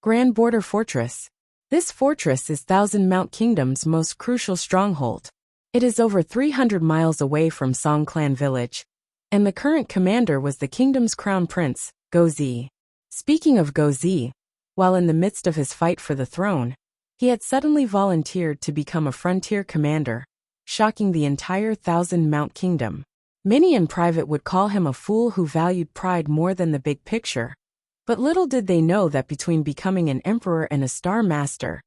Grand Border Fortress. This fortress is Thousand Mount Kingdom's most crucial stronghold. It is over 300 miles away from Song Clan village, and the current commander was the kingdom's crown prince, Guozi. Speaking of Guozi, while in the midst of his fight for the throne, he had suddenly volunteered to become a frontier commander, shocking the entire Thousand Mount Kingdom. Many in private would call him a fool who valued pride more than the big picture. But little did they know that between becoming an emperor and a star master,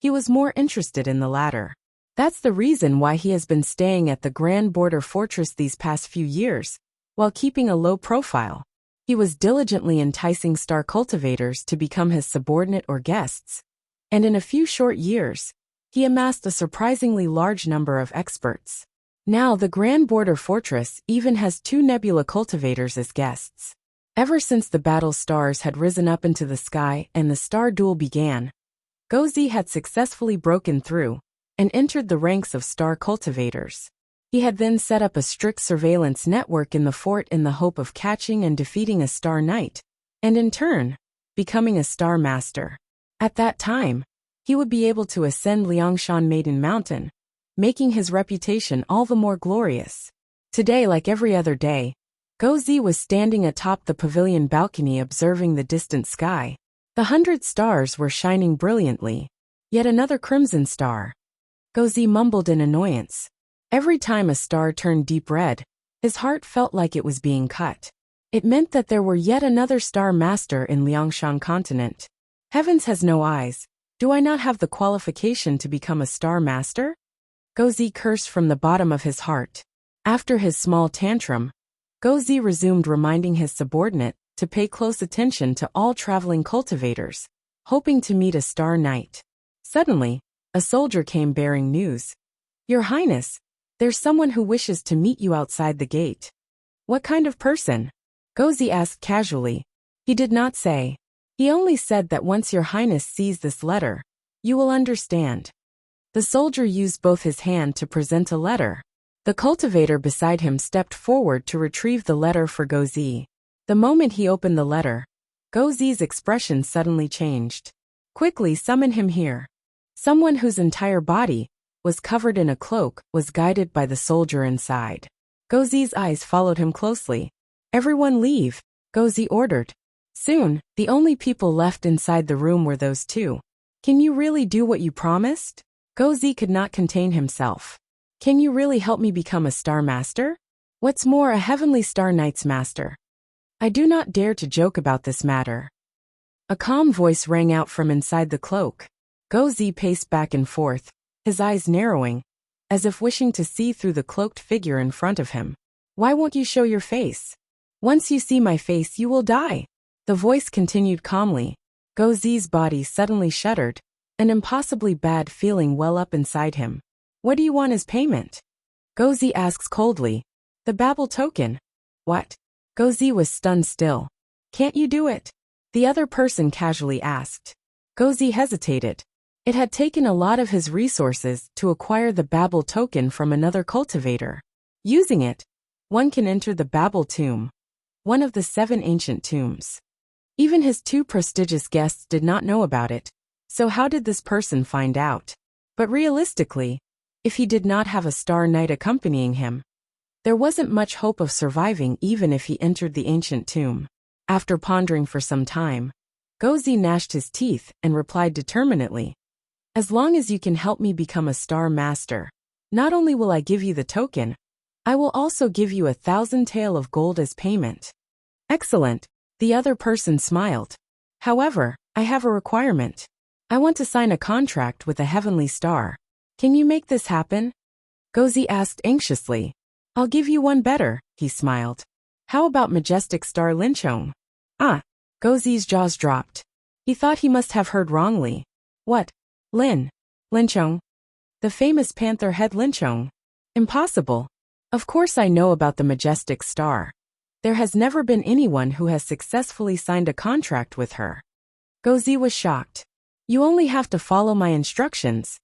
he was more interested in the latter. That's the reason why he has been staying at the Grand Border Fortress these past few years, while keeping a low profile. He was diligently enticing star cultivators to become his subordinate or guests, and in a few short years, he amassed a surprisingly large number of experts. Now the Grand Border Fortress even has 2 nebula cultivators as guests. Ever since the battle stars had risen up into the sky and the star duel began, Guozi had successfully broken through and entered the ranks of star cultivators. He had then set up a strict surveillance network in the fort in the hope of catching and defeating a star knight, and in turn, becoming a star master. At that time, he would be able to ascend Liangshan Maiden Mountain, making his reputation all the more glorious. Today, like every other day, Guozi was standing atop the pavilion balcony observing the distant sky. The 100 stars were shining brilliantly. Yet another crimson star. Guozi mumbled in annoyance. Every time a star turned deep red, his heart felt like it was being cut. It meant that there were yet another star master in Liangshan continent. Heavens has no eyes. Do I not have the qualification to become a star master? Guozi cursed from the bottom of his heart. After his small tantrum, Guozi resumed reminding his subordinate to pay close attention to all traveling cultivators, hoping to meet a star knight. Suddenly, a soldier came bearing news. Your Highness, there's someone who wishes to meet you outside the gate. What kind of person? Guozi asked casually. He did not say. He only said that once your Highness sees this letter, you will understand. The soldier used both his hand to present a letter. The cultivator beside him stepped forward to retrieve the letter for Guozi. The moment he opened the letter, Guozi's expression suddenly changed. Quickly summon him here. Someone whose entire body was covered in a cloak was guided by the soldier inside. Guozi's eyes followed him closely. Everyone leave, Guozi ordered. Soon, the only people left inside the room were those 2. Can you really do what you promised? Guozi could not contain himself. Can you really help me become a star master? What's more, a heavenly star knight's master? I do not dare to joke about this matter. A calm voice rang out from inside the cloak. Guozi paced back and forth, his eyes narrowing, as if wishing to see through the cloaked figure in front of him. Why won't you show your face? Once you see my face, you will die. The voice continued calmly. Guozi's body suddenly shuddered, an impossibly bad feeling well up inside him. What do you want as payment? Guozi asks coldly. The Babel token. What? Guozi was stunned still. Can't you do it? The other person casually asked. Guozi hesitated. It had taken a lot of his resources to acquire the Babel token from another cultivator. Using it, one can enter the Babel tomb, one of the 7 ancient tombs. Even his 2 prestigious guests did not know about it, so how did this person find out? But realistically, if he did not have a star knight accompanying him, there wasn't much hope of surviving even if he entered the ancient tomb. After pondering for some time, Guozi gnashed his teeth and replied determinedly. As long as you can help me become a star master, not only will I give you the token, I will also give you 1,000 tael of gold as payment. Excellent, the other person smiled. However, I have a requirement. I want to sign a contract with a heavenly star. Can you make this happen? Guozi asked anxiously. I'll give you one better, he smiled. How about majestic star Linchong? Ah, Guozi's jaws dropped. He thought he must have heard wrongly. What? Linchong? The famous panther head Linchong? Impossible. Of course I know about the majestic star. There has never been anyone who has successfully signed a contract with her. Guozi was shocked. You only have to follow my instructions,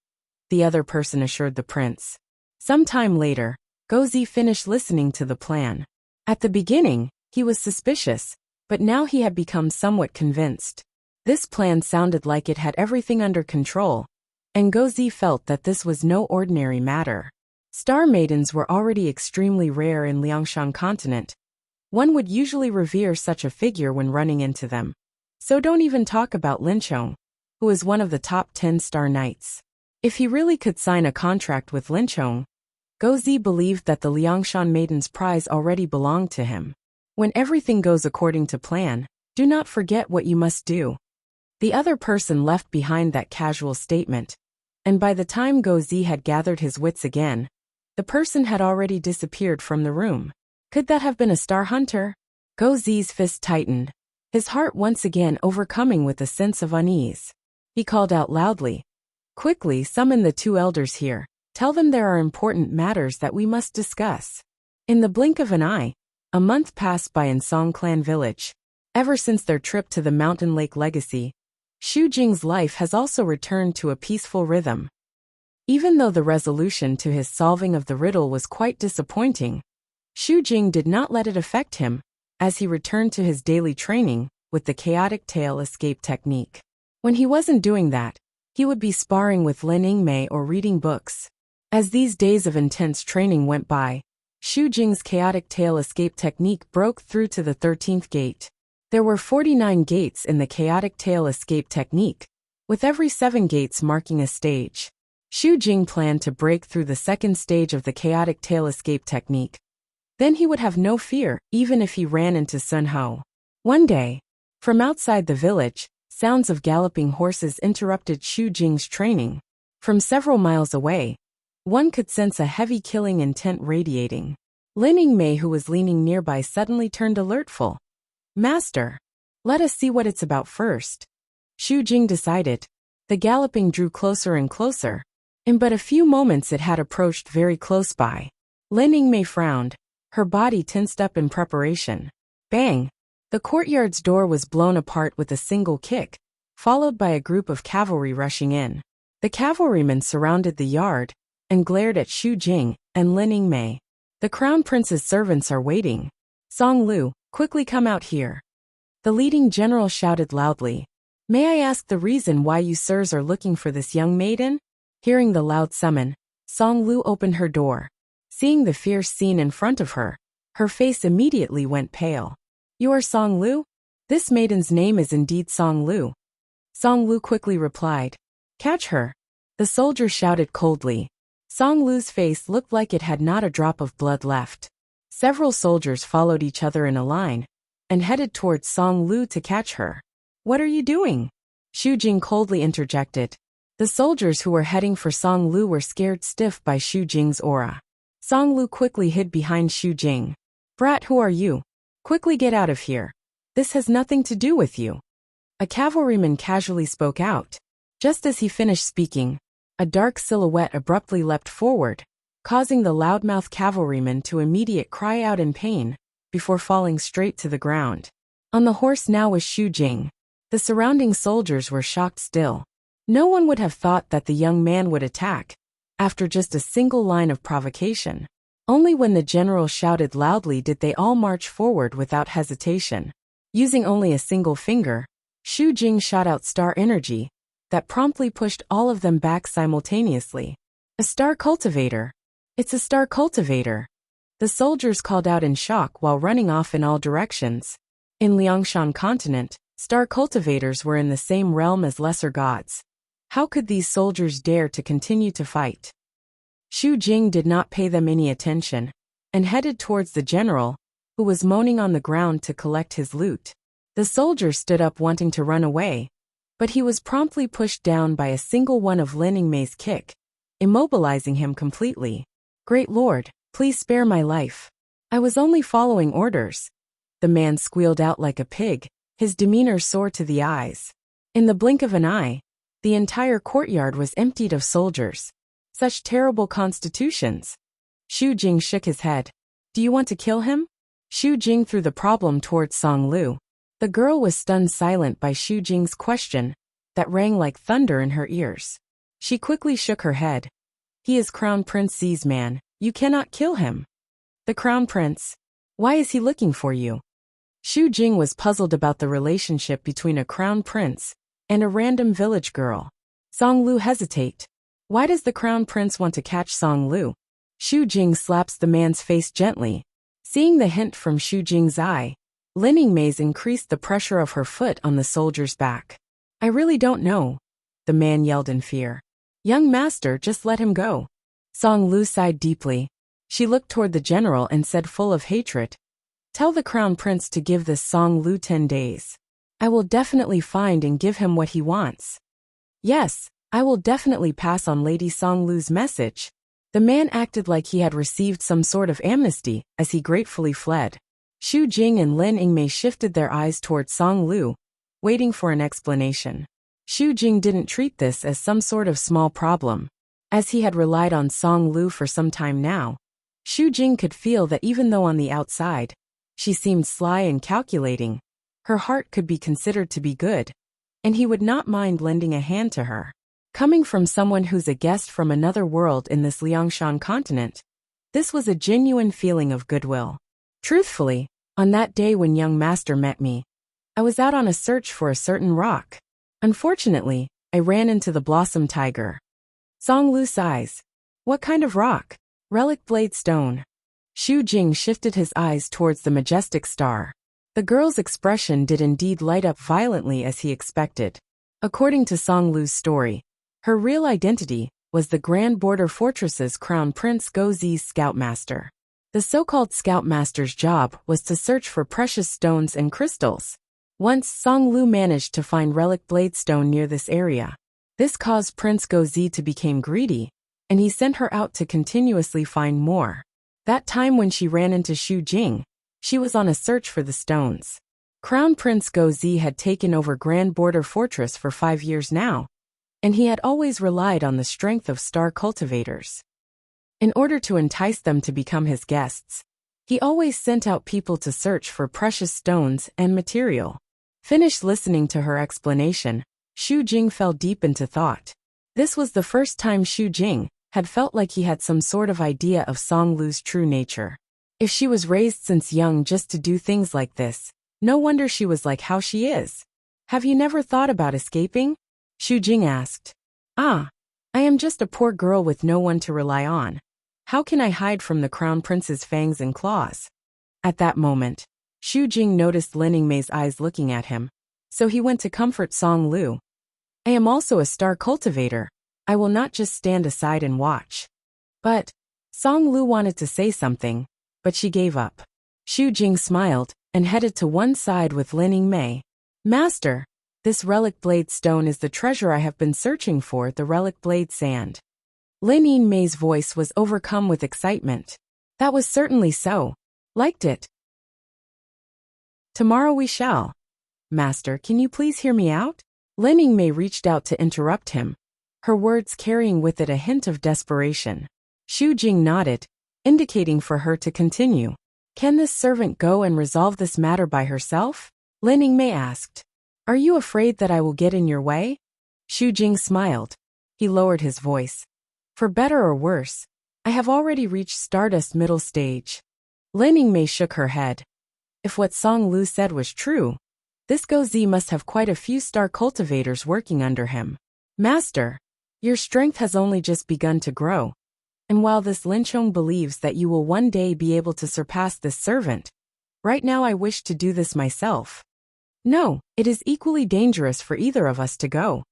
the other person assured the prince. Some time later, Guozi finished listening to the plan. At the beginning, he was suspicious, but now he had become somewhat convinced. This plan sounded like it had everything under control, and Gozi felt that this was no ordinary matter. Star maidens were already extremely rare in Liangshan continent. One would usually revere such a figure when running into them. So don't even talk about Linchong, who is one of the top 10 star knights. If he really could sign a contract with Linchong, Gozi believed that the Liangshan Maiden's prize already belonged to him. When everything goes according to plan, do not forget what you must do. The other person left behind that casual statement, and by the time Gozi had gathered his wits again, the person had already disappeared from the room. Could that have been a star hunter? Gozi's fist tightened, his heart once again overcoming with a sense of unease. He called out loudly, "Quickly summon the two elders here. Tell them there are important matters that we must discuss." In the blink of an eye, a month passed by in Song Clan village. Ever since their trip to the Mountain Lake Legacy, Xu Jing's life has also returned to a peaceful rhythm. Even though the resolution to his solving of the riddle was quite disappointing, Xu Jing did not let it affect him, as he returned to his daily training with the chaotic tail escape technique. When he wasn't doing that, he would be sparring with Lin Yingmei or reading books. As these days of intense training went by, Xu Jing's chaotic tail escape technique broke through to the 13th gate. There were 49 gates in the chaotic tail escape technique, with every 7 gates marking a stage. Xu Jing planned to break through the second stage of the chaotic tail escape technique. Then he would have no fear, even if he ran into Sun Ho. One day, from outside the village, sounds of galloping horses interrupted Xu Jing's training. From several miles away, one could sense a heavy killing intent radiating. Lin Yingmei, who was leaning nearby, suddenly turned alertful. "Master, let us see what it's about first." Xu Jing decided. The galloping drew closer and closer. In but a few moments it had approached very close by. Lin Yingmei frowned, her body tensed up in preparation. Bang! The courtyard's door was blown apart with a single kick, followed by a group of cavalry rushing in. The cavalrymen surrounded the yard and glared at Xu Jing and Lin Yingmei. "The crown prince's servants are waiting. Song Lu, quickly come out here." The leading general shouted loudly. "May I ask the reason why you sirs are looking for this young maiden?" Hearing the loud summon, Song Lu opened her door. Seeing the fierce scene in front of her, her face immediately went pale. "You are Song Lu? This maiden's name is indeed Song Lu." Song Lu quickly replied. "Catch her." The soldier shouted coldly. Song Lu's face looked like it had not a drop of blood left. Several soldiers followed each other in a line and headed towards Song Lu to catch her. "What are you doing?" Xu Jing coldly interjected. The soldiers who were heading for Song Lu were scared stiff by Xu Jing's aura. Song Lu quickly hid behind Xu Jing. "Brat, who are you? Quickly get out of here. This has nothing to do with you." A cavalryman casually spoke out. Just as he finished speaking, a dark silhouette abruptly leapt forward, causing the loudmouth cavalryman to immediately cry out in pain, before falling straight to the ground. On the horse now was Xu Jing. The surrounding soldiers were shocked still. No one would have thought that the young man would attack, after just a single line of provocation. Only when the general shouted loudly did they all march forward without hesitation. Using only a single finger, Xu Jing shot out star energy that promptly pushed all of them back simultaneously. "A star cultivator! It's a star cultivator!" The soldiers called out in shock while running off in all directions. In Liangshan continent, star cultivators were in the same realm as lesser gods. How could these soldiers dare to continue to fight? Xu Jing did not pay them any attention, and headed towards the general, who was moaning on the ground to collect his loot. The soldier stood up wanting to run away, but he was promptly pushed down by a single one of Lin Yingmei's kick, immobilizing him completely. "Great Lord, please spare my life. I was only following orders." The man squealed out like a pig, his demeanor sore to the eyes. In the blink of an eye, the entire courtyard was emptied of soldiers. Such terrible constitutions. Xu Jing shook his head. "Do you want to kill him?" Xu Jing threw the problem towards Song Lu. The girl was stunned silent by Xu Jing's question, that rang like thunder in her ears. She quickly shook her head. "He is Crown Prince Zi's man. You cannot kill him." "The Crown Prince? Why is he looking for you?" Xu Jing was puzzled about the relationship between a crown prince and a random village girl. Song Lu hesitate. Why does the crown prince want to catch Song Lu? Xu Jing slaps the man's face gently. Seeing the hint from Xu Jing's eye, Lin Yingmei's increased the pressure of her foot on the soldier's back. I really don't know, the man yelled in fear. Young master, just let him go. Song Lu sighed deeply. She looked toward the general and said full of hatred, tell the crown prince to give this Song Lu 10 days. I will definitely find and give him what he wants. Yes, I will definitely pass on Lady Song Lu's message. The man acted like he had received some sort of amnesty as he gratefully fled. Xu Jing and Lin Yingmei shifted their eyes toward Song Lu, waiting for an explanation. Xu Jing didn't treat this as some sort of small problem. As he had relied on Song Lu for some time now, Xu Jing could feel that even though on the outside, she seemed sly and calculating, her heart could be considered to be good, and he would not mind lending a hand to her. Coming from someone who's a guest from another world in this Liangshan continent, this was a genuine feeling of goodwill. Truthfully, on that day when young master met me, I was out on a search for a certain rock. Unfortunately, I ran into the blossom tiger. Song Lu sighs. What kind of rock? Relic blade stone. Xu Jing shifted his eyes towards the majestic star. The girl's expression did indeed light up violently as he expected. According to Song Lu's story, her real identity was the Grand Border Fortress's Crown Prince Gozi's scoutmaster. The so-called scoutmaster's job was to search for precious stones and crystals. Once Song Lu managed to find relic blade stone near this area. This caused Prince Gozi to become greedy, and he sent her out to continuously find more. That time when she ran into Xu Jing, she was on a search for the stones. Crown Prince Gozi had taken over Grand Border Fortress for 5 years now, and he had always relied on the strength of star cultivators. In order to entice them to become his guests, he always sent out people to search for precious stones and material. Finished listening to her explanation, Xu Jing fell deep into thought. This was the first time Xu Jing had felt like he had some sort of idea of Song Lu's true nature. If she was raised since young just to do things like this, no wonder she was like how she is. Have you never thought about escaping? Xu Jing asked. I am just a poor girl with no one to rely on. How can I hide from the crown prince's fangs and claws? At that moment, Xu Jing noticed Lin Yingmei's eyes looking at him, so he went to comfort Song Lu. I am also a star cultivator. I will not just stand aside and watch. But, Song Lu wanted to say something, but she gave up. Xu Jing smiled and headed to one side with Lin Yingmei. Master, this relic blade stone is the treasure I have been searching for, the relic blade sand. Lin Yingmei's voice was overcome with excitement. That was certainly so. Liked it. Tomorrow we shall. Master, can you please hear me out? Lin Yingmei reached out to interrupt him, her words carrying with it a hint of desperation. Xu Jing nodded, indicating for her to continue. Can this servant go and resolve this matter by herself? Lin Yingmei asked. Are you afraid that I will get in your way? Xu Jing smiled. He lowered his voice. For better or worse, I have already reached Stardust middle stage. Lin Yingmei shook her head. If what Song Lu said was true, this Gozi must have quite a few star cultivators working under him. Master, your strength has only just begun to grow. And while this Lin Chong believes that you will one day be able to surpass this servant, right now I wish to do this myself. No, it is equally dangerous for either of us to go.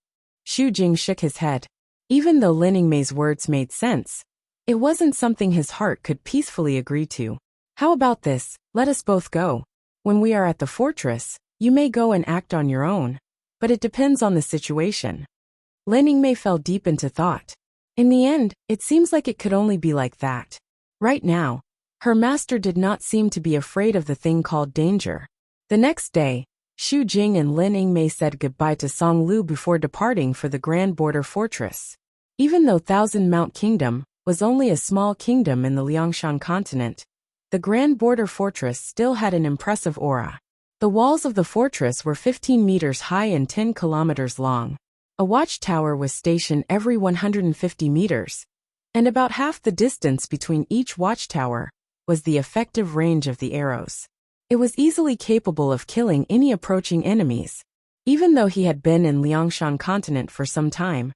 Xu Jing shook his head. Even though Lin Yingmei's words made sense, it wasn't something his heart could peacefully agree to. How about this, let us both go. When we are at the fortress, you may go and act on your own, but it depends on the situation. Lin Yingmei fell deep into thought. In the end, it seems like it could only be like that. Right now, her master did not seem to be afraid of the thing called danger. The next day, Xu Jing and Lin Yingmei said goodbye to Song Lu before departing for the Grand Border Fortress. Even though Thousand Mount Kingdom was only a small kingdom in the Liangshan continent, the Grand Border Fortress still had an impressive aura. The walls of the fortress were 15 meters high and 10 kilometers long. A watchtower was stationed every 150 meters, and about half the distance between each watchtower was the effective range of the arrows. It was easily capable of killing any approaching enemies. Even though he had been in Liangshan continent for some time,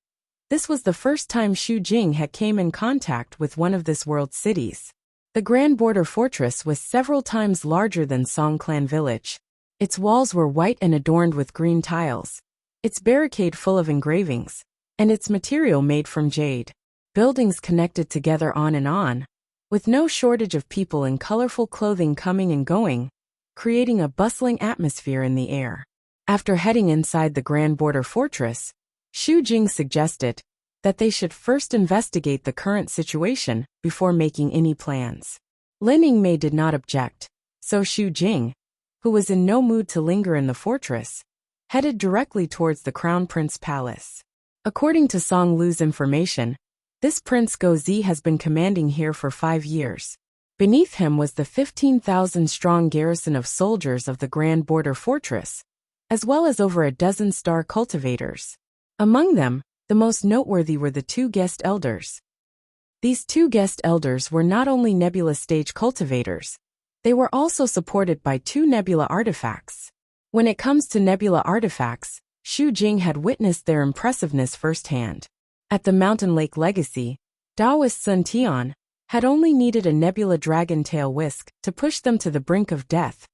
this was the first time Xu Jing had came in contact with one of this world's cities. The Grand Border Fortress was several times larger than Song Clan Village. Its walls were white and adorned with green tiles, its barricade full of engravings, and its material made from jade. Buildings connected together on, with no shortage of people in colorful clothing coming and going, creating a bustling atmosphere in the air. After heading inside the Grand Border Fortress, Xu Jing suggested that they should first investigate the current situation before making any plans. Lin Yingmei did not object, so Xu Jing, who was in no mood to linger in the fortress, headed directly towards the Crown Prince Palace. According to Song Lu's information, this Prince Gozi has been commanding here for 5 years. Beneath him was the 15,000-strong garrison of soldiers of the Grand Border Fortress, as well as over a dozen star cultivators. Among them, the most noteworthy were the 2 guest elders. These 2 guest elders were not only nebula stage cultivators, they were also supported by 2 nebula artifacts. When it comes to nebula artifacts, Xu Jing had witnessed their impressiveness firsthand. At the Mountain Lake Legacy, Taoist Sun Tian had only needed a nebula dragon tail whisk to push them to the brink of death,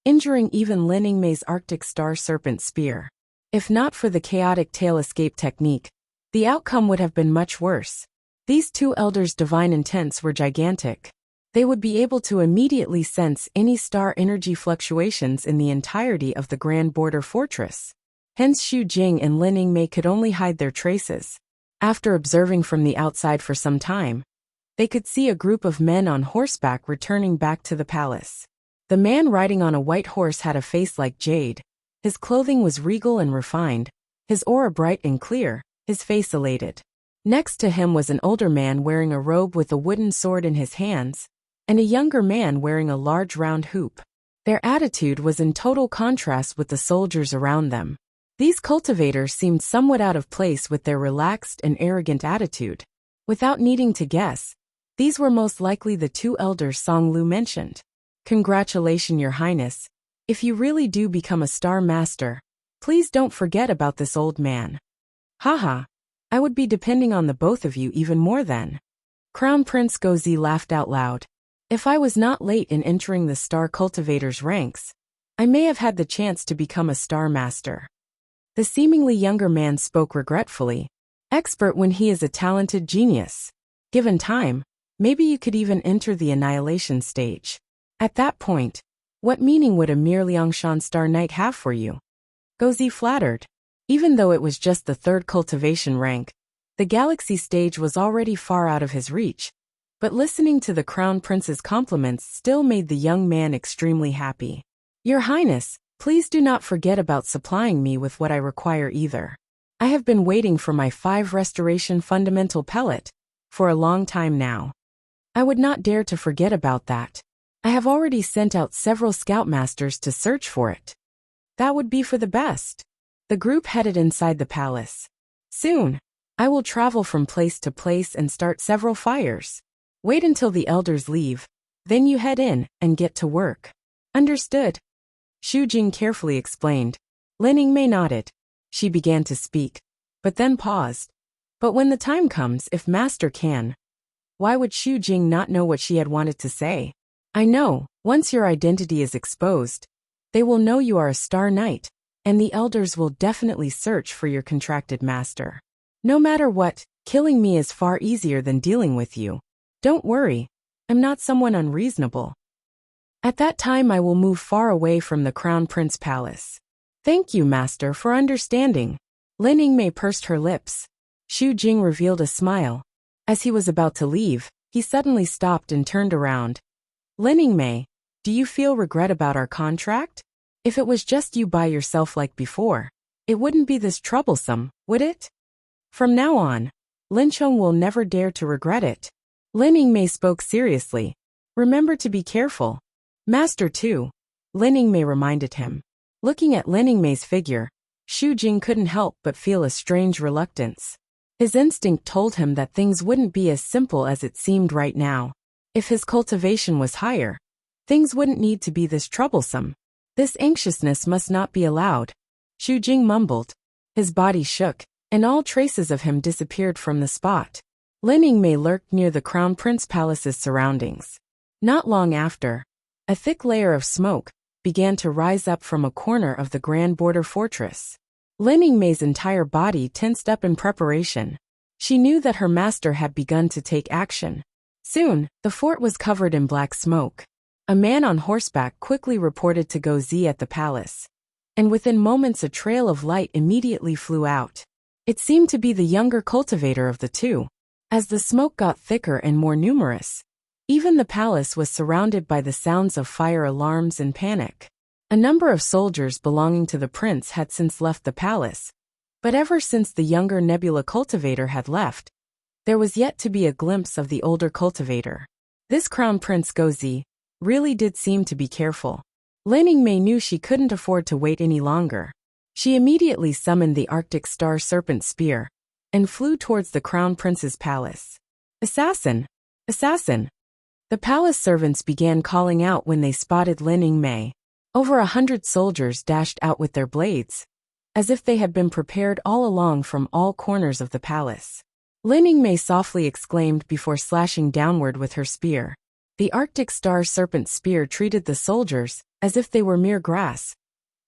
injuring even Lin Yingmei's Arctic Star Serpent Spear. If not for the chaotic tail escape technique, the outcome would have been much worse. These 2 elders' divine intents were gigantic. They would be able to immediately sense any star energy fluctuations in the entirety of the Grand Border Fortress. Hence Xu Jing and Lin Yingmei could only hide their traces. After observing from the outside for some time, they could see a group of men on horseback returning back to the palace. The man riding on a white horse had a face like jade. His clothing was regal and refined, his aura bright and clear, his face elated. Next to him was an older man wearing a robe with a wooden sword in his hands, and a younger man wearing a large round hoop. Their attitude was in total contrast with the soldiers around them. These cultivators seemed somewhat out of place with their relaxed and arrogant attitude. Without needing to guess, these were most likely the 2 elders Song Lu mentioned. Congratulations, Your Highness. If you really do become a Star Master, please don't forget about this old man. Haha, I would be depending on the both of you even more then. Crown Prince Gozi laughed out loud. If I was not late in entering the Star Cultivator's ranks, I may have had the chance to become a Star Master. The seemingly younger man spoke regretfully. Expert when he is a talented genius. Given time, maybe you could even enter the annihilation stage. At that point, what meaning would a mere Liangshan Star Knight have for you? Gozi flattered. Even though it was just the 3rd cultivation rank, the galaxy stage was already far out of his reach, but listening to the Crown Prince's compliments still made the young man extremely happy. Your Highness, please do not forget about supplying me with what I require either. I have been waiting for my 5 restoration fundamental pellet for a long time now. I would not dare to forget about that. I have already sent out several scoutmasters to search for it. That would be for the best. The group headed inside the palace. Soon, I will travel from place to place and start several fires. Wait until the elders leave, then you head in and get to work. Understood? Xu Jing carefully explained. Lin Yingmei nodded. She began to speak, but then paused. But when the time comes, if Master can, why would Xu Jing not know what she had wanted to say? I know, once your identity is exposed, they will know you are a Star Knight, and the elders will definitely search for your contracted master. No matter what, killing me is far easier than dealing with you. Don't worry, I'm not someone unreasonable. At that time I will move far away from the Crown Prince Palace. Thank you, Master, for understanding. Lin Yingmei pursed her lips. Xu Jing revealed a smile. As he was about to leave, he suddenly stopped and turned around. Lin Yingmei, do you feel regret about our contract? If it was just you by yourself like before, it wouldn't be this troublesome, would it? From now on, Lin Chong will never dare to regret it. Lin Yingmei spoke seriously. Remember to be careful. Master too, Lin Yingmei reminded him. Looking at Lin Yingmei's figure, Xu Jing couldn't help but feel a strange reluctance. His instinct told him that things wouldn't be as simple as it seemed right now. If his cultivation was higher, Things wouldn't need to be this troublesome. This anxiousness must not be allowed, Xu Jing mumbled. His body shook, and all traces of him disappeared from the spot. Lin Yingmei lurked near the Crown Prince Palace's surroundings. Not long after, a thick layer of smoke began to rise up from a corner of the Grand Border Fortress. Lin Yingmei's entire body tensed up in preparation. She knew that her master had begun to take action. Soon, the fort was covered in black smoke. A man on horseback quickly reported to Go Zi at the palace. And within moments a trail of light immediately flew out. It seemed to be the younger cultivator of the two. As the smoke got thicker and more numerous, even the palace was surrounded by the sounds of fire alarms and panic. A number of soldiers belonging to the prince had since left the palace, but ever since the younger nebula cultivator had left, there was yet to be a glimpse of the older cultivator. This Crown Prince Go Zi really did seem to be careful. Lin Yingmei knew she couldn't afford to wait any longer. She immediately summoned the Arctic Star Serpent Spear and flew towards the Crown Prince's palace. Assassin! Assassin! The palace servants began calling out when they spotted Lin Yingmei. Over 100 soldiers dashed out with their blades, as if they had been prepared all along from all corners of the palace. Lin Yingmei softly exclaimed before slashing downward with her spear. The Arctic Star Serpent Spear treated the soldiers as if they were mere grass,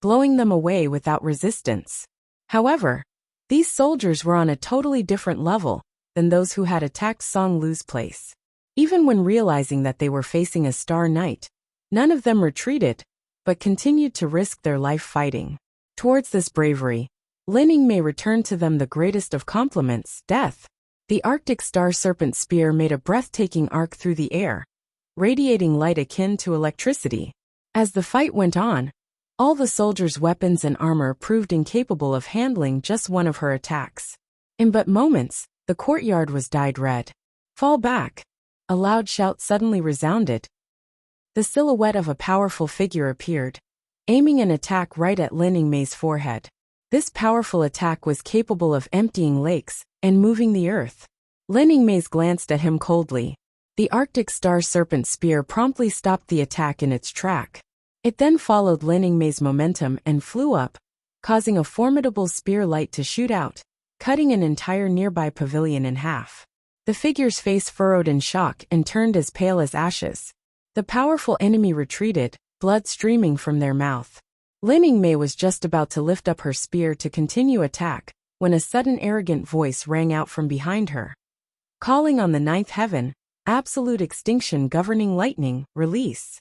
blowing them away without resistance. However, these soldiers were on a totally different level than those who had attacked Song Lu's place. Even when realizing that they were facing a Star Knight, none of them retreated, but continued to risk their life fighting. Towards this bravery, Lin Yingmei returned to them the greatest of compliments, death. The Arctic Star Serpent Spear made a breathtaking arc through the air, radiating light akin to electricity. As the fight went on, all the soldiers' weapons and armor proved incapable of handling just one of her attacks. In but moments, the courtyard was dyed red. Fall back! A loud shout suddenly resounded. The silhouette of a powerful figure appeared, aiming an attack right at Lin Yingmei's forehead. This powerful attack was capable of emptying lakes and moving the earth. Lin Yingmei glanced at him coldly. The Arctic Star Serpent Spear promptly stopped the attack in its track. It then followed Lin Yingmei's momentum and flew up, causing a formidable spear light to shoot out, cutting an entire nearby pavilion in half. The figure's face furrowed in shock and turned as pale as ashes. The powerful enemy retreated, blood streaming from their mouth. Lin Yingmei was just about to lift up her spear to continue attack, when a sudden arrogant voice rang out from behind her. Calling on the ninth heaven, absolute extinction governing lightning, release.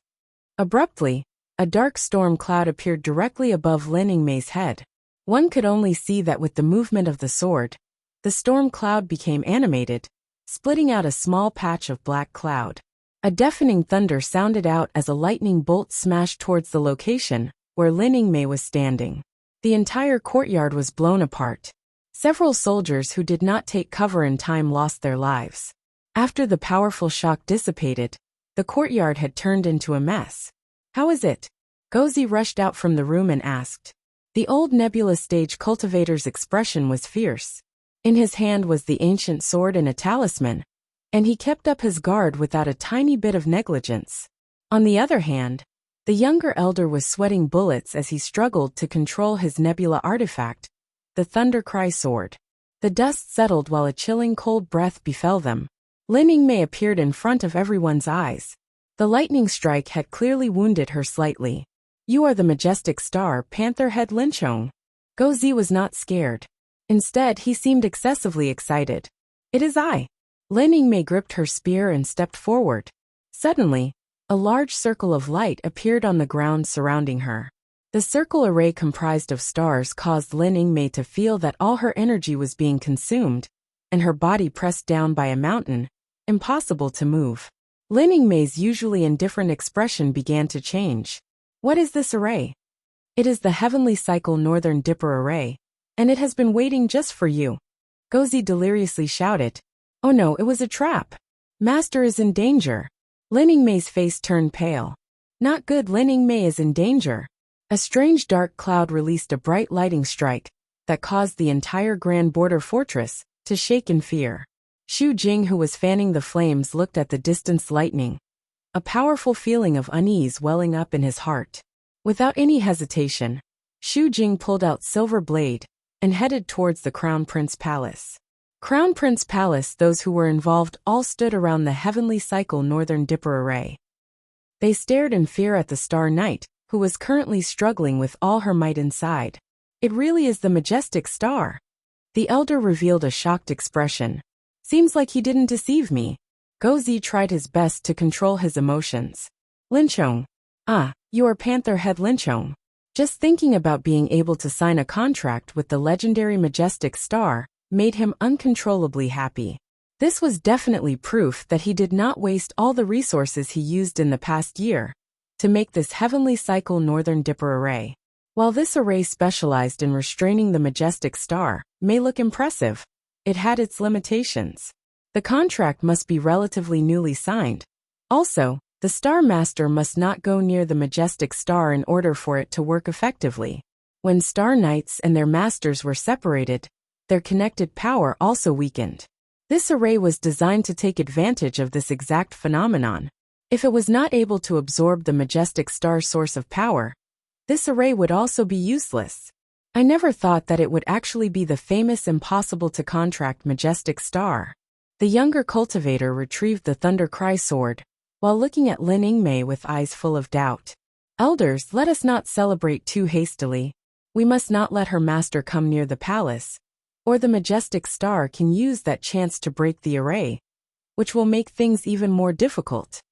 Abruptly, a dark storm cloud appeared directly above Lin Yingmei's head. One could only see that with the movement of the sword, the storm cloud became animated, splitting out a small patch of black cloud. A deafening thunder sounded out as a lightning bolt smashed towards the location where Lin Yingmei was standing. The entire courtyard was blown apart. Several soldiers who did not take cover in time lost their lives. After the powerful shock dissipated, the courtyard had turned into a mess. How is it? Go Zi rushed out from the room and asked. The old nebula stage cultivator's expression was fierce. In his hand was the ancient sword and a talisman, and he kept up his guard without a tiny bit of negligence. On the other hand, the younger elder was sweating bullets as he struggled to control his nebula artifact, the Thundercry sword. The dust settled while a chilling cold breath befell them. Lin Yingmei appeared in front of everyone's eyes. The lightning strike had clearly wounded her slightly. You are the majestic star, Pantherhead Linchong. Go Zi was not scared. Instead, he seemed excessively excited. It is I. Lin Yingmei gripped her spear and stepped forward. Suddenly, a large circle of light appeared on the ground surrounding her. The circle array comprised of stars caused Lin Yingmei to feel that all her energy was being consumed, and her body pressed down by a mountain, impossible to move. Lin Yingmei's usually indifferent expression began to change. What is this array? It is the Heavenly Cycle Northern Dipper Array, and it has been waiting just for you. Go Zi deliriously shouted. Oh no, it was a trap. Master is in danger. Lin Yingmei's face turned pale. Not good, Lin Yingmei is in danger. A strange dark cloud released a bright lightning strike that caused the entire Grand Border Fortress to shake in fear. Xu Jing, who was fanning the flames, looked at the distant lightning. a powerful feeling of unease welling up in his heart. Without any hesitation, Xu Jing pulled out Silver Blade and headed towards the Crown Prince Palace. Crown Prince Palace. Those who were involved all stood around the Heavenly Cycle Northern Dipper array. They stared in fear at the Star Knight, who was currently struggling with all her might inside. It really is the majestic star. The elder revealed a shocked expression. Seems like he didn't deceive me. Gozi tried his best to control his emotions. Linchong. Ah, you are Panther Head Linchong. Just thinking about being able to sign a contract with the legendary majestic star made him uncontrollably happy. This was definitely proof that he did not waste all the resources he used in the past year to make this Heavenly Cycle Northern Dipper array. While this array specialized in restraining the majestic star may look impressive, it had its limitations. The contract must be relatively newly signed. Also, the Star Master must not go near the majestic star in order for it to work effectively. When Star Knights and their masters were separated, their connected power also weakened. This array was designed to take advantage of this exact phenomenon. If it was not able to absorb the majestic star's source of power, this array would also be useless. I never thought that it would actually be the famous impossible to contract majestic star. The younger cultivator retrieved the Thunder Cry sword, while looking at Lin Yingmei with eyes full of doubt. Elders, let us not celebrate too hastily. We must not let her master come near the palace, or the majestic star can use that chance to break the array, which will make things even more difficult.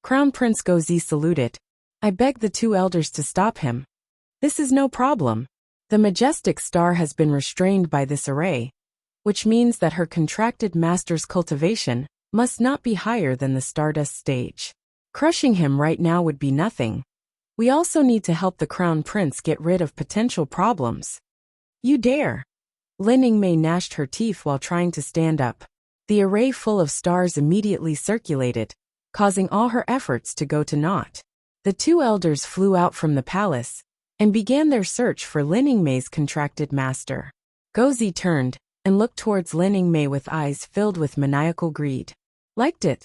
Crown Prince Gozi saluted. I beg the two elders to stop him. This is no problem. The majestic star has been restrained by this array, which means that her contracted master's cultivation must not be higher than the Stardust stage. Crushing him right now would be nothing. We also need to help the Crown Prince get rid of potential problems. You dare! Lin Yingmei gnashed her teeth while trying to stand up. The array full of stars immediately circulated, causing all her efforts to go to naught. The two elders flew out from the palace and began their search for Lin Yingmei's contracted master. Gozi turned and looked towards Lin Yingmei with eyes filled with maniacal greed. Liked it?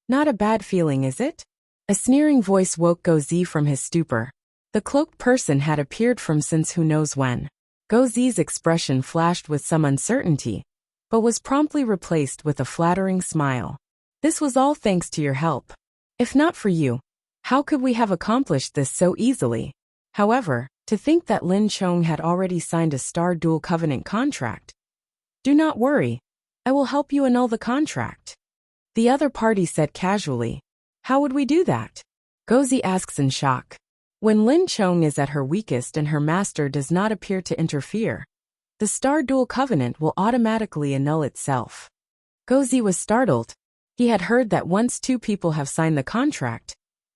Not a bad feeling, is it? A sneering voice woke Gozi from his stupor. The cloaked person had appeared from since who knows when. Gozi's expression flashed with some uncertainty, but was promptly replaced with a flattering smile. This was all thanks to your help. If not for you, how could we have accomplished this so easily? However, to think that Lin Chong had already signed a Star Dual Covenant contract. Do not worry. I will help you annul the contract. The other party said casually. How would we do that? Gozi asks in shock. When Lin Chong is at her weakest and her master does not appear to interfere, the Star Dual Covenant will automatically annul itself. Gozi was startled. He had heard that once two people have signed the contract,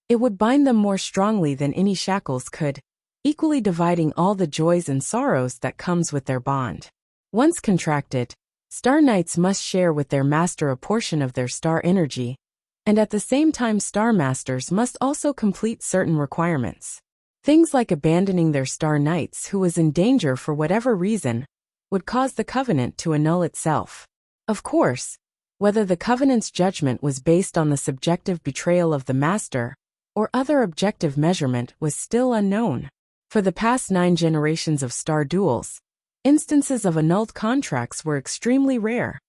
it would bind them more strongly than any shackles could, equally dividing all the joys and sorrows that comes with their bond. Once contracted, Star Knights must share with their master a portion of their star energy, and at the same time Star Masters must also complete certain requirements. Things like abandoning their Star Knights who was in danger for whatever reason would cause the Covenant to annul itself. Of course, whether the Covenant's judgment was based on the subjective betrayal of the Master or other objective measurement was still unknown. For the past 9 generations of Star Duels, instances of annulled contracts were extremely rare,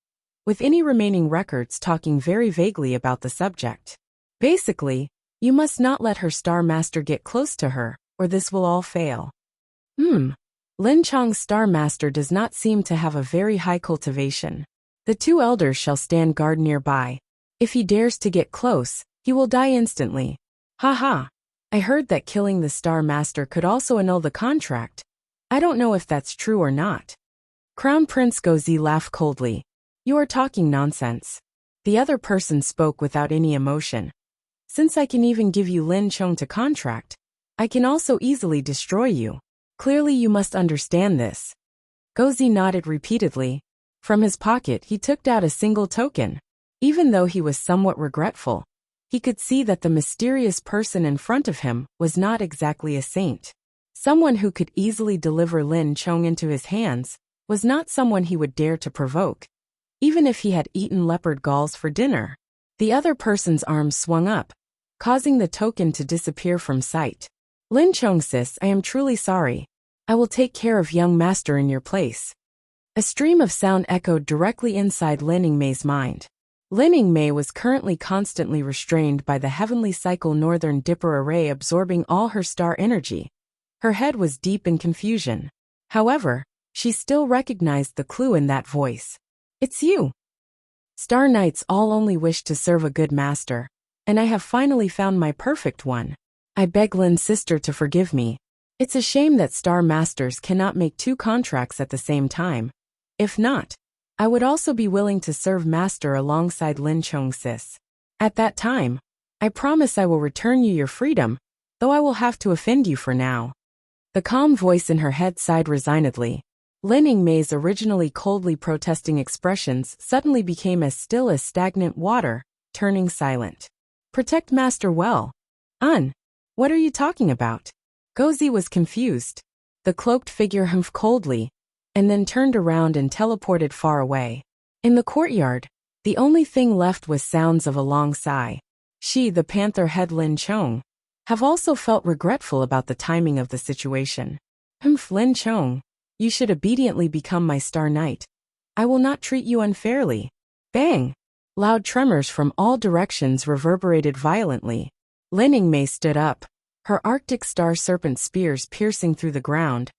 with any remaining records talking very vaguely about the subject. Basically, you must not let her Star Master get close to her, or this will all fail. Lin Chong's Star Master does not seem to have a very high cultivation. The two elders shall stand guard nearby. If he dares to get close, he will die instantly. Haha. I heard that killing the Star Master could also annul the contract. I don't know if that's true or not. Crown Prince Gozi laughed coldly. You are talking nonsense. The other person spoke without any emotion. Since I can even give you Lin Chong to contract, I can also easily destroy you. Clearly you must understand this. Gozi nodded repeatedly. From his pocket he took out a single token. Even though he was somewhat regretful, he could see that the mysterious person in front of him was not exactly a saint. Someone who could easily deliver Lin Chong into his hands was not someone he would dare to provoke, even if he had eaten leopard galls for dinner. The other person's arms swung up, causing the token to disappear from sight. Lin Chong, sis, I am truly sorry. I will take care of young master in your place. A stream of sound echoed directly inside Lin Yingmei's mind. Lin Yingmei was currently constantly restrained by the heavenly cycle Northern Dipper array absorbing all her star energy. Her head was deep in confusion. However, she still recognized the clue in that voice. It's you. Star Knights all only wish to serve a good master, and I have finally found my perfect one. I beg Lin's sister to forgive me. It's a shame that Star Masters cannot make two contracts at the same time. If not, I would also be willing to serve master alongside Lin Chong, sis. At that time, I promise I will return you your freedom, though I will have to offend you for now. The calm voice in her head sighed resignedly. Lin Yingmei's originally coldly protesting expressions suddenly became as still as stagnant water, turning silent. Protect master well. What are you talking about? Gozi was confused. The cloaked figure humphed coldly, and then turned around and teleported far away. In the courtyard, the only thing left was sounds of a long sigh. She, the panther head Lin Chong, have also felt regretful about the timing of the situation. Lin Chong, you should obediently become my Star Knight. I will not treat you unfairly. Bang! Loud tremors from all directions reverberated violently. Lin Yingmei stood up, her Arctic star serpent spears piercing through the ground,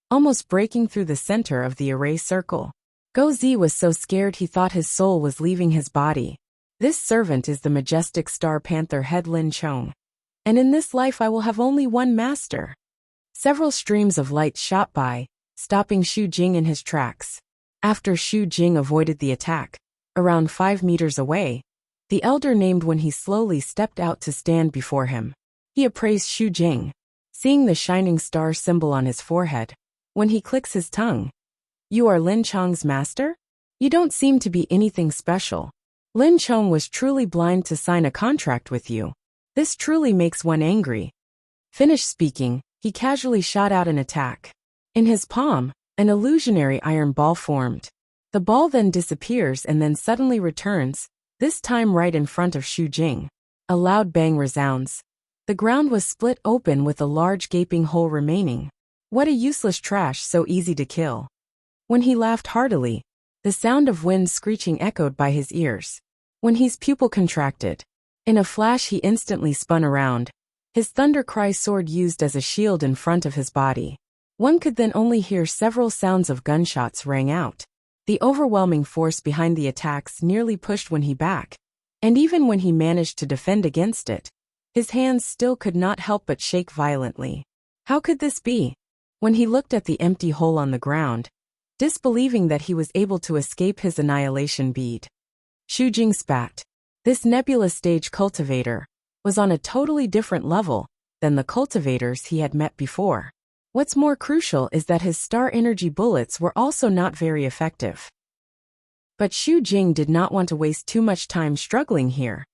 almost breaking through the center of the array circle. Gozi was so scared he thought his soul was leaving his body. This servant is the majestic star panther head Lin Chong. And in this life I will have only one master. Several streams of light shot by, stopping Xu Jing in his tracks. After Xu Jing avoided the attack, around 5 meters away, the elder named when he slowly stepped out to stand before him. He appraised Xu Jing, seeing the shining star symbol on his forehead. When he clicks his tongue, you are Lin Chong's master? You don't seem to be anything special. Lin Chong was truly blind to sign a contract with you. This truly makes one angry. Finished speaking, he casually shot out an attack. In his palm, an illusionary iron ball formed. The ball then disappears and then suddenly returns, this time right in front of Xu Jing. A loud bang resounds. The ground was split open with a large gaping hole remaining. What a useless trash, so easy to kill. When he laughed heartily, the sound of wind screeching echoed by his ears. When his pupil contracted, in a flash he instantly spun around, his thunder cry sword used as a shield in front of his body. One could then only hear several sounds of gunshots rang out. The overwhelming force behind the attacks nearly pushed when he back, and even when he managed to defend against it, his hands still could not help but shake violently. How could this be? When he looked at the empty hole on the ground, disbelieving that he was able to escape his annihilation bead, Xu Jing spat. This nebula stage cultivator was on a totally different level than the cultivators he had met before. What's more crucial is that his star energy bullets were also not very effective. But Xu Jing did not want to waste too much time struggling here.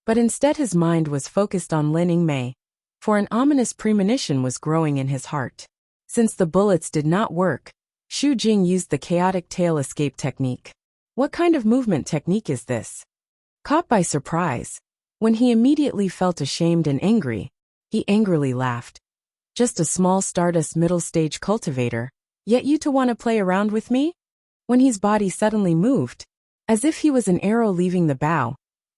But instead his mind was focused on Lin Yingmei, for an ominous premonition was growing in his heart. Since the bullets did not work, Xu Jing used the chaotic tail escape technique. What kind of movement technique is this? Caught by surprise, when he immediately felt ashamed and angry, he angrily laughed. Just a small stardust middle stage cultivator, yet you two want to play around with me? When his body suddenly moved, as if he was an arrow leaving the bow,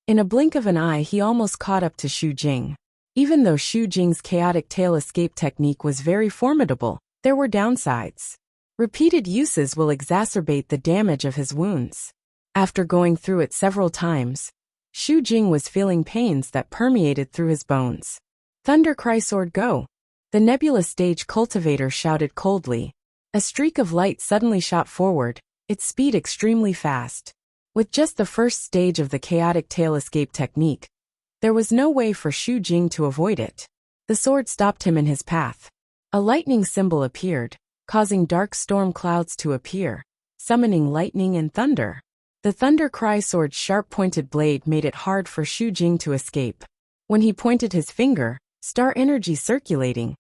in a blink of an eye he almost caught up to Xu Jing. Even though Xu Jing's chaotic tail escape technique was very formidable, there were downsides. Repeated uses will exacerbate the damage of his wounds. After going through it several times, Xu Jing was feeling pains that permeated through his bones. Thunder Cry Sword Go! The nebula stage cultivator shouted coldly. A streak of light suddenly shot forward, its speed extremely fast. With just the first stage of the chaotic tail escape technique, there was no way for Xu Jing to avoid it. The sword stopped him in his path. A lightning symbol appeared, causing dark storm clouds to appear, summoning lightning and thunder. The Thunder Cry Sword's sharp-pointed blade made it hard for Xu Jing to escape. When he pointed his finger, star energy circulating,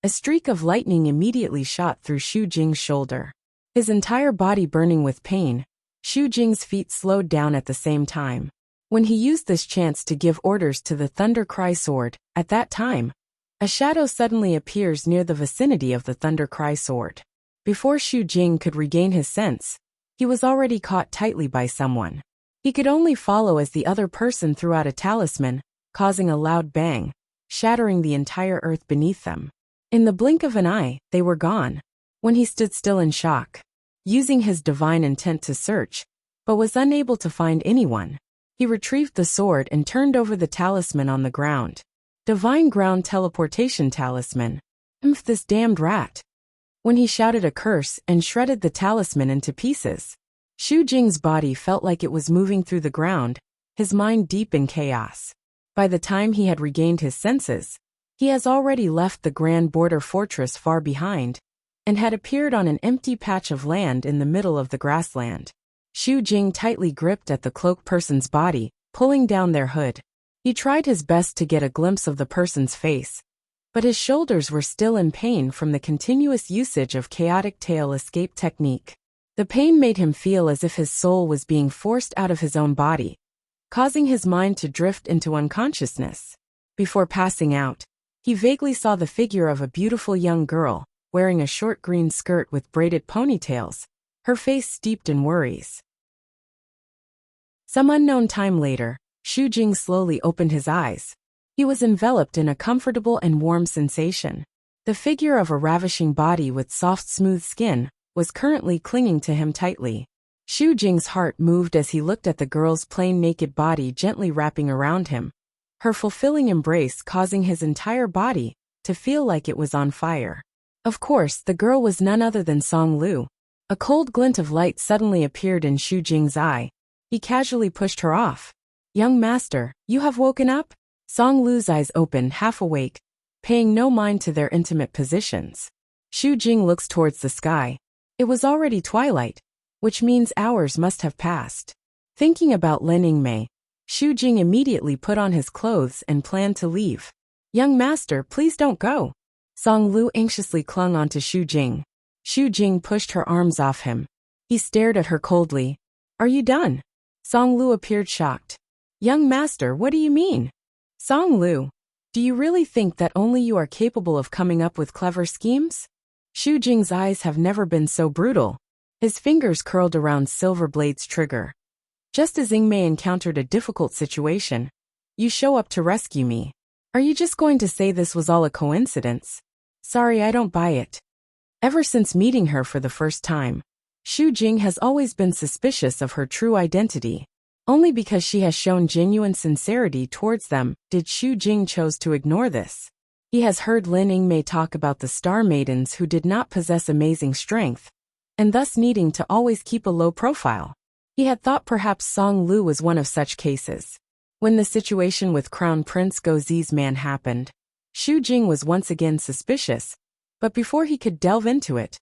a streak of lightning immediately shot through Xu Jing's shoulder. His entire body burning with pain, Xu Jing's feet slowed down at the same time. When he used this chance to give orders to the Thunder Cry sword, at that time, a shadow suddenly appears near the vicinity of the Thunder Cry sword. Before Xu Jing could regain his sense, he was already caught tightly by someone. He could only follow as the other person threw out a talisman, causing a loud bang, shattering the entire earth beneath them. In the blink of an eye, they were gone. When he stood still in shock, using his divine intent to search, but was unable to find anyone, he retrieved the sword and turned over the talisman on the ground. Divine ground teleportation talisman. This damned rat. When he shouted a curse and shredded the talisman into pieces, Xu Jing's body felt like it was moving through the ground, his mind deep in chaos. By the time he had regained his senses, he has already left the grand border fortress far behind, and had appeared on an empty patch of land in the middle of the grassland. Xu Jing tightly gripped at the cloaked person's body, pulling down their hood. He tried his best to get a glimpse of the person's face, but his shoulders were still in pain from the continuous usage of chaotic tail escape technique. The pain made him feel as if his soul was being forced out of his own body, causing his mind to drift into unconsciousness. Before passing out, he vaguely saw the figure of a beautiful young girl, wearing a short green skirt with braided ponytails, her face steeped in worries. Some unknown time later, Xu Jing slowly opened his eyes. He was enveloped in a comfortable and warm sensation. The figure of a ravishing body with soft smooth skin was currently clinging to him tightly. Xu Jing's heart moved as he looked at the girl's plain naked body gently wrapping around him, her fulfilling embrace causing his entire body to feel like it was on fire. Of course, the girl was none other than Song Lu. A cold glint of light suddenly appeared in Xu Jing's eye. He casually pushed her off. "Young master, you have woken up?" Song Lu's eyes opened, half awake, paying no mind to their intimate positions. Xu Jing looks towards the sky. It was already twilight, which means hours must have passed. Thinking about Lin Yingmei, Xu Jing immediately put on his clothes and planned to leave. "Young master, please don't go." Song Lu anxiously clung onto Xu Jing. Xu Jing pushed her arms off him. He stared at her coldly. "Are you done?" Song Lu appeared shocked. "Young master, what do you mean?" "Song Lu, do you really think that only you are capable of coming up with clever schemes?" Xu Jing's eyes have never been so brutal. His fingers curled around Silver Blade's trigger. "Just as Yingmei encountered a difficult situation, you show up to rescue me. Are you just going to say this was all a coincidence?" "Sorry, I don't buy it." Ever since meeting her for the first time, Xu Jing has always been suspicious of her true identity. Only because she has shown genuine sincerity towards them did Xu Jing chose to ignore this. He has heard Lin Yingmei talk about the star maidens who did not possess amazing strength, and thus needing to always keep a low profile. He had thought perhaps Song Lu was one of such cases. When the situation with Crown Prince Gozi's man happened, Xu Jing was once again suspicious, but before he could delve into it,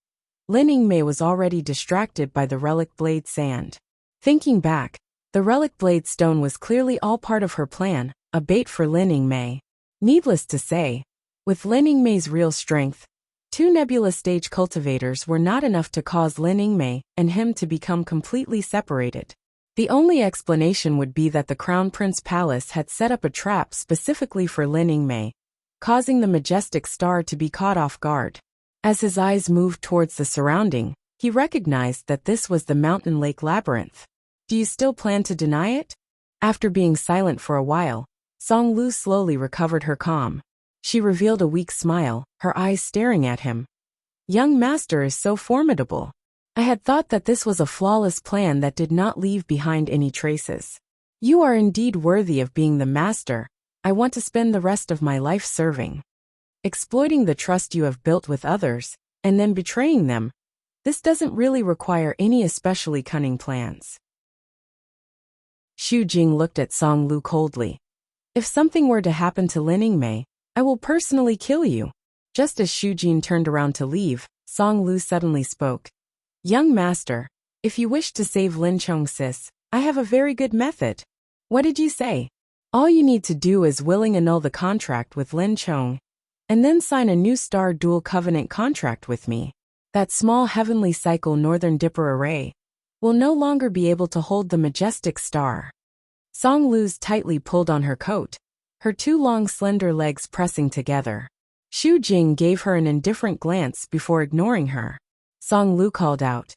Lin Yingmei was already distracted by the relic blade sand. Thinking back, the relic blade stone was clearly all part of her plan, a bait for Lin Yingmei. Needless to say, with Lin Yingmei's real strength, 2 nebula stage cultivators were not enough to cause Lin Yingmei and him to become completely separated. The only explanation would be that the Crown Prince Palace had set up a trap specifically for Lin Yingmei, causing the majestic star to be caught off guard. As his eyes moved towards the surrounding, he recognized that this was the Mountain Lake Labyrinth. "Do you still plan to deny it?" After being silent for a while, Song Lu slowly recovered her calm. She revealed a weak smile, her eyes staring at him. "Young master is so formidable. I had thought that this was a flawless plan that did not leave behind any traces. You are indeed worthy of being the master I want to spend the rest of my life serving. Exploiting the trust you have built with others, and then betraying them, this doesn't really require any especially cunning plans." Xu Jing looked at Song Lu coldly. "If something were to happen to Lin Yingmei, I will personally kill you." Just as Xu Jing turned around to leave, Song Lu suddenly spoke. "Young master, if you wish to save Lin Chongsis, I have a very good method." "What did you say?" "All you need to do is willing annul the contract with Lin Chong, and then sign a new star dual covenant contract with me. That small heavenly cycle Northern Dipper array will no longer be able to hold the majestic star." Song Lu's tightly pulled on her coat, her two long slender legs pressing together. Xu Jing gave her an indifferent glance before ignoring her. Song Lu called out,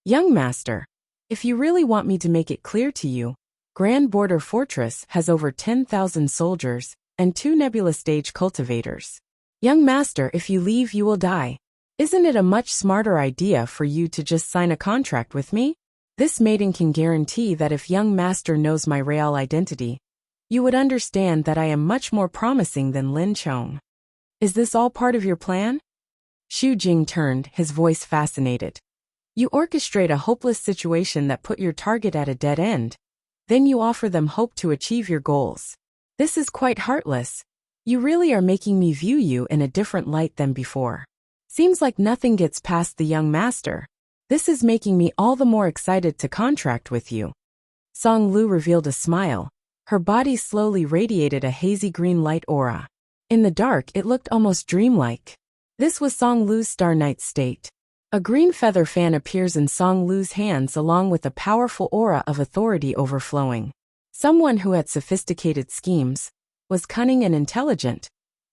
"Young master, if you really want me to make it clear to you, Grand Border Fortress has over 10,000 soldiers and 2 nebula stage cultivators. Young master, if you leave you will die. Isn't it a much smarter idea for you to just sign a contract with me? This maiden can guarantee that if young master knows my real identity, you would understand that I am much more promising than Lin Chong. Is this all part of your plan?" Xu Jing turned, his voice fascinated. "You orchestrate a hopeless situation that put your target at a dead end. Then you offer them hope to achieve your goals. This is quite heartless. You really are making me view you in a different light than before. Seems like nothing gets past the young master. This is making me all the more excited to contract with you." Song Lu revealed a smile. Her body slowly radiated a hazy green light aura. In the dark, it looked almost dreamlike. This was Song Lu's Star Knight state. A green feather fan appears in Song Lu's hands along with a powerful aura of authority overflowing. Someone who had sophisticated schemes, was cunning and intelligent,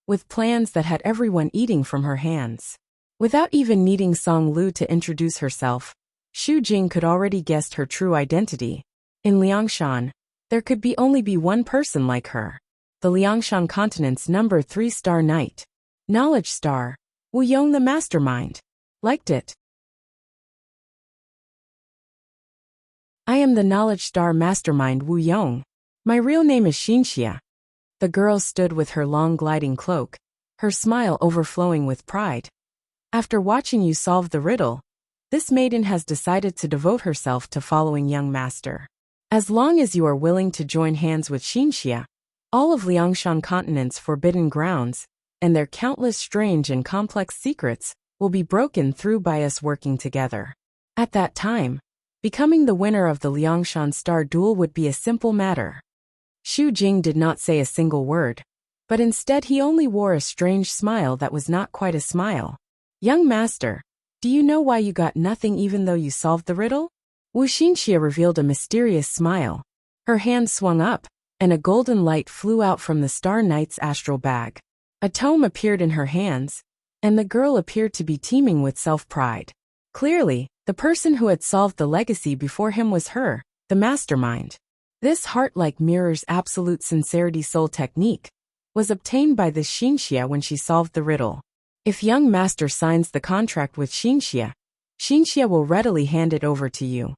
with plans that had everyone eating from her hands. Without even needing Song Lu to introduce herself, Xu Jing could already guess her true identity. In Liangshan, there could only be one person like her. The Liangshan continent's number 3 Star Knight. Knowledge Star, Wu Yong the Mastermind. Liked it. "I am the Knowledge Star Mastermind Wu Yong. My real name is Xinxia." The girl stood with her long gliding cloak, her smile overflowing with pride. "After watching you solve the riddle, this maiden has decided to devote herself to following young master. As long as you are willing to join hands with Xinxia, all of Liangshan continent's forbidden grounds, and their countless strange and complex secrets, will be broken through by us working together. At that time, becoming the winner of the Liangshan Star Duel would be a simple matter." Xu Jing did not say a single word, but instead he only wore a strange smile that was not quite a smile. "Young master, do you know why you got nothing even though you solved the riddle?" Wu Xinxia revealed a mysterious smile. Her hand swung up, and a golden light flew out from the Star Knight's astral bag. A tome appeared in her hands, and the girl appeared to be teeming with self-pride. Clearly, the person who had solved the legacy before him was her, the mastermind. This heart-like mirror's absolute sincerity soul technique was obtained by this Xinxia when she solved the riddle. If young master signs the contract with Xinxia, Xinxia will readily hand it over to you.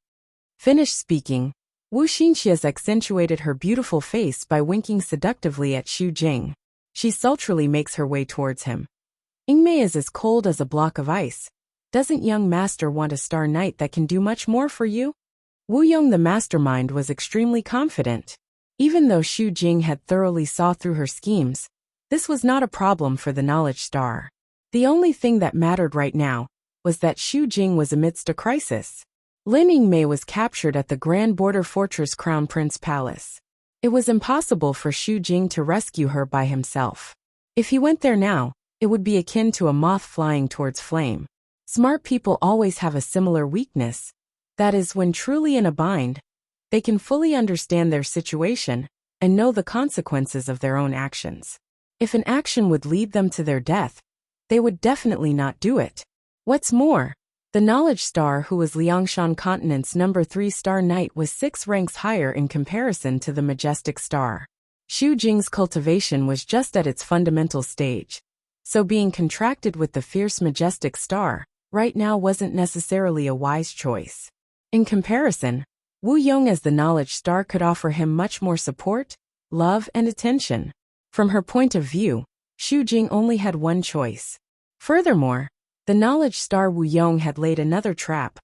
Finished speaking, Wu Xinxia's accentuated her beautiful face by winking seductively at Xu Jing. She sultrily makes her way towards him. "Ingmei is as cold as a block of ice. Doesn't young master want a Star Knight that can do much more for you?" Wu Yong the mastermind was extremely confident. Even though Xu Jing had thoroughly saw through her schemes, this was not a problem for the Knowledge Star. The only thing that mattered right now was that Xu Jing was amidst a crisis. Lin Yingmei was captured at the Grand Border Fortress Crown Prince Palace. It was impossible for Xu Jing to rescue her by himself. If he went there now, it would be akin to a moth flying towards flame. Smart people always have a similar weakness. That is, when truly in a bind, they can fully understand their situation and know the consequences of their own actions. If an action would lead them to their death, they would definitely not do it. What's more, the Knowledge Star, who was Liangshan Continent's number 3 Star Knight, was 6 ranks higher in comparison to the Majestic Star. Xu Jing's cultivation was just at its fundamental stage, so being contracted with the fierce Majestic Star right now wasn't necessarily a wise choice. In comparison, Wu Yong as the Knowledge Star could offer him much more support, love, and attention. From her point of view, Xu Jing only had one choice. Furthermore, the Knowledge Star Wu Yong had laid another trap.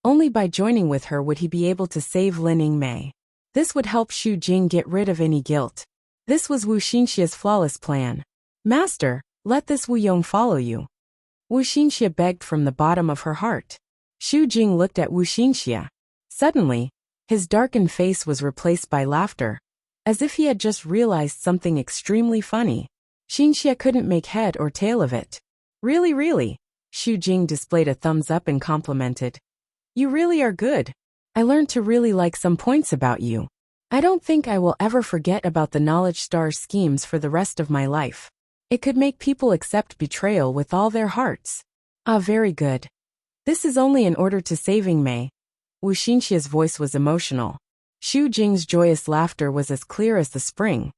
Only by joining with her would he be able to save Lin Yingmei. This would help Xu Jing get rid of any guilt. This was Wu Xinxia's flawless plan. "Master, let this Wu Yong follow you." Wu Xinxia begged from the bottom of her heart. Xu Jing looked at Wu Xinxia. Suddenly, his darkened face was replaced by laughter, as if he had just realized something extremely funny. Xinxia couldn't make head or tail of it. Really? Xu Jing displayed a thumbs up and complimented. "You really are good. I learned to really like some points about you. I don't think I will ever forget about the Knowledge Star's schemes for the rest of my life. It could make people accept betrayal with all their hearts. Ah, very good. This is only in order to saving Mei. Wu Xinxia's voice was emotional. Xu Jing's joyous laughter was as clear as the spring,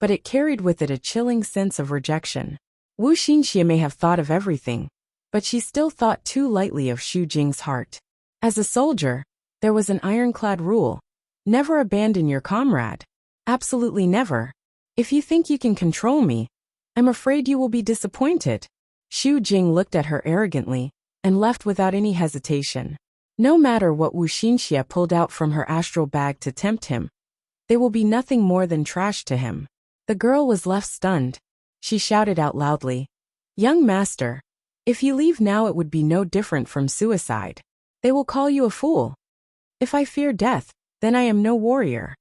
but it carried with it a chilling sense of rejection. Wu Xinxia may have thought of everything, but she still thought too lightly of Xu Jing's heart. As a soldier, there was an ironclad rule. Never abandon your comrade. Absolutely never. If you think you can control me, I'm afraid you will be disappointed. Xu Jing looked at her arrogantly and left without any hesitation. No matter what Wu Xinxia pulled out from her astral bag to tempt him, they will be nothing more than trash to him. The girl was left stunned. She shouted out loudly, "Young master, if you leave now it would be no different from suicide. They will call you a fool. If I fear death, then I am no warrior."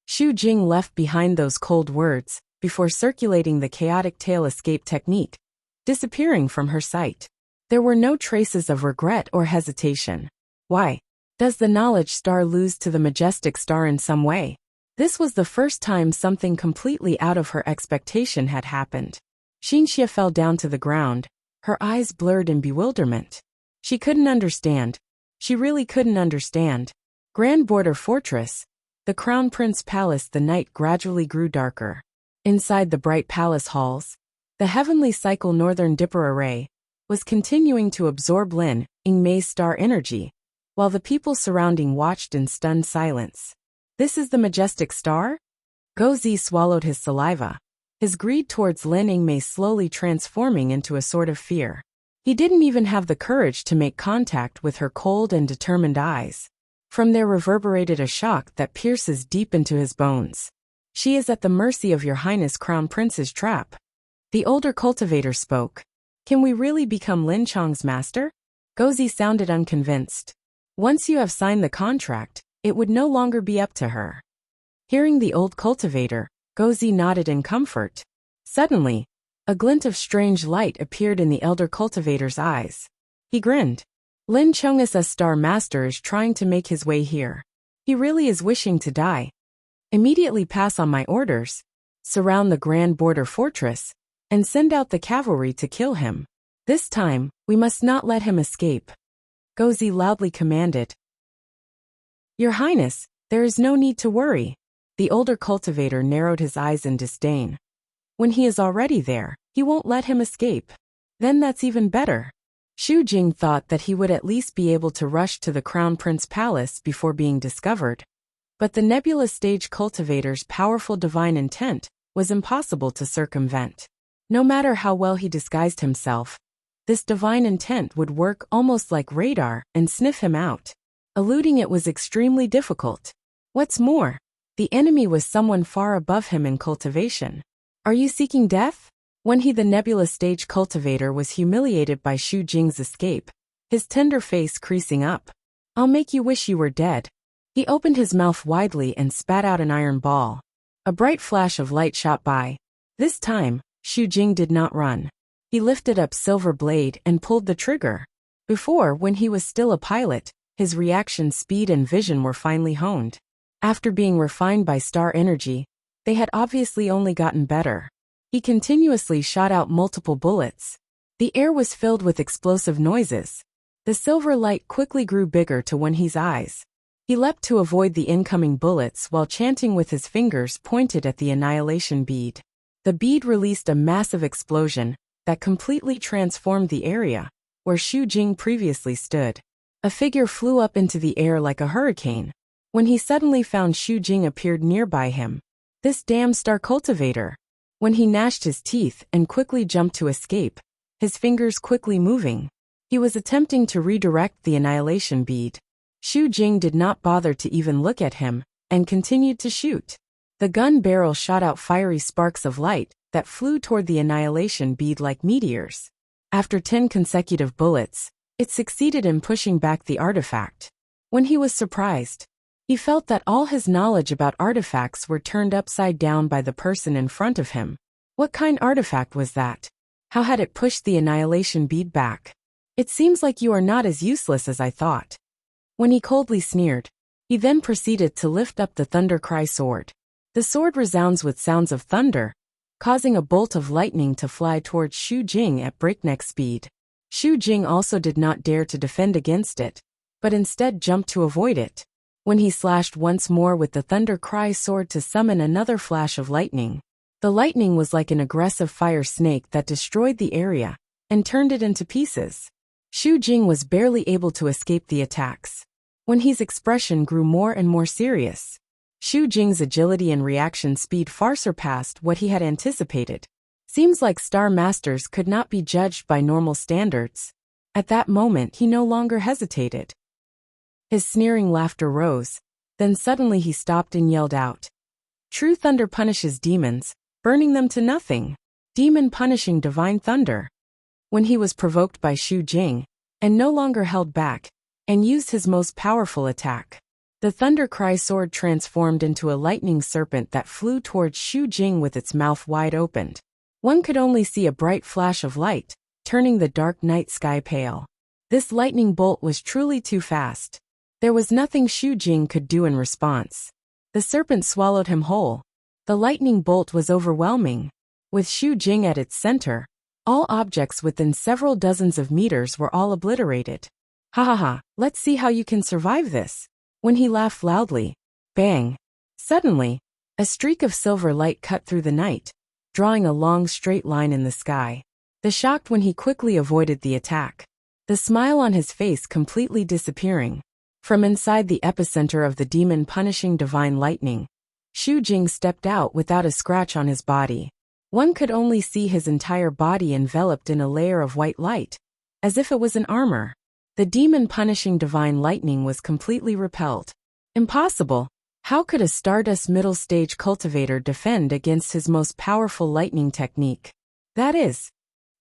Xu Jing left behind those cold words before circulating the chaotic tail escape technique, disappearing from her sight. There were no traces of regret or hesitation. Why? Does the Knowledge Star lose to the Majestic Star in some way? This was the first time something completely out of her expectation had happened. Xinxia fell down to the ground, her eyes blurred in bewilderment. She couldn't understand. She really couldn't understand. Grand Border Fortress, the Crown Prince Palace. The night gradually grew darker. Inside the bright palace halls, the heavenly cycle Northern Dipper Array was continuing to absorb Lin Yingmei's star energy, while the people surrounding watched in stunned silence. This is the Majestic Star? Gouzi swallowed his saliva, his greed towards Lin Yingmei slowly transforming into a sort of fear. He didn't even have the courage to make contact with her cold and determined eyes. From there reverberated a shock that pierces deep into his bones. She is at the mercy of Your Highness Crown Prince's trap. The older cultivator spoke. Can we really become Lin Chong's master? Gouzi sounded unconvinced. Once you have signed the contract, it would no longer be up to her. Hearing the old cultivator, Gouzi nodded in comfort. Suddenly, a glint of strange light appeared in the elder cultivator's eyes. He grinned. Lin Chong as a star master is trying to make his way here. He really is wishing to die. Immediately pass on my orders. Surround the Grand Border Fortress, and send out the cavalry to kill him. This time, we must not let him escape. Gouzi loudly commanded. Your Highness, there is no need to worry. The older cultivator narrowed his eyes in disdain. When he is already there, he won't let him escape. Then that's even better. Xu Jing thought that he would at least be able to rush to the Crown Prince Palace before being discovered. But the nebulous stage cultivator's powerful divine intent was impossible to circumvent. No matter how well he disguised himself, this divine intent would work almost like radar and sniff him out. Eluding it was extremely difficult. What's more, the enemy was someone far above him in cultivation. Are you seeking death? When the nebulous stage cultivator was humiliated by Xu Jing's escape, his tender face creasing up. I'll make you wish you were dead. He opened his mouth widely and spat out an iron ball. A bright flash of light shot by. This time, Xu Jing did not run. He lifted up Silver Blade and pulled the trigger. Before, when he was still a pilot, his reaction speed and vision were finely honed. After being refined by star energy, they had obviously only gotten better. He continuously shot out multiple bullets. The air was filled with explosive noises. The silver light quickly grew bigger to Wenhe's eyes. He leapt to avoid the incoming bullets while chanting with his fingers pointed at the annihilation bead. The bead released a massive explosion that completely transformed the area where Xu Jing previously stood. A figure flew up into the air like a hurricane. When he suddenly found Xu Jing appeared nearby him. This damn star cultivator. When he gnashed his teeth and quickly jumped to escape, his fingers quickly moving. He was attempting to redirect the annihilation bead. Xu Jing did not bother to even look at him, and continued to shoot. The gun barrel shot out fiery sparks of light that flew toward the annihilation bead like meteors. After 10 consecutive bullets, it succeeded in pushing back the artifact. When he was surprised, he felt that all his knowledge about artifacts were turned upside down by the person in front of him. What kind artifact was that? How had it pushed the annihilation bead back? It seems like you are not as useless as I thought. When he coldly sneered, He then proceeded to lift up the Thunder Cry sword. The sword resounds with sounds of thunder, causing a bolt of lightning to fly towards Xu Jing at breakneck speed. Xu Jing also did not dare to defend against it, but instead jumped to avoid it. When he slashed once more with the Thunder Cry sword to summon another flash of lightning. The lightning was like an aggressive fire snake that destroyed the area and turned it into pieces. Xu Jing was barely able to escape the attacks. When his expression grew more and more serious, Xu Jing's agility and reaction speed far surpassed what he had anticipated. Seems like Star Masters could not be judged by normal standards. At that moment he no longer hesitated. His sneering laughter rose, then suddenly he stopped and yelled out. True thunder punishes demons, burning them to nothing. Demon punishing divine thunder. When he was provoked by Xu Jing, and no longer held back, and used his most powerful attack. The Thunder Cry sword transformed into a lightning serpent that flew towards Xu Jing with its mouth wide opened. One could only see a bright flash of light, turning the dark night sky pale. This lightning bolt was truly too fast. There was nothing Xu Jing could do in response. The serpent swallowed him whole. The lightning bolt was overwhelming. With Xu Jing at its center, all objects within several dozens of meters were all obliterated. Ha ha ha, let's see how you can survive this. When he laughed loudly, bang! Suddenly, a streak of silver light cut through the night, drawing a long straight line in the sky. The shock when he quickly avoided the attack. The smile on his face completely disappearing. From inside the epicenter of the demon punishing divine lightning, Xu Jing stepped out without a scratch on his body. One could only see his entire body enveloped in a layer of white light, as if it was an armor. The demon punishing divine lightning was completely repelled. Impossible! How could a Stardust middle stage cultivator defend against his most powerful lightning technique? That is,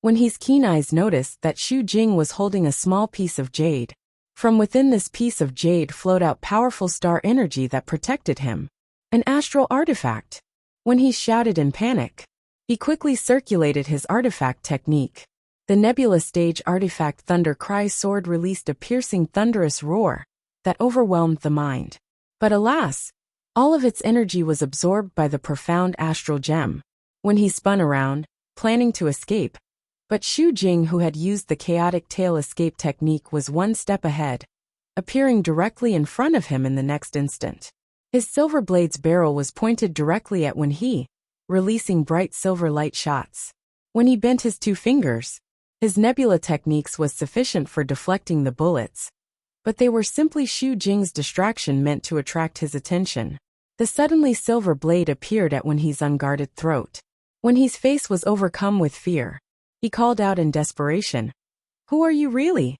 when his keen eyes noticed that Xu Jing was holding a small piece of jade. From within this piece of jade flowed out powerful star energy that protected him. An astral artifact. When he shouted in panic, he quickly circulated his artifact technique. The Nebula stage artifact Thunder Cry sword released a piercing thunderous roar that overwhelmed the mind. But alas, all of its energy was absorbed by the profound astral gem. When he spun around, planning to escape, but Xu Jing, who had used the chaotic tail escape technique, was one step ahead, appearing directly in front of him in the next instant. His silver blade's barrel was pointed directly at Wen He, releasing bright silver light shots. When he bent his two fingers, his nebula techniques was sufficient for deflecting the bullets, but they were simply Xu Jing's distraction meant to attract his attention. The suddenly silver blade appeared at Wen He's unguarded throat. Wen He's face was overcome with fear. He called out in desperation, "Who are you really?"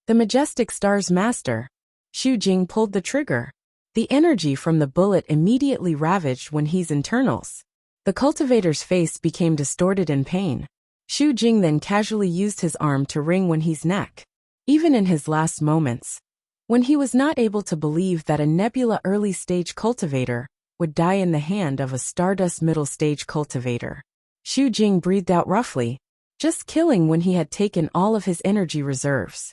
"The majestic star's master." Xu Jing pulled the trigger. The energy from the bullet immediately ravaged Wen He's internals. The cultivator's face became distorted in pain. Xu Jing then casually used his arm to wring Wen He's neck. Even in his last moments, when he was not able to believe that a Nebula early-stage cultivator would die in the hand of a Stardust middle-stage cultivator, Xu Jing breathed out roughly, just killing when he had taken all of his energy reserves.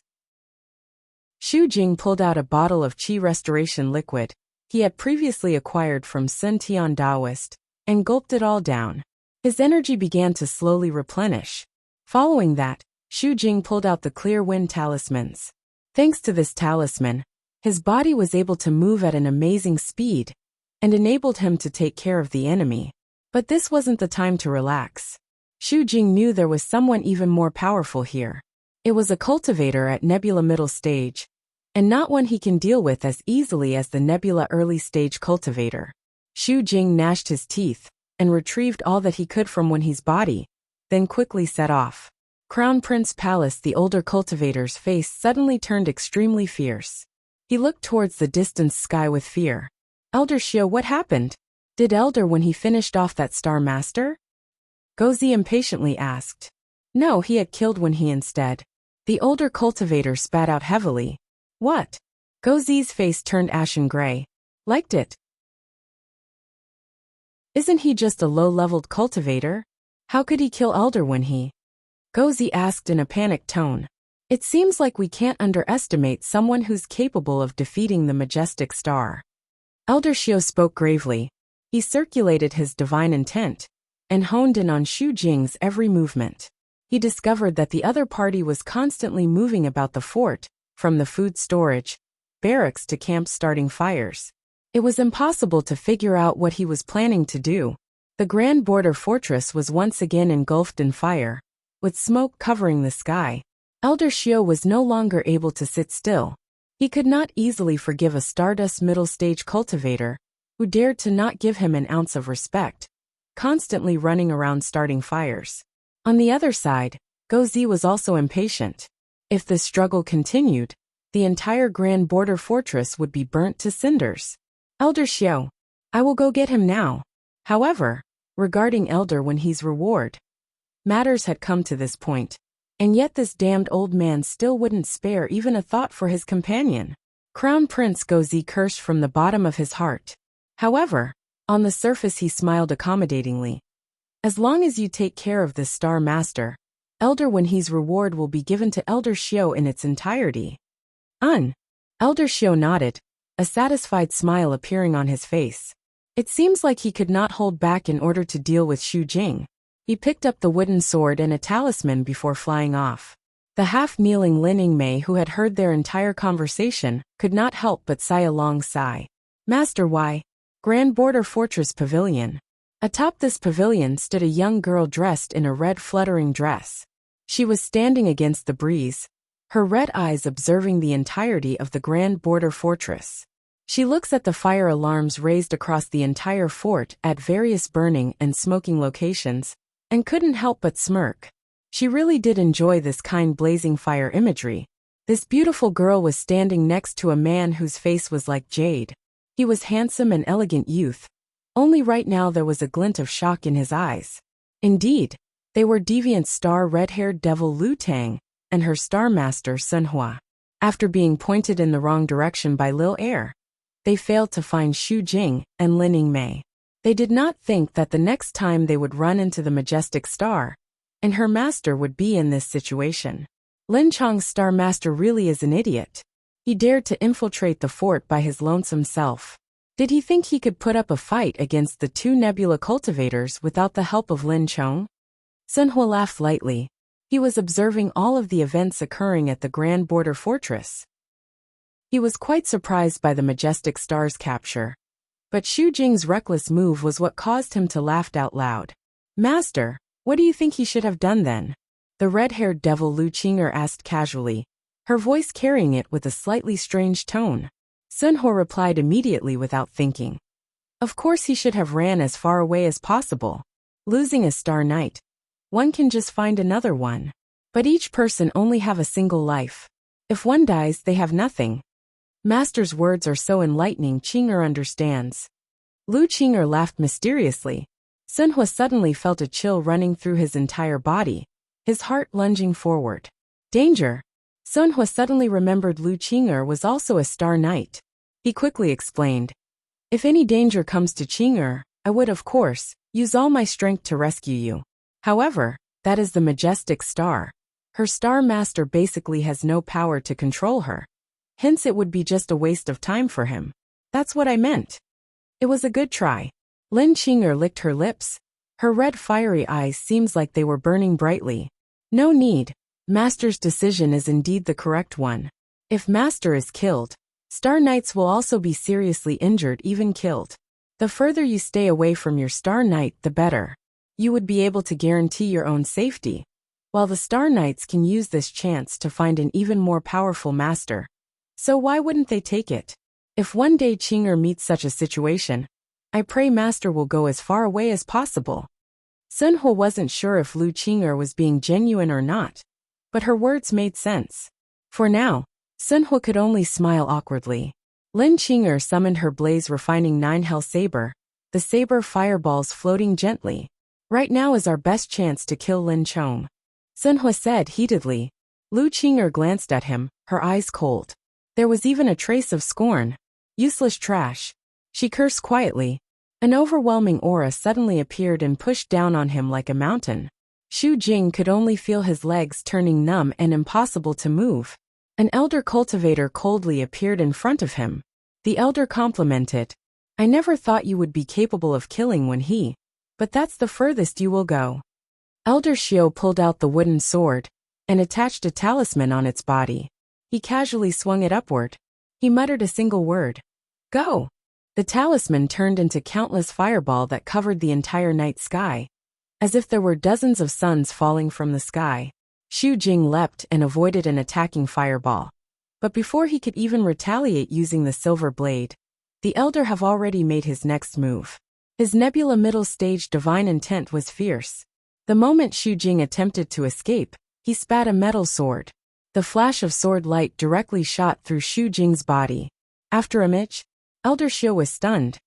Xu Jing pulled out a bottle of Qi restoration liquid he had previously acquired from Sun Tian Daoist, and gulped it all down. His energy began to slowly replenish. Following that, Xu Jing pulled out the clear wind talismans. Thanks to this talisman, his body was able to move at an amazing speed, and enabled him to take care of the enemy. But this wasn't the time to relax. Xu Jing knew there was someone even more powerful here. It was a cultivator at Nebula middle stage, and not one he can deal with as easily as the Nebula early stage cultivator. Xu Jing gnashed his teeth, and retrieved all that he could from Wen He's body, then quickly set off. Crown Prince Palace, the older cultivator's face suddenly turned extremely fierce. He looked towards the distant sky with fear. "Elder Xiu, what happened? Did Elder Wen He finished off that Star Master?" Gozi impatiently asked. No, he had killed Wen He instead. The older cultivator spat out heavily. What? Gozi's face turned ashen gray. Liked it. Isn't he just a low-leveled cultivator? How could he kill Elder Wen He? Gozi asked in a panicked tone. It seems like we can't underestimate someone who's capable of defeating the majestic star. Elder Xiao spoke gravely. He circulated his divine intent and honed in on Xu Jing's every movement. He discovered that the other party was constantly moving about the fort, from the food storage, barracks to camp starting fires. It was impossible to figure out what he was planning to do. The Grand Border Fortress was once again engulfed in fire, with smoke covering the sky. Elder Xiao was no longer able to sit still. He could not easily forgive a Stardust middle-stage cultivator who dared to not give him an ounce of respect, constantly running around starting fires. On the other side, Gozi was also impatient. If the struggle continued, the entire Grand Border Fortress would be burnt to cinders. Elder Xiao, I will go get him now. However, regarding Elder when he's reward, matters had come to this point, and yet this damned old man still wouldn't spare even a thought for his companion. Crown Prince Gozi cursed from the bottom of his heart. However, on the surface he smiled accommodatingly. As long as you take care of this Star Master, Elder when he's reward will be given to Elder Xiao in its entirety. Elder Xiao nodded, a satisfied smile appearing on his face. It seems like he could not hold back in order to deal with Xu Jing. He picked up the wooden sword and a talisman before flying off. The half-kneeling Lin Yingmei, who had heard their entire conversation, could not help but sigh a long sigh. Master Y. Grand Border Fortress Pavilion. Atop this pavilion stood a young girl dressed in a red fluttering dress. She was standing against the breeze, her red eyes observing the entirety of the Grand Border Fortress. She looks at the fire alarms raised across the entire fort at various burning and smoking locations, and couldn't help but smirk. She really did enjoy this kind blazing fire imagery. This beautiful girl was standing next to a man whose face was like jade. He was handsome and elegant youth. Only right now there was a glint of shock in his eyes. Indeed, they were deviant star red-haired devil Lu Tang and her star master Sun Hua. After being pointed in the wrong direction by Lil Air, they failed to find Xu Jing and Lin Yingmei. They did not think that the next time they would run into the majestic star, and her master would be in this situation. Lin Chang's star master really is an idiot. He dared to infiltrate the fort by his lonesome self. Did he think he could put up a fight against the two nebula cultivators without the help of Lin Chong? Sun Hua laughed lightly. He was observing all of the events occurring at the Grand Border Fortress. He was quite surprised by the majestic star's capture. But Xu Jing's reckless move was what caused him to laugh out loud. Master, what do you think he should have done then? The red-haired devil Lu Qinger asked casually, her voice carrying it with a slightly strange tone. Sun Hua replied immediately without thinking. Of course he should have ran as far away as possible. Losing a star knight, one can just find another one. But each person only have a single life. If one dies, they have nothing. Master's words are so enlightening, Qinger understands. Lu Qinger laughed mysteriously. Sun Hua suddenly felt a chill running through his entire body, his heart lunging forward. Danger! Sun Hua suddenly remembered Lu Qinger was also a star knight. He quickly explained. If any danger comes to Qinger, I would of course use all my strength to rescue you. However, that is the majestic star. Her star master basically has no power to control her. Hence it would be just a waste of time for him. That's what I meant. It was a good try. Lin Qinger licked her lips. Her red fiery eyes seems like they were burning brightly. No need. Master's decision is indeed the correct one. If Master is killed, Star Knights will also be seriously injured, even killed. The further you stay away from your Star Knight, the better. You would be able to guarantee your own safety, while the Star Knights can use this chance to find an even more powerful master. So why wouldn't they take it? If one day Qinger meets such a situation, I pray Master will go as far away as possible. Sun Hua wasn't sure if Lu Qinger was being genuine or not, but her words made sense. For now, Sun Hua could only smile awkwardly. Lin Qinger summoned her blaze refining 9 hell saber, the saber fireballs floating gently. Right now is our best chance to kill Lin Chong, Sun Hua said heatedly. Lu Qinger glanced at him, her eyes cold. There was even a trace of scorn. Useless trash. She cursed quietly. An overwhelming aura suddenly appeared and pushed down on him like a mountain. Xu Jing could only feel his legs turning numb and impossible to move. An elder cultivator coldly appeared in front of him. The elder complimented. I never thought you would be capable of killing when he. But that's the furthest you will go. Elder Xiao pulled out the wooden sword and attached a talisman on its body. He casually swung it upward. He muttered a single word. Go! The talisman turned into countless fireball that covered the entire night sky. As if there were dozens of suns falling from the sky. Xu Jing leapt and avoided an attacking fireball. But before he could even retaliate using the silver blade, the elder have already made his next move. His nebula middle stage divine intent was fierce. The moment Xu Jing attempted to escape, he spat a metal sword. The flash of sword light directly shot through Xu Jing's body. After a mitch, Elder Xiao was stunned.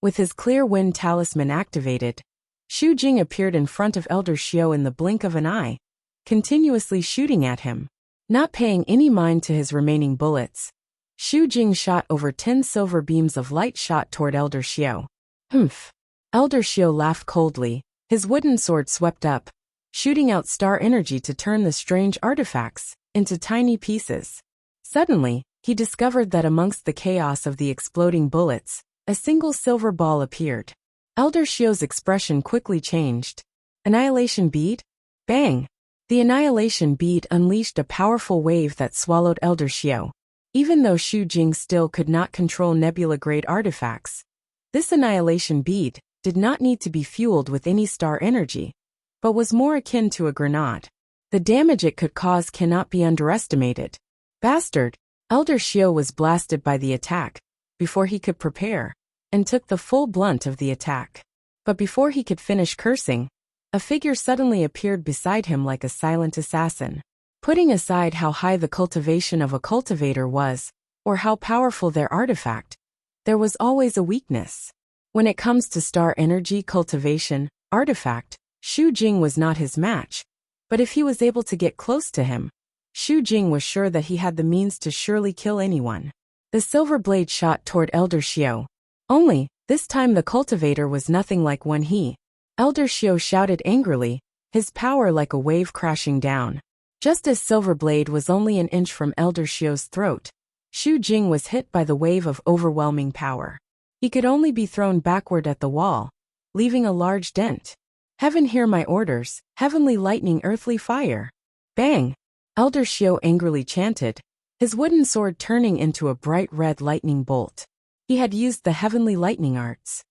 With his clear wind talisman activated, Xu Jing appeared in front of Elder Xiao in the blink of an eye, continuously shooting at him. Not paying any mind to his remaining bullets, Xu Jing shot over 10 silver beams of light shot toward Elder Xiao. Humph. Elder Xiao laughed coldly. His wooden sword swept up, shooting out star energy to turn the strange artifacts into tiny pieces. Suddenly, he discovered that amongst the chaos of the exploding bullets, a single silver ball appeared. Elder Xiao's expression quickly changed. Annihilation bead? Bang! The annihilation bead unleashed a powerful wave that swallowed Elder Xiao. Even though Xu Jing still could not control nebula-grade artifacts, this annihilation bead did not need to be fueled with any star energy, but was more akin to a grenade. The damage it could cause cannot be underestimated. Bastard! Elder Xiao was blasted by the attack, before he could prepare, and took the full blunt of the attack. But before he could finish cursing, a figure suddenly appeared beside him like a silent assassin. Putting aside how high the cultivation of a cultivator was, or how powerful their artifact, there was always a weakness. When it comes to star energy cultivation, artifact, Xu Jing was not his match. But if he was able to get close to him, Xu Jing was sure that he had the means to surely kill anyone. The silver blade shot toward Elder Xiao. Only, this time the cultivator was nothing like one he. Elder Xiao shouted angrily, his power like a wave crashing down. Just as silver blade was only an inch from Elder Xiao's throat, Xu Jing was hit by the wave of overwhelming power. He could only be thrown backward at the wall, leaving a large dent. Heaven hear my orders, heavenly lightning earthly fire. Bang! Elder Xiao angrily chanted, his wooden sword turning into a bright red lightning bolt. He had used the heavenly lightning arts.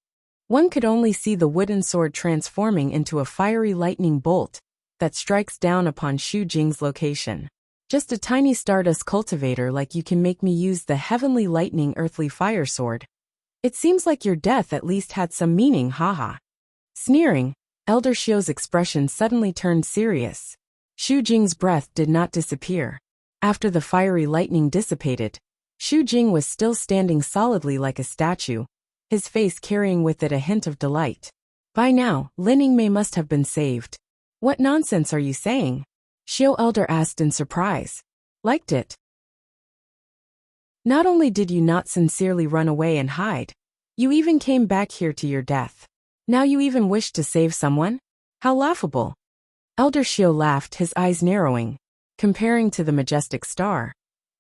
One could only see the wooden sword transforming into a fiery lightning bolt that strikes down upon Xu Jing's location. Just a tiny stardust cultivator like you can make me use the heavenly lightning earthly fire sword. It seems like your death at least had some meaning, haha. Sneering, Elder Xiao's expression suddenly turned serious. Xu Jing's breath did not disappear. After the fiery lightning dissipated, Xu Jing was still standing solidly like a statue, his face carrying with it a hint of delight. By now, Lin Yingmei must have been saved. What nonsense are you saying? Xiao Elder asked in surprise. Liked it. Not only did you not sincerely run away and hide, you even came back here to your death. Now you even wish to save someone? How laughable. Elder Xiao laughed, his eyes narrowing. Comparing to the majestic star,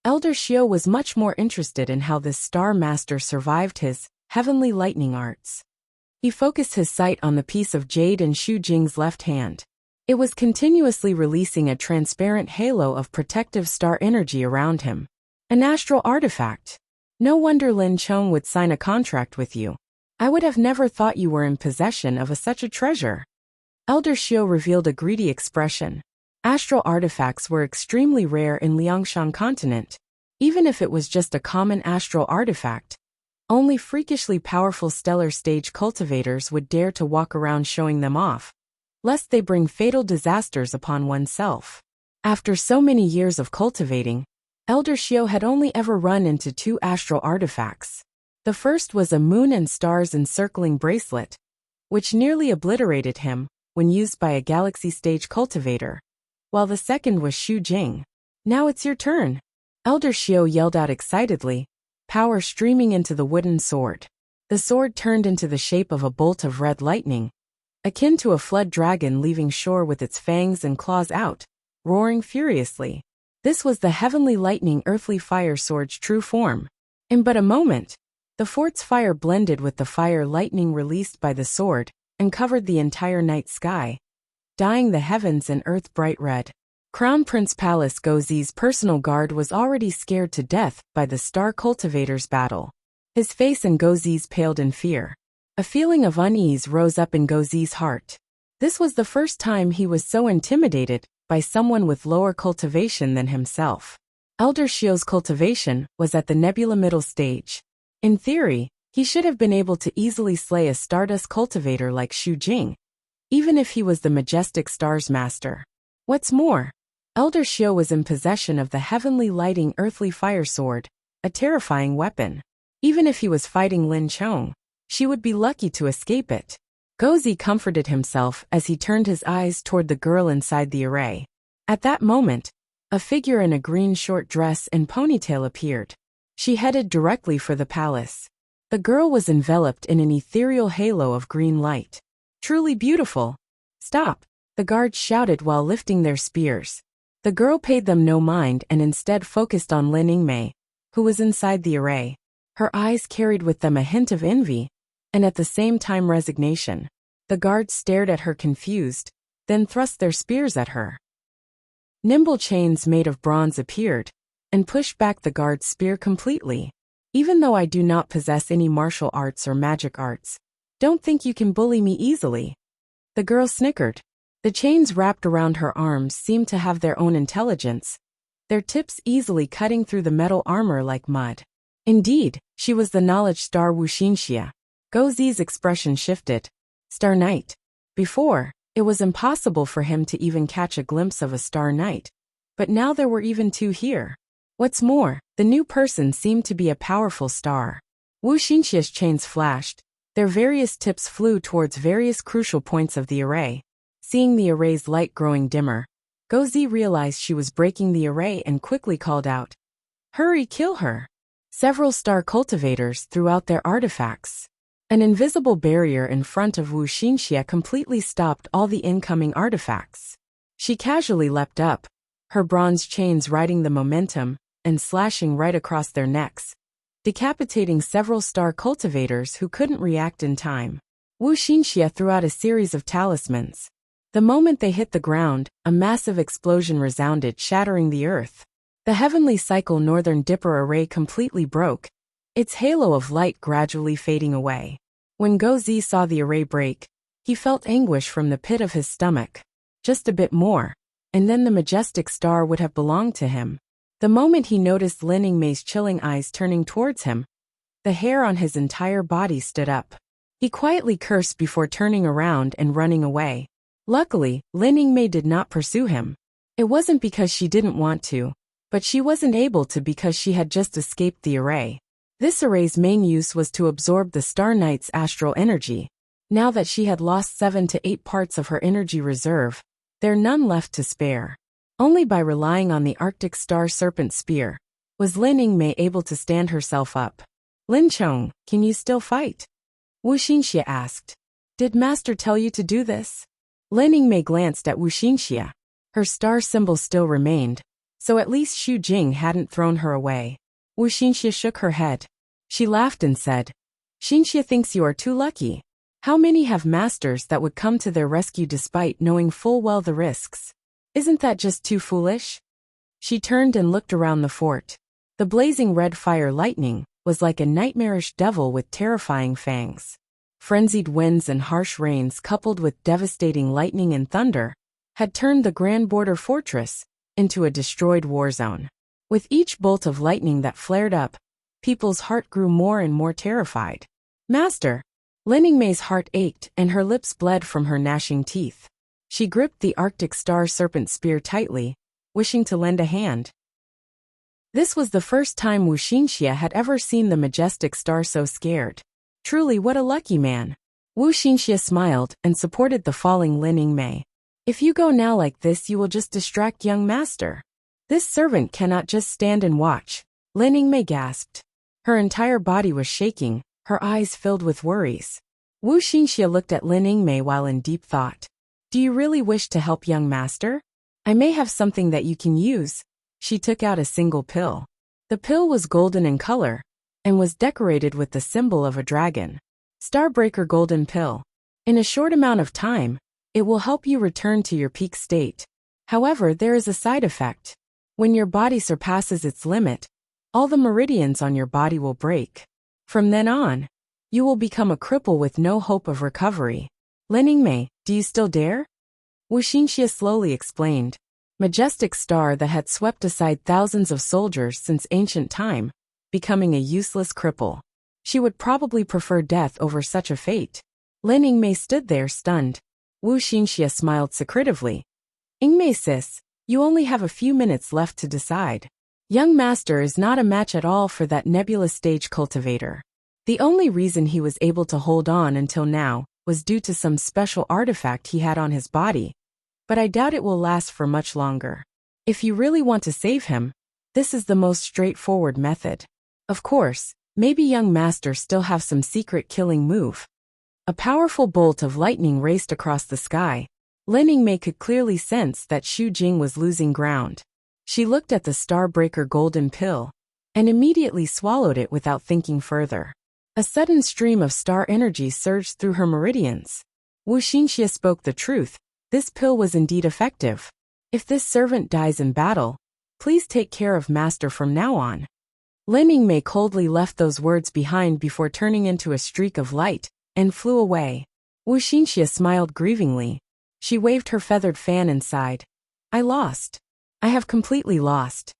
Elder Xiao was much more interested in how this star master survived his heavenly lightning arts. He focused his sight on the piece of jade in Xu Jing's left hand. It was continuously releasing a transparent halo of protective star energy around him. An astral artifact. No wonder Lin Chong would sign a contract with you. I would have never thought you were in possession of such a treasure. Elder Xiao revealed a greedy expression. Astral artifacts were extremely rare in Liangshan continent. Even if it was just a common astral artifact, only freakishly powerful stellar stage cultivators would dare to walk around showing them off, lest they bring fatal disasters upon oneself. After so many years of cultivating, Elder Xiao had only ever run into 2 astral artifacts. The first was a moon and stars encircling bracelet, which nearly obliterated him when used by a galaxy stage cultivator, while the second was Xu Jing. Now it's your turn. Elder Xiao yelled out excitedly, power streaming into the wooden sword. The sword turned into the shape of a bolt of red lightning, akin to a flood dragon leaving shore with its fangs and claws out, roaring furiously. This was the heavenly lightning earthly fire sword's true form. In but a moment, the fort's fire blended with the fire lightning released by the sword and covered the entire night sky, dyeing the heavens and earth bright red. Crown Prince Palace Gozi's personal guard was already scared to death by the Star Cultivator's battle. His face and Gozi's paled in fear. A feeling of unease rose up in Gozi's heart. This was the first time he was so intimidated by someone with lower cultivation than himself. Elder Shio's cultivation was at the nebula middle stage. In theory, he should have been able to easily slay a Stardust cultivator like Xu Jing, even if he was the majestic Stars master. What's more, Elder Shio was in possession of the heavenly lighting earthly fire sword, a terrifying weapon. Even if he was fighting Lin Chong, she would be lucky to escape it. Gozi comforted himself as he turned his eyes toward the girl inside the array. At that moment, a figure in a green short dress and ponytail appeared. She headed directly for the palace. The girl was enveloped in an ethereal halo of green light. Truly beautiful. Stop, the guards shouted while lifting their spears. The girl paid them no mind and instead focused on Lin Yingmei, who was inside the array. Her eyes carried with them a hint of envy, and at the same time resignation. The guards stared at her confused, then thrust their spears at her. Nimble chains made of bronze appeared, and pushed back the guard's spear completely. Even though I do not possess any martial arts or magic arts, don't think you can bully me easily. The girl snickered. The chains wrapped around her arms seemed to have their own intelligence, their tips easily cutting through the metal armor like mud. Indeed, she was the knowledge star Wuxia. Gozi's expression shifted. Star Knight. Before, it was impossible for him to even catch a glimpse of a Star Knight, but now there were even two here. What's more, the new person seemed to be a powerful star. Wuxia's chains flashed. Their various tips flew towards various crucial points of the array. Seeing the array's light growing dimmer, Gozi realized she was breaking the array and quickly called out, "Hurry, kill her!" Several star cultivators threw out their artifacts. An invisible barrier in front of Wuxia completely stopped all the incoming artifacts. She casually leapt up, her bronze chains riding the momentum and slashing right across their necks, decapitating several star cultivators who couldn't react in time. Wuxia threw out a series of talismans. The moment they hit the ground, a massive explosion resounded, shattering the earth. The heavenly cycle Northern Dipper array completely broke, its halo of light gradually fading away. When Gozi saw the array break, he felt anguish from the pit of his stomach. Just a bit more, and then the majestic star would have belonged to him. The moment he noticed Lin Yingmei's chilling eyes turning towards him, the hair on his entire body stood up. He quietly cursed before turning around and running away. Luckily, Lin Yingmei did not pursue him. It wasn't because she didn't want to, but she wasn't able to because she had just escaped the array. This array's main use was to absorb the Star Knight's astral energy. Now that she had lost 7 to 8 parts of her energy reserve, there none left to spare. Only by relying on the Arctic Star Serpent Spear was Lin Yingmei able to stand herself up. "Lin Chong, can you still fight?" Wuxia asked. "Did Master tell you to do this?" Lin Yingmei glanced at Wuxia. Her star symbol still remained, so at least Xu Jing hadn't thrown her away. Wuxia shook her head. She laughed and said, "Xinxia thinks you are too lucky. How many have masters that would come to their rescue despite knowing full well the risks? Isn't that just too foolish?" She turned and looked around the fort. The blazing red fire lightning was like a nightmarish devil with terrifying fangs. Frenzied winds and harsh rains coupled with devastating lightning and thunder had turned the Grand Border Fortress into a destroyed war zone. With each bolt of lightning that flared up, people's heart grew more and more terrified. "Master!" Lin Yingmei's heart ached and her lips bled from her gnashing teeth. She gripped the Arctic Star Serpent Spear tightly, wishing to lend a hand. This was the first time Wuxia had ever seen the majestic star so scared. Truly what a lucky man. Wuxia smiled and supported the falling Lin Yingmei. "If you go now like this you will just distract young master. This servant cannot just stand and watch." Lin Yingmei gasped. Her entire body was shaking, her eyes filled with worries. Wu Xinxia looked at Lin Yingmei while in deep thought. Do you really wish to help young master? I may have something that you can use. She took out a single pill. The pill was golden in color and was decorated with the symbol of a dragon. Starbreaker Golden Pill. In a short amount of time, it will help you return to your peak state. However, there is a side effect. When your body surpasses its limit, all the meridians on your body will break. From then on, you will become a cripple with no hope of recovery. Lin Yingmei, do you still dare? Wu Xinxia slowly explained. Majestic star that had swept aside thousands of soldiers since ancient time, becoming a useless cripple. She would probably prefer death over such a fate. Lin Yingmei stood there stunned. Wu Xinxia smiled secretively. Yingmei sis, you only have a few minutes left to decide. Young master is not a match at all for that nebulous stage cultivator. The only reason he was able to hold on until now was due to some special artifact he had on his body, but I doubt it will last for much longer. If you really want to save him, this is the most straightforward method. Of course, maybe young master still have some secret killing move. A powerful bolt of lightning raced across the sky. Lin Yingmei could clearly sense that Xu Jing was losing ground. She looked at the Starbreaker Golden Pill and immediately swallowed it without thinking further. A sudden stream of star energy surged through her meridians. Wu Xinxia spoke the truth. This pill was indeed effective. If this servant dies in battle, please take care of master from now on. Lin Yingmei coldly left those words behind before turning into a streak of light and flew away. Wu Xinxia smiled grievingly. She waved her feathered fan and sighed. I lost. I have completely lost.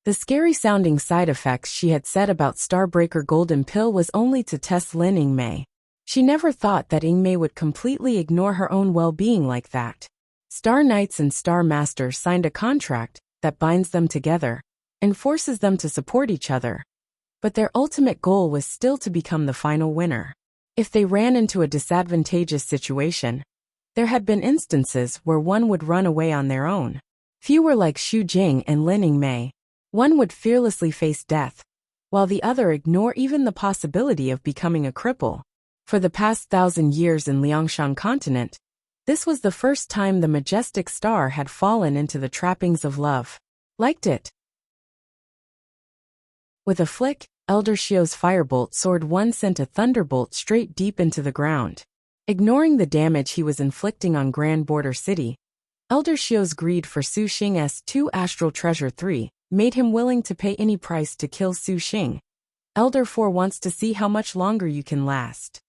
The scary-sounding side effects she had said about Starbreaker Golden Pill was only to test Lin Yingmei. She never thought that Yingmei would completely ignore her own well-being like that. Star Knights and Star Masters signed a contract that binds them together and forces them to support each other. But their ultimate goal was still to become the final winner. If they ran into a disadvantageous situation, there had been instances where one would run away on their own. Few were like Xu Jing and Lin Yingmei. One would fearlessly face death, while the other ignore even the possibility of becoming a cripple. For the past 1,000 years in Liangshan continent, this was the first time the majestic star had fallen into the trappings of love. Liked it. With a flick, Elder Xiu's firebolt sword one sent a thunderbolt straight deep into the ground. Ignoring the damage he was inflicting on Grand Border City, Elder Xiu's greed for Su Xing's 2 Astral Treasure 3 made him willing to pay any price to kill Su Xing. Elder 4 wants to see how much longer you can last.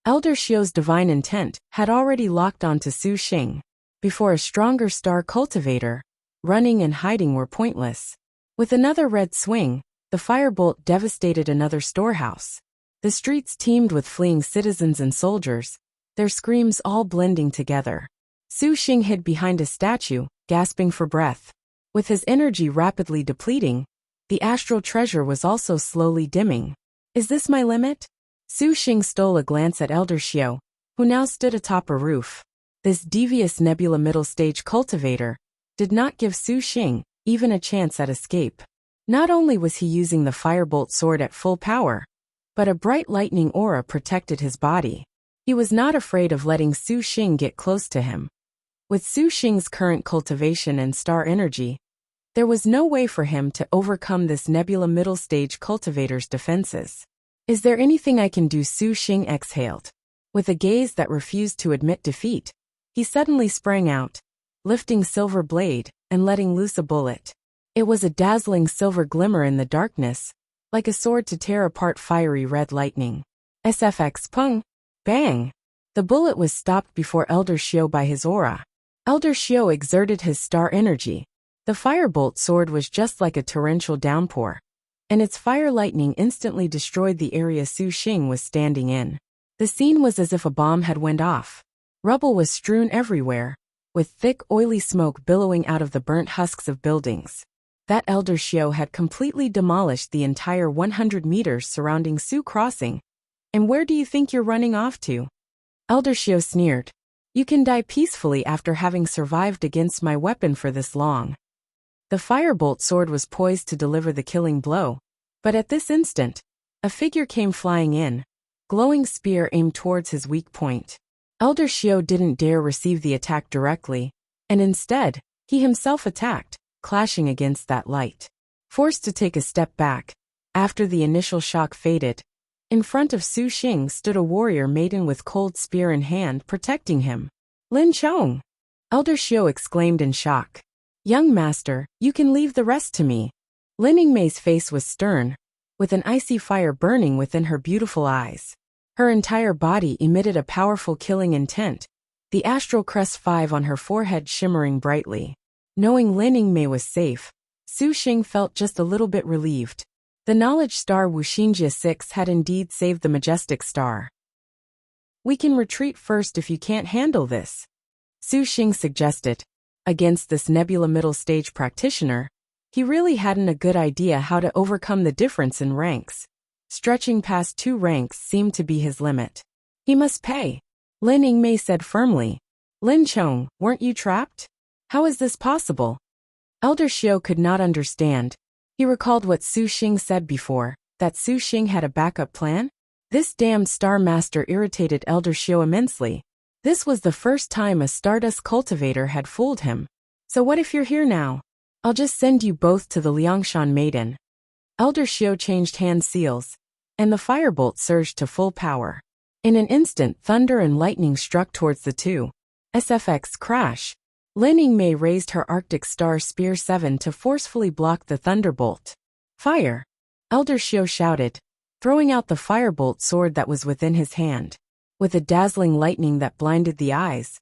Elder Xiu's divine intent had already locked onto Su Xing. Before a stronger star cultivator, running and hiding were pointless. With another red swing, the firebolt devastated another storehouse. The streets teemed with fleeing citizens and soldiers, their screams all blending together. Su Xing hid behind a statue, gasping for breath. With his energy rapidly depleting, the astral treasure was also slowly dimming. Is this my limit? Su Xing stole a glance at Elder Xiu, who now stood atop a roof. This devious nebula middle stage cultivator did not give Su Xing even a chance at escape. Not only was he using the firebolt sword at full power, but a bright lightning aura protected his body. He was not afraid of letting Su Xing get close to him. With Su Xing's current cultivation and star energy, there was no way for him to overcome this nebula middle stage cultivator's defenses. Is there anything I can do? Su Xing exhaled. With a gaze that refused to admit defeat, he suddenly sprang out, lifting silver blade and letting loose a bullet. It was a dazzling silver glimmer in the darkness, like a sword to tear apart fiery red lightning. SFX pung! Bang! The bullet was stopped before Elder Xiu by his aura. Elder Xiu exerted his star energy. The firebolt sword was just like a torrential downpour, and its fire lightning instantly destroyed the area Su Xing was standing in. The scene was as if a bomb had went off. Rubble was strewn everywhere, with thick oily smoke billowing out of the burnt husks of buildings. That Elder Xiu had completely demolished the entire 100 meters surrounding Su Crossing. And where do you think you're running off to? Elder Xiu sneered. You can die peacefully after having survived against my weapon for this long. The firebolt sword was poised to deliver the killing blow, but at this instant, a figure came flying in, glowing spear aimed towards his weak point. Elder Xiao didn't dare receive the attack directly, and instead, he himself attacked, clashing against that light. Forced to take a step back, after the initial shock faded, in front of Su Xing stood a warrior maiden with cold spear in hand protecting him. Lin Chong! Elder Xiao exclaimed in shock. Young master, you can leave the rest to me. Lin Yingmei's face was stern, with an icy fire burning within her beautiful eyes. Her entire body emitted a powerful killing intent, the astral crest 5 on her forehead shimmering brightly. Knowing Lin Yingmei was safe, Su Xing felt just a little bit relieved. The knowledge star Wuxia 6 had indeed saved the majestic star. We can retreat first if you can't handle this, Su Xing suggested. Against this Nebula middle stage practitioner, he really hadn't a good idea how to overcome the difference in ranks. Stretching past 2 ranks seemed to be his limit. He must pay, Lin Yingmei said firmly. Lin Chong, weren't you trapped? How is this possible? Elder Xiao could not understand. He recalled what Su Xing said before, that Su Xing had a backup plan? This damned Star Master irritated Elder Xiao immensely. This was the first time a Stardust cultivator had fooled him. So what if you're here now? I'll just send you both to the Liangshan Maiden. Elder Xiao changed hand seals, and the firebolt surged to full power. In an instant, thunder and lightning struck towards the two. SFX crash. Lin Yingmei raised her Arctic Star Spear 7 to forcefully block the thunderbolt. Fire! Elder Xiao shouted, throwing out the firebolt sword that was within his hand. With a dazzling lightning that blinded the eyes,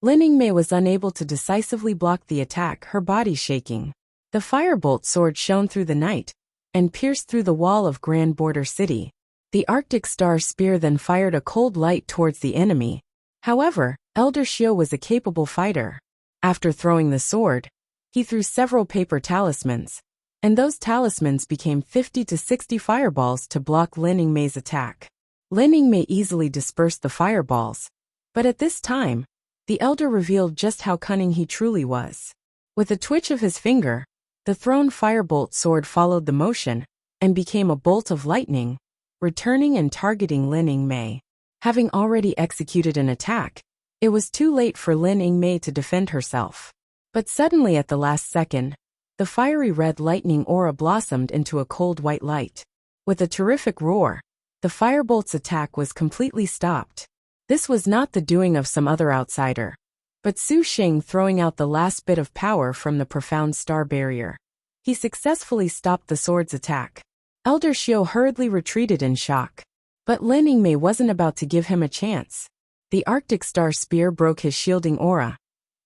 Lin Yingmei was unable to decisively block the attack, her body shaking. The firebolt sword shone through the night and pierced through the wall of Grand Border City. The Arctic Star Spear then fired a cold light towards the enemy. However, Elder Xiao was a capable fighter. After throwing the sword, he threw several paper talismans, and those talismans became 50 to 60 fireballs to block Lin Yingmei's attack. Lin Yingmei easily dispersed the fireballs, but at this time, the elder revealed just how cunning he truly was. With a twitch of his finger, the thrown firebolt sword followed the motion and became a bolt of lightning, returning and targeting Lin Yingmei. Having already executed an attack, it was too late for Lin Yingmei to defend herself. But suddenly at the last second, the fiery red lightning aura blossomed into a cold white light. With a terrific roar, the firebolt's attack was completely stopped. This was not the doing of some other outsider, but Su Xing throwing out the last bit of power from the profound star barrier. He successfully stopped the sword's attack. Elder Xiao hurriedly retreated in shock. But Lin Yingmei wasn't about to give him a chance. The Arctic Star Spear broke his shielding aura,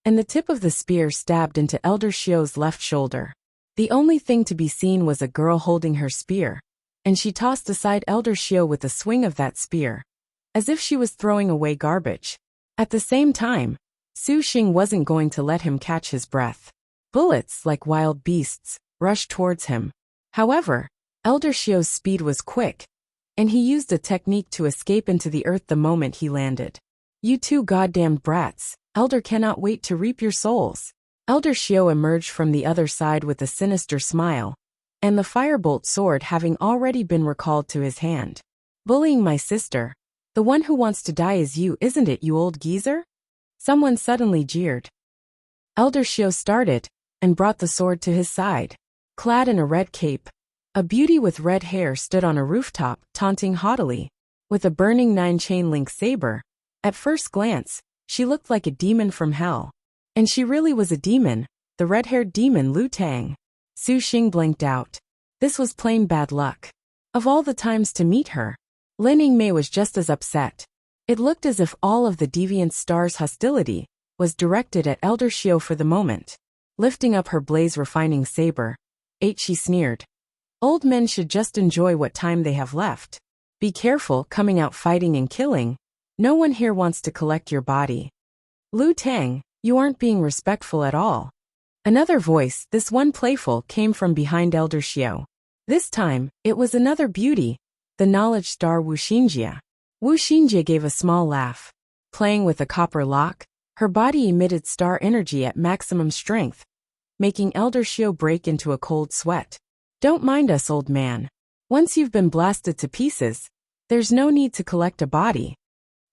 and the tip of the spear stabbed into Elder Xiao's left shoulder. The only thing to be seen was a girl holding her spear, and she tossed aside Elder Xiao with a swing of that spear, as if she was throwing away garbage. At the same time, Su Xing wasn't going to let him catch his breath. Bullets, like wild beasts, rushed towards him. However, Elder Xiao's speed was quick, and he used a technique to escape into the earth the moment he landed. You two goddamned brats, Elder cannot wait to reap your souls. Elder Xiao emerged from the other side with a sinister smile, and the firebolt sword having already been recalled to his hand. Bullying my sister. The one who wants to die is you, isn't it, you old geezer? Someone suddenly jeered. Elder Xiao started, and brought the sword to his side. Clad in a red cape, a beauty with red hair stood on a rooftop, taunting haughtily. With a burning 9-chain-link saber, at first glance, she looked like a demon from hell. And she really was a demon, the red-haired demon Lu Tang. Su Xing blinked out. This was plain bad luck. Of all the times to meet her, Lin Yingmei was just as upset. It looked as if all of the deviant star's hostility was directed at Elder Xiao for the moment. Lifting up her blaze-refining saber, she sneered. Old men should just enjoy what time they have left. Be careful coming out fighting and killing. No one here wants to collect your body. Lu Tang, you aren't being respectful at all. Another voice, this one playful, came from behind Elder Xiao. This time, it was another beauty, the knowledge star Wuxia. Wuxia gave a small laugh. Playing with a copper lock, her body emitted star energy at maximum strength, making Elder Xiao break into a cold sweat. Don't mind us, old man. Once you've been blasted to pieces, There's no need to collect a body.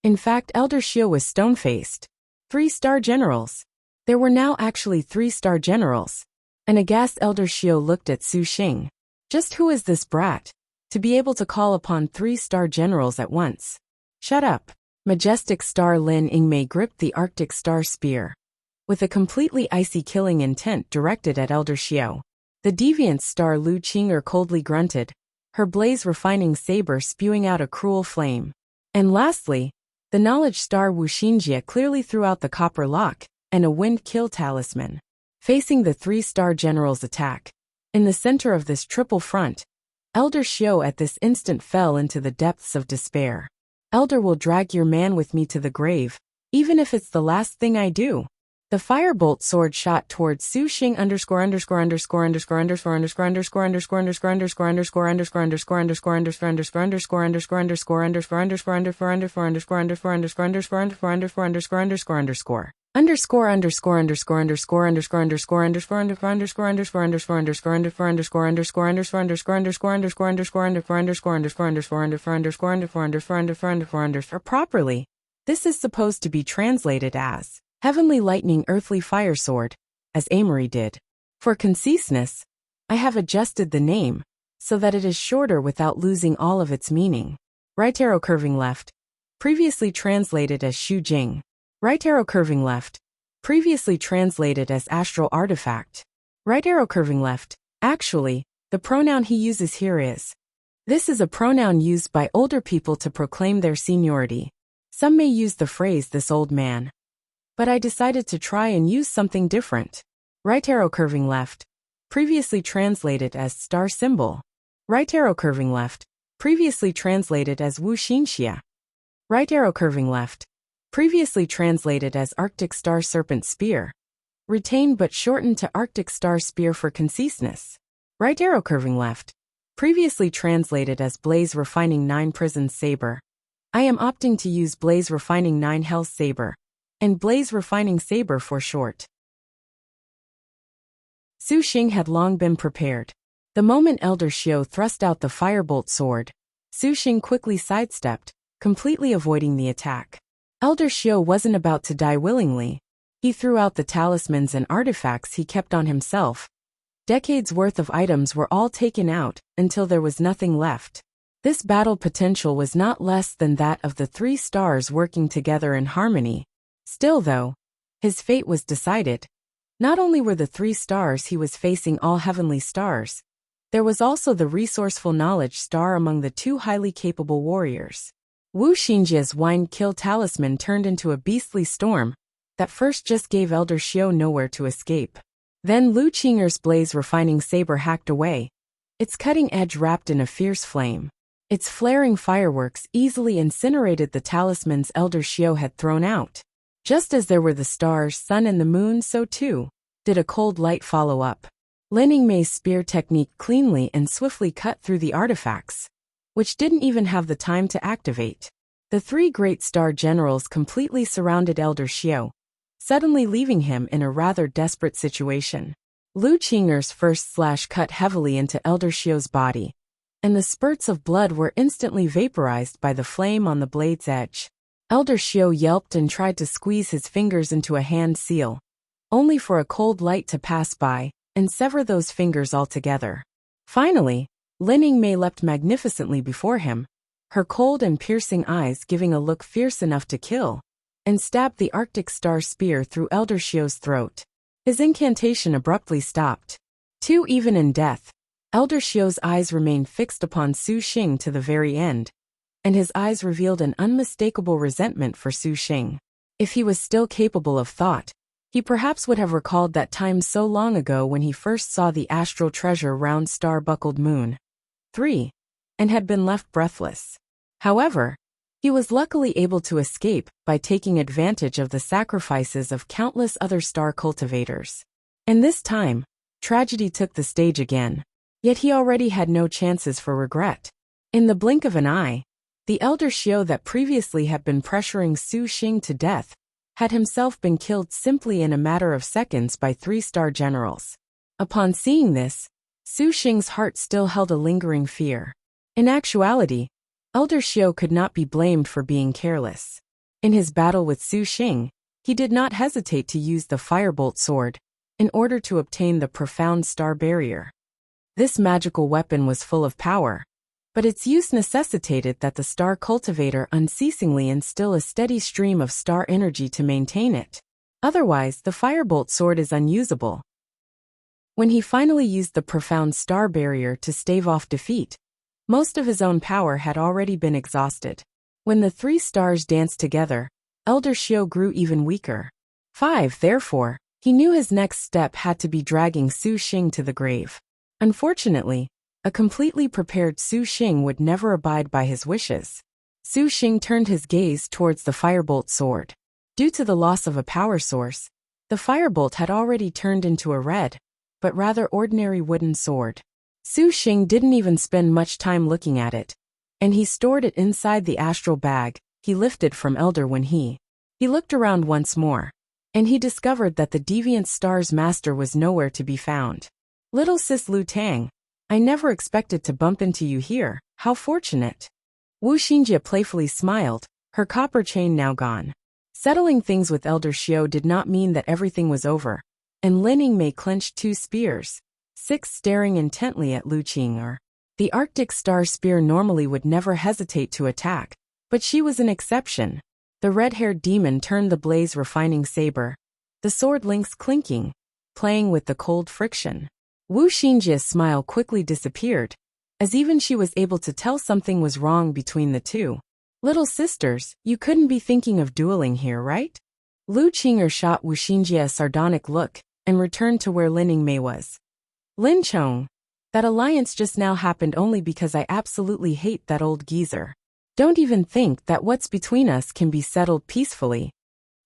In fact, Elder Xiu was stone-faced. 3-star generals. There were now actually 3-star generals. An aghast Elder Xiu looked at Su Xing. Just who is this brat, to be able to call upon 3-star generals at once? Shut up. Majestic Star Lin Yingmei gripped the Arctic Star Spear, with a completely icy killing intent directed at Elder Xiu. The deviant star Lu Qing'er coldly grunted, her blaze-refining saber spewing out a cruel flame. And lastly, the knowledge star Wu Xinjie clearly threw out the copper lock and a wind-kill talisman. Facing the 3-star general's attack, in the center of this triple front, Elder Xiu at this instant fell into the depths of despair. Elder will drag your man with me to the grave, even if it's the last thing I do. The firebolt sword shot towards Su Xing properly. This is supposed to be translated as Heavenly Lightning Earthly Fire Sword, as Amory did. For conciseness, I have adjusted the name so that it is shorter without losing all of its meaning. Right arrow curving left, previously translated as Shu Jing. Right arrow curving left, previously translated as Astral Artifact. Right arrow curving left. Actually, the pronoun he uses here is. This is a pronoun used by older people to proclaim their seniority. Some may use the phrase "this old man," but I decided to try and use something different. Right arrow curving left, previously translated as Star Symbol. Right arrow curving left, previously translated as Wu Xinxia. Right arrow curving left, previously translated as Arctic Star Serpent Spear. Retain but shortened to Arctic Star Spear for conciseness. Right arrow curving left, previously translated as Blaze Refining 9 Prison Saber. I am opting to use Blaze Refining 9 Hell's Saber, and Blaze Refining Saber for short. Su Xing had long been prepared. The moment Elder Xiu thrust out the firebolt sword, Su Xing quickly sidestepped, completely avoiding the attack. Elder Xiu wasn't about to die willingly. He threw out the talismans and artifacts he kept on himself. Decades worth of items were all taken out until there was nothing left. This battle potential was not less than that of the 3 stars working together in harmony. Still though, his fate was decided. Not only were the 3 stars he was facing all heavenly stars, there was also the resourceful knowledge star among the 2 highly capable warriors. Wu Xinjie's wind-kill talisman turned into a beastly storm that first just gave Elder Xiu nowhere to escape. Then Lu Qing'er's blaze refining saber hacked away, its cutting edge wrapped in a fierce flame. Its flaring fireworks easily incinerated the talismans Elder Xiu had thrown out. Just as there were the stars, sun and the moon, so too did a cold light follow up. Lin Yingmei's spear technique cleanly and swiftly cut through the artifacts, which didn't even have the time to activate. The 3 great star generals completely surrounded Elder Xiu, suddenly leaving him in a rather desperate situation. Lu Qing'er's first slash cut heavily into Elder Xiu's body, and the spurts of blood were instantly vaporized by the flame on the blade's edge. Elder Xiu yelped and tried to squeeze his fingers into a hand seal, only for a cold light to pass by and sever those fingers altogether. Finally, Lin Yingmei leapt magnificently before him, her cold and piercing eyes giving a look fierce enough to kill, and stabbed the Arctic Star Spear through Elder Xiu's throat. His incantation abruptly stopped. Too even in death, Elder Xiu's eyes remained fixed upon Su Xing to the very end, and his eyes revealed an unmistakable resentment for Su Xing. If he was still capable of thought, he perhaps would have recalled that time so long ago when he first saw the astral treasure round star-buckled moon 3, and had been left breathless. However, he was luckily able to escape by taking advantage of the sacrifices of countless other star cultivators. And this time, tragedy took the stage again. Yet he already had no chances for regret. In the blink of an eye, the Elder Xiu that previously had been pressuring Su Xing to death had himself been killed simply in a matter of seconds by 3 star generals. Upon seeing this, Su Xing's heart still held a lingering fear. In actuality, Elder Xiao could not be blamed for being careless. In his battle with Su Xing, he did not hesitate to use the firebolt sword in order to obtain the profound star barrier. This magical weapon was full of power, but its use necessitated that the star cultivator unceasingly instill a steady stream of star energy to maintain it. Otherwise, the firebolt sword is unusable. When he finally used the profound star barrier to stave off defeat, most of his own power had already been exhausted. When the three stars danced together, Elder Xiao grew even weaker. Therefore, he knew his next step had to be dragging Su Xing to the grave. Unfortunately, a completely prepared Su Xing would never abide by his wishes. Su Xing turned his gaze towards the firebolt sword. Due to the loss of a power source, the firebolt had already turned into a red, but rather ordinary wooden sword. Su Xing didn't even spend much time looking at it, and he stored it inside the astral bag he lifted from Elder when he looked around once more, and he discovered that the deviant star's master was nowhere to be found. Little sis Lu Tang, I never expected to bump into you here, how fortunate. Wu Xinjie playfully smiled, her copper chain now gone. Settling things with Elder Xiao did not mean that everything was over, and Lin Yingmei clenched two spears, staring intently at Lu Qing'er. The Arctic Star Spear normally would never hesitate to attack, but she was an exception. The red-haired demon turned the blaze refining saber, the sword links clinking, playing with the cold friction. Wu Xinjie's smile quickly disappeared, as even she was able to tell something was wrong between the two. Little sisters, you couldn't be thinking of dueling here, right? Lu Qing'er shot Wu Xinjie a sardonic look, and returned to where Lin Yingmei was. Lin Chong, that alliance just now happened only because I absolutely hate that old geezer. Don't even think that what's between us can be settled peacefully.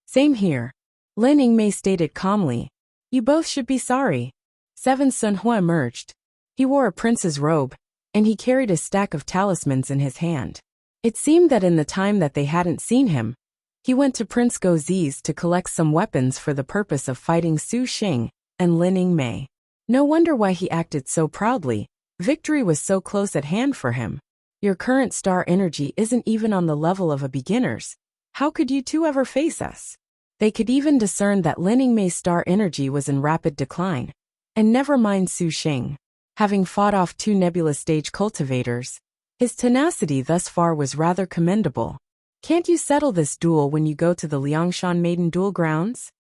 Same here. Lin Yingmei stated calmly. You both should be sorry. Sun Hua emerged. He wore a prince's robe, and he carried a stack of talismans in his hand. It seemed that in the time that they hadn't seen him, he went to Prince Gozi's to collect some weapons for the purpose of fighting Su Xing and Lin Yingmei. No wonder why he acted so proudly. Victory was so close at hand for him. Your current star energy isn't even on the level of a beginner's. How could you two ever face us? They could even discern that Lin Yingmei's star energy was in rapid decline. And never mind Su Xing. Having fought off two nebula stage cultivators, his tenacity thus far was rather commendable. Can't you settle this duel when you go to the Liangshan Maiden duel grounds?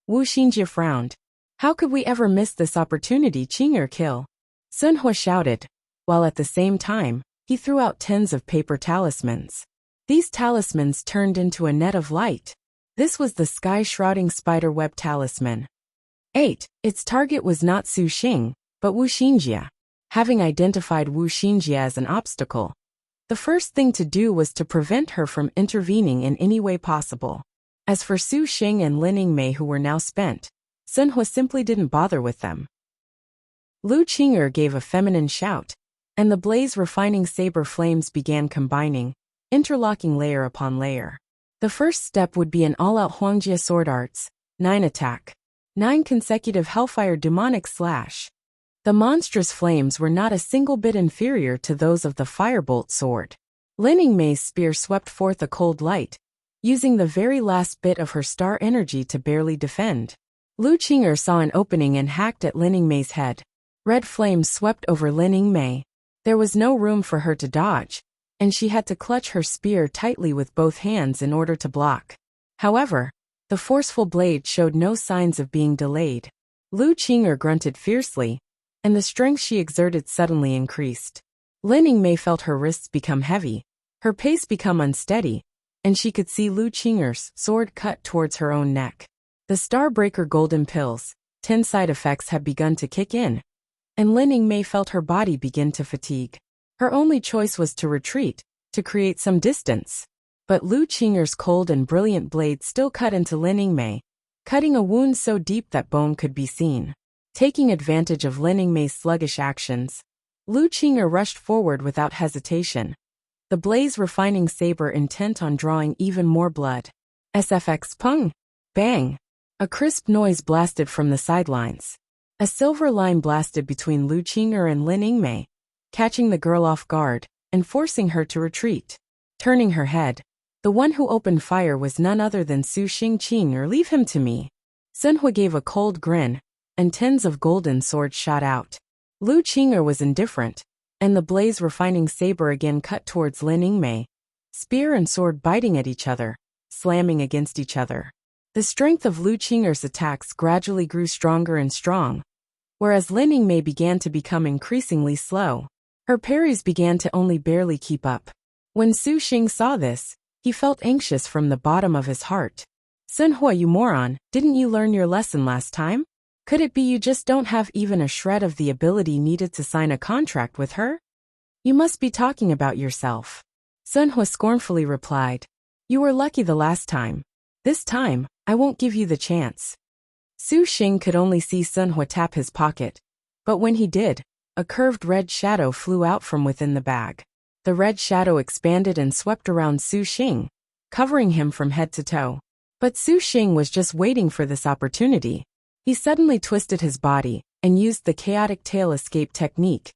Wu Xinjie frowned. How could we ever miss this opportunity? Qing'er kill. Sun Hua shouted, while at the same time, he threw out tens of paper talismans. These talismans turned into a net of light. This was the sky-shrouding spider web talisman. 8. Its target was not Su Xing, but Wu Xinjie. Having identified Wu Xinjie as an obstacle, the first thing to do was to prevent her from intervening in any way possible. As for Su Xing and Lin Yingmei, who were now spent, Sun Hua simply didn't bother with them. Lu Qing'er gave a feminine shout, and the blaze refining saber flames began combining, interlocking layer upon layer. The first step would be an all-out Huangjie sword arts, 9 attack, 9 consecutive hellfire demonic slash. The monstrous flames were not a single bit inferior to those of the firebolt sword. Lin Yingmei's spear swept forth a cold light, using the very last bit of her star energy to barely defend. Lu Qing'er saw an opening and hacked at Lin Yingmei's head. Red flames swept over Lin Yingmei. There was no room for her to dodge, and she had to clutch her spear tightly with both hands in order to block. However, the forceful blade showed no signs of being delayed. Lu Qing'er grunted fiercely, and the strength she exerted suddenly increased. Lin Yingmei felt her wrists become heavy, her pace become unsteady, and she could see Lu Qing'er's sword cut towards her own neck. The Starbreaker golden pills, 10 side effects had begun to kick in, and Lin Yingmei felt her body begin to fatigue. Her only choice was to retreat, to create some distance. But Lu Qing'er's cold and brilliant blade still cut into Lin Yingmei, cutting a wound so deep that bone could be seen. Taking advantage of Lin Yingmei's sluggish actions, Lu Qing'er rushed forward without hesitation, the blaze refining saber intent on drawing even more blood. SFX pung! Bang! A crisp noise blasted from the sidelines. A silver line blasted between Lu Qing'er and Lin Yingmei, catching the girl off guard. and forcing her to retreat. Turning her head, the one who opened fire was none other than Su Xingqing. Or leave him to me. Sun Hua gave a cold grin, and tens of golden swords shot out. Lu Qing'er was indifferent, and the blaze-refining saber again cut towards Lin Yingmei, spear and sword biting at each other, slamming against each other. The strength of Lu Qing'er's attacks gradually grew stronger and strong, whereas Lin Yingmei began to become increasingly slow. Her parries began to only barely keep up. When Su Xing saw this, he felt anxious from the bottom of his heart. Sun Hua, you moron, didn't you learn your lesson last time? Could it be you just don't have even a shred of the ability needed to sign a contract with her? You must be talking about yourself. Sun Hua scornfully replied. You were lucky the last time. This time, I won't give you the chance. Su Xing could only see Sun Hua tap his pocket, but when he did, a curved red shadow flew out from within the bag. The red shadow expanded and swept around Su Xing, covering him from head to toe. But Su Xing was just waiting for this opportunity. He suddenly twisted his body and used the chaotic tail escape technique,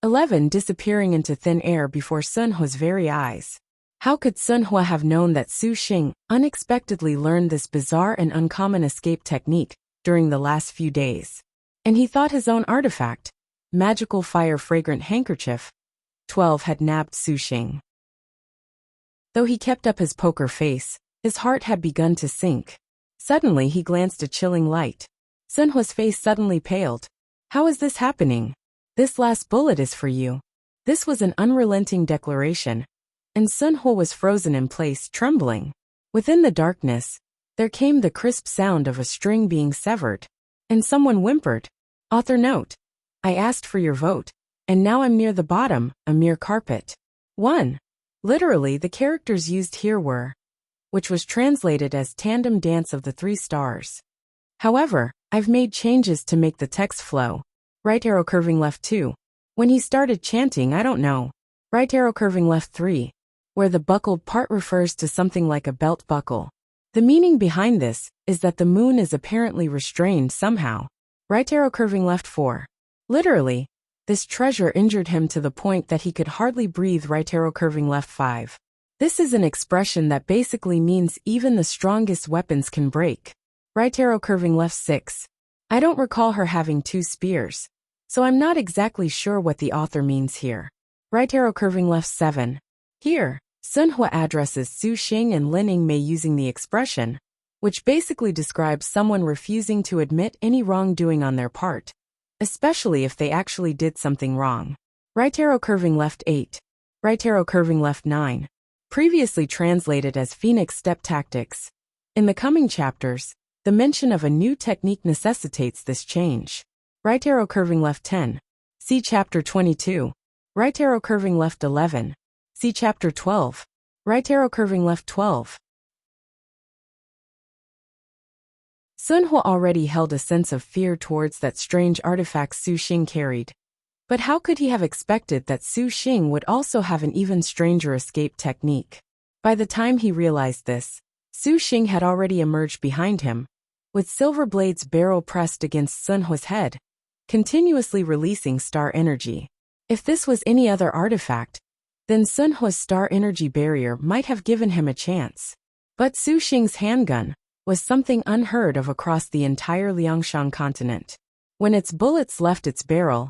11 disappearing into thin air before Sun Hua's very eyes. How could Sun Hua have known that Su Xing unexpectedly learned this bizarre and uncommon escape technique during the last few days? And he thought his own artifact, magical fire fragrant handkerchief, 12 had nabbed Su Xing. Though he kept up his poker face, his heart had begun to sink. Suddenly he glanced a chilling light. Sun Hua's face suddenly paled. How is this happening? This last bullet is for you. This was an unrelenting declaration, and Sun Hua was frozen in place, trembling. Within the darkness, there came the crisp sound of a string being severed, and someone whimpered. Author note. I asked for your vote, and now I'm near the bottom, a mere carpet. 1. Literally, the characters used here were, which was translated as Tandem Dance of the Three Stars. However, I've made changes to make the text flow. Right arrow curving left 2. When he started chanting, I don't know. Right arrow curving left 3. Where the buckled part refers to something like a belt buckle. The meaning behind this is that the moon is apparently restrained somehow. Right arrow curving left 4. Literally, this treasure injured him to the point that he could hardly breathe. Right arrow curving left 5. This is an expression that basically means even the strongest weapons can break. Right arrow curving left 6. I don't recall her having 2 spears, so I'm not exactly sure what the author means here. Right arrow curving left 7. Here, Sun Hua addresses Su Xing and Lin Yingmei using the expression, which basically describes someone refusing to admit any wrongdoing on their part, especially if they actually did something wrong. Right arrow curving left 8. Right arrow curving left 9. Previously translated as Phoenix Step Tactics. In the coming chapters, the mention of a new technique necessitates this change. Right arrow curving left 10. See chapter 22. Right arrow curving left 11. See chapter 12. Right arrow curving left 12. Sun Hua already held a sense of fear towards that strange artifact Su Xing carried. But how could he have expected that Su Xing would also have an even stranger escape technique? By the time he realized this, Su Xing had already emerged behind him, with silver blades barrel pressed against Sun Hua's head, continuously releasing star energy. If this was any other artifact, then Sun Hua's star energy barrier might have given him a chance. But Su Xing's handgun was something unheard of across the entire Liangshan continent. When its bullets left its barrel,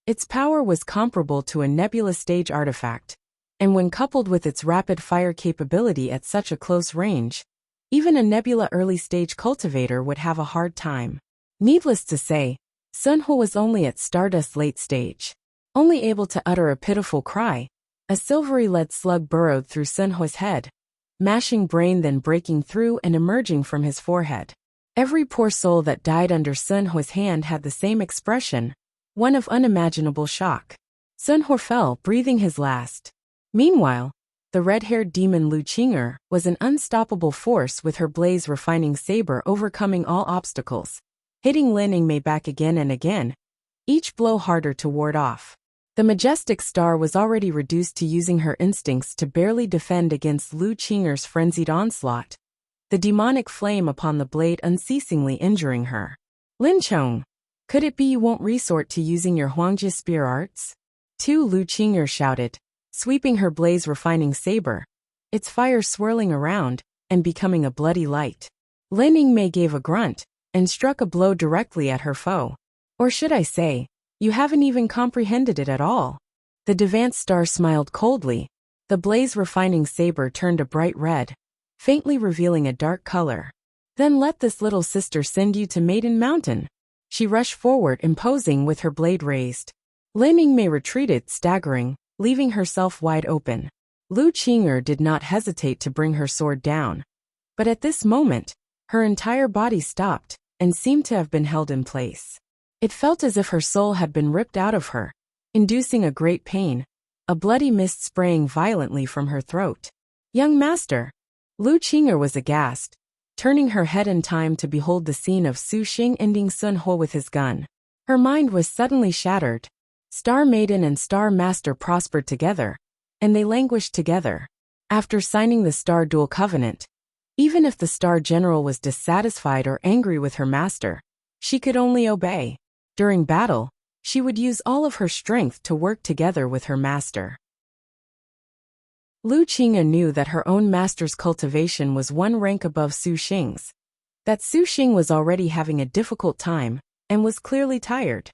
its power was comparable to a nebula stage artifact, and when coupled with its rapid fire capability at such a close range, even a nebula early stage cultivator would have a hard time. Needless to say, Sun Hua was only at Stardust late stage. Only able to utter a pitiful cry, a silvery lead slug burrowed through Sun Hua's head, mashing brain then breaking through and emerging from his forehead. Every poor soul that died under Sun Hua's hand had the same expression, one of unimaginable shock. Sun Hua fell, breathing his last. Meanwhile, the red-haired demon Lu Qing'er was an unstoppable force with her blaze-refining saber overcoming all obstacles, hitting Lin Yingmei back again and again, each blow harder to ward off. The majestic star was already reduced to using her instincts to barely defend against Lu Qing'er's frenzied onslaught, the demonic flame upon the blade unceasingly injuring her. Lin Chong, could it be you won't resort to using your Huangjia spear arts? 2. Lu Qing'er shouted, sweeping her blaze-refining saber, its fire swirling around and becoming a bloody light. Lin Yingmei gave a grunt and struck a blow directly at her foe. Or should I say, you haven't even comprehended it at all. The Devant Star smiled coldly. The blaze-refining saber turned a bright red, faintly revealing a dark color. Then let this little sister send you to Maiden Mountain. She rushed forward, imposing with her blade raised. Lin Yingmei retreated, staggering, leaving herself wide open. Lu Qing'er did not hesitate to bring her sword down. But at this moment, her entire body stopped and seemed to have been held in place. It felt as if her soul had been ripped out of her, inducing a great pain, a bloody mist spraying violently from her throat. Young master! Lu Qing'er was aghast, turning her head in time to behold the scene of Su Xing ending Sun Ho with his gun. Her mind was suddenly shattered. Star Maiden and Star Master prospered together, and they languished together. After signing the Star Duel Covenant, even if the Star General was dissatisfied or angry with her master, she could only obey. During battle, she would use all of her strength to work together with her master. Lu Qing'er knew that her own master's cultivation was one rank above Su Xing's, that Su Xing was already having a difficult time and was clearly tired.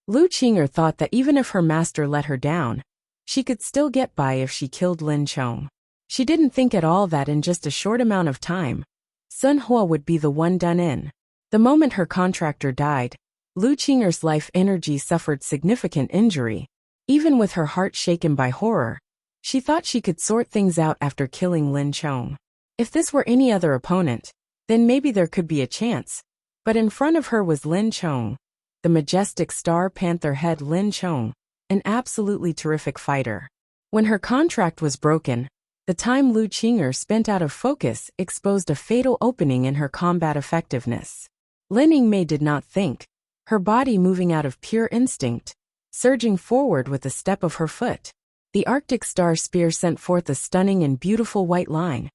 Lu Qing'er thought that even if her master let her down, she could still get by if she killed Lin Chong. She didn't think at all that in just a short amount of time, Sun Hua would be the one done in. The moment her contractor died, Lu Qing'er's life energy suffered significant injury. Even with her heart shaken by horror, she thought she could sort things out after killing Lin Chong. If this were any other opponent, then maybe there could be a chance. But in front of her was Lin Chong, the majestic Star Panther head Lin Chong, an absolutely terrific fighter. When her contract was broken, the time Lu Qing'er spent out of focus exposed a fatal opening in her combat effectiveness. Lin Yingmei did not think, her body moving out of pure instinct, surging forward with the step of her foot. The Arctic Star Spear sent forth a stunning and beautiful white line,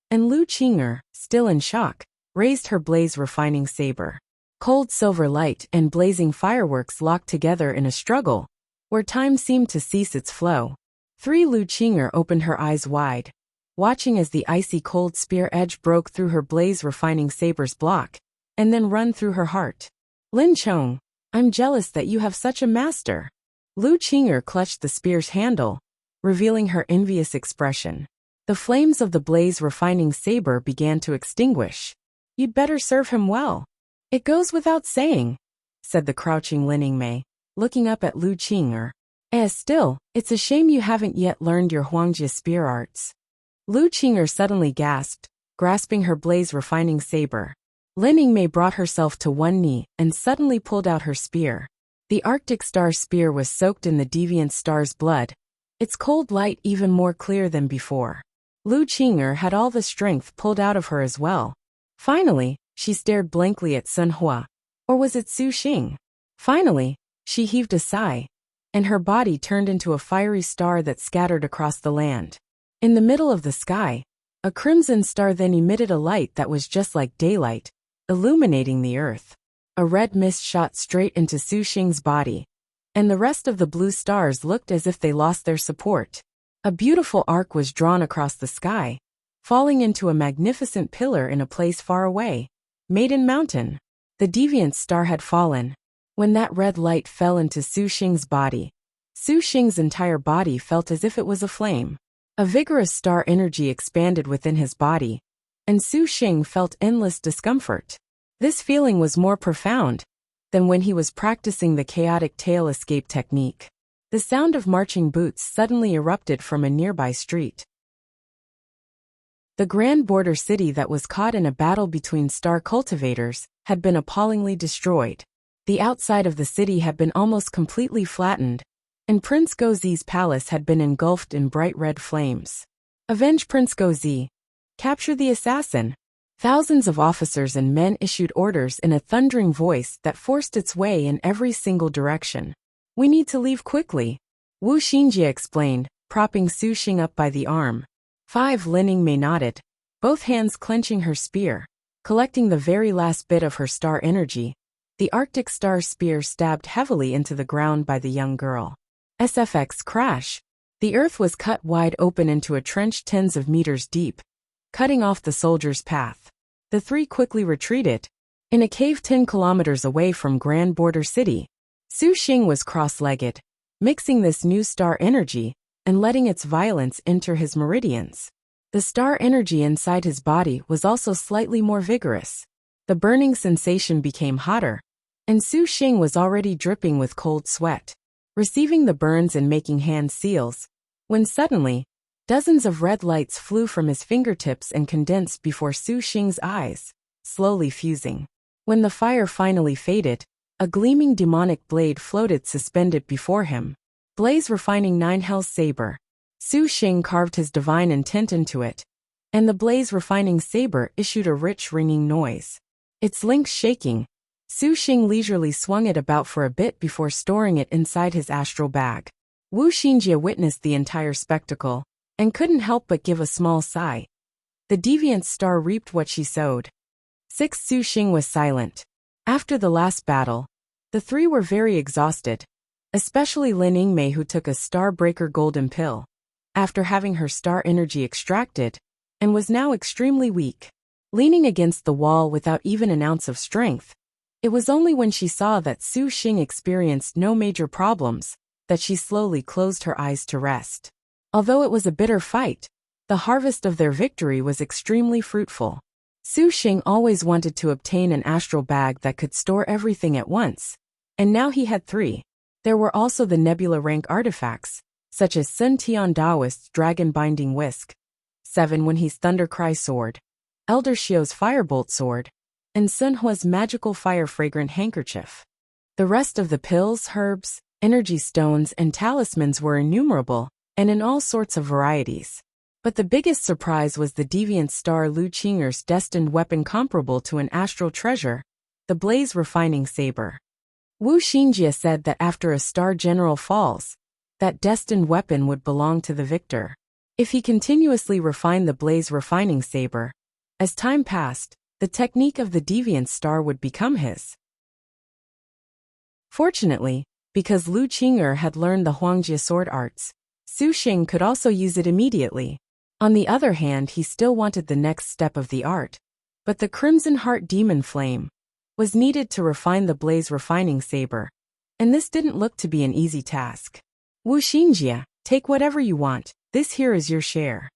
and Lu Qing'er, still in shock, raised her blaze-refining saber. Cold silver light and blazing fireworks locked together in a struggle, where time seemed to cease its flow. Lu Qing'er opened her eyes wide, watching as the icy cold spear edge broke through her blaze-refining saber's block, and then run through her heart. Lin Chong, I'm jealous that you have such a master. Lu Qing'er clutched the spear's handle, revealing her envious expression. The flames of the blaze-refining saber began to extinguish. You'd better serve him well. It goes without saying, said the crouching Lin Yingmei, looking up at Lu Qing'er. Still, it's a shame you haven't yet learned your Huangjia spear arts. Lu Qing'er suddenly gasped, grasping her blaze-refining saber. Lin Yingmei brought herself to one knee and suddenly pulled out her spear. The Arctic Star Spear was soaked in the deviant star's blood, its cold light even more clear than before. Lu Qing'er had all the strength pulled out of her as well. Finally, she stared blankly at Sun Hua. Or was it Su Xing? Finally, she heaved a sigh, and her body turned into a fiery star that scattered across the land. In the middle of the sky, a crimson star then emitted a light that was just like daylight, illuminating the earth. A red mist shot straight into Su Xing's body, and the rest of the blue stars looked as if they lost their support. A beautiful arc was drawn across the sky, falling into a magnificent pillar in a place far away. Maiden Mountain. The deviant star had fallen. When that red light fell into Su Xing's body, Su Xing's entire body felt as if it was aflame. A vigorous star energy expanded within his body, and Su Xing felt endless discomfort. This feeling was more profound than when he was practicing the chaotic tail escape technique. The sound of marching boots suddenly erupted from a nearby street. The grand border city that was caught in a battle between star cultivators had been appallingly destroyed. The outside of the city had been almost completely flattened, and Prince Gozi's palace had been engulfed in bright red flames. Avenge Prince Gozi! Capture the assassin! Thousands of officers and men issued orders in a thundering voice that forced its way in every single direction. We need to leave quickly, Wu Xinjie explained, propping Su Xing up by the arm. Lin Yingmei nodded, both hands clenching her spear, collecting the very last bit of her star energy. The Arctic Star Spear stabbed heavily into the ground by the young girl. SFX crash. The earth was cut wide open into a trench tens of meters deep, cutting off the soldiers' path. The three quickly retreated. In a cave 10 kilometers away from Grand Border City, Su Xing was cross-legged, mixing this new star energy and letting its violence enter his meridians. The star energy inside his body was also slightly more vigorous. The burning sensation became hotter, and Su Xing was already dripping with cold sweat, receiving the burns and making hand seals, when suddenly, dozens of red lights flew from his fingertips and condensed before Su Xing's eyes, slowly fusing. When the fire finally faded, a gleaming demonic blade floated suspended before him. Blaze refining 9 Hell's saber. Su Xing carved his divine intent into it, and the blaze refining saber issued a rich ringing noise. Its links shaking, Su Xing leisurely swung it about for a bit before storing it inside his astral bag. Wu Xinjie witnessed the entire spectacle, and couldn't help but give a small sigh. The deviant star reaped what she sowed. 6. Su Xing was silent. After the last battle, the three were very exhausted, especially Lin Yingmei, who took a star-breaker golden pill after having her star energy extracted, and was now extremely weak. Leaning against the wall without even an ounce of strength, it was only when she saw that Su Xing experienced no major problems that she slowly closed her eyes to rest. Although it was a bitter fight, the harvest of their victory was extremely fruitful. Su Xing always wanted to obtain an astral bag that could store everything at once, and now he had 3. There were also the nebula rank artifacts, such as Sun Tian Daoist's dragon binding whisk, 7 Wenhe's thundercry sword, Elder Xiu's firebolt sword, and Sun Hua's magical fire fragrant handkerchief. The rest of the pills, herbs, energy stones, and talismans were innumerable, and in all sorts of varieties. But the biggest surprise was the deviant star Lu Qing'er's destined weapon comparable to an astral treasure, the blaze refining saber. Wu Xinjie said that after a star general falls, that destined weapon would belong to the victor. If he continuously refined the blaze refining saber, as time passed, the technique of the deviant star would become his. Fortunately, because Lu Qing'er had learned the Huangjie sword arts, Su Xing could also use it immediately. On the other hand, he still wanted the next step of the art, but the Crimson Heart Demon Flame was needed to refine the blaze refining saber, and this didn't look to be an easy task. Wu Xinjie, take whatever you want, this here is your share.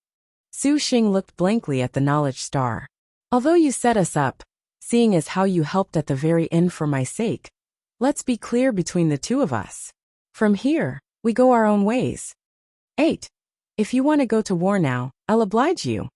Su Xing looked blankly at the knowledge star. Although you set us up, seeing as how you helped at the very end for my sake, let's be clear between the two of us. From here, we go our own ways. 8. If you want to go to war now, I'll oblige you,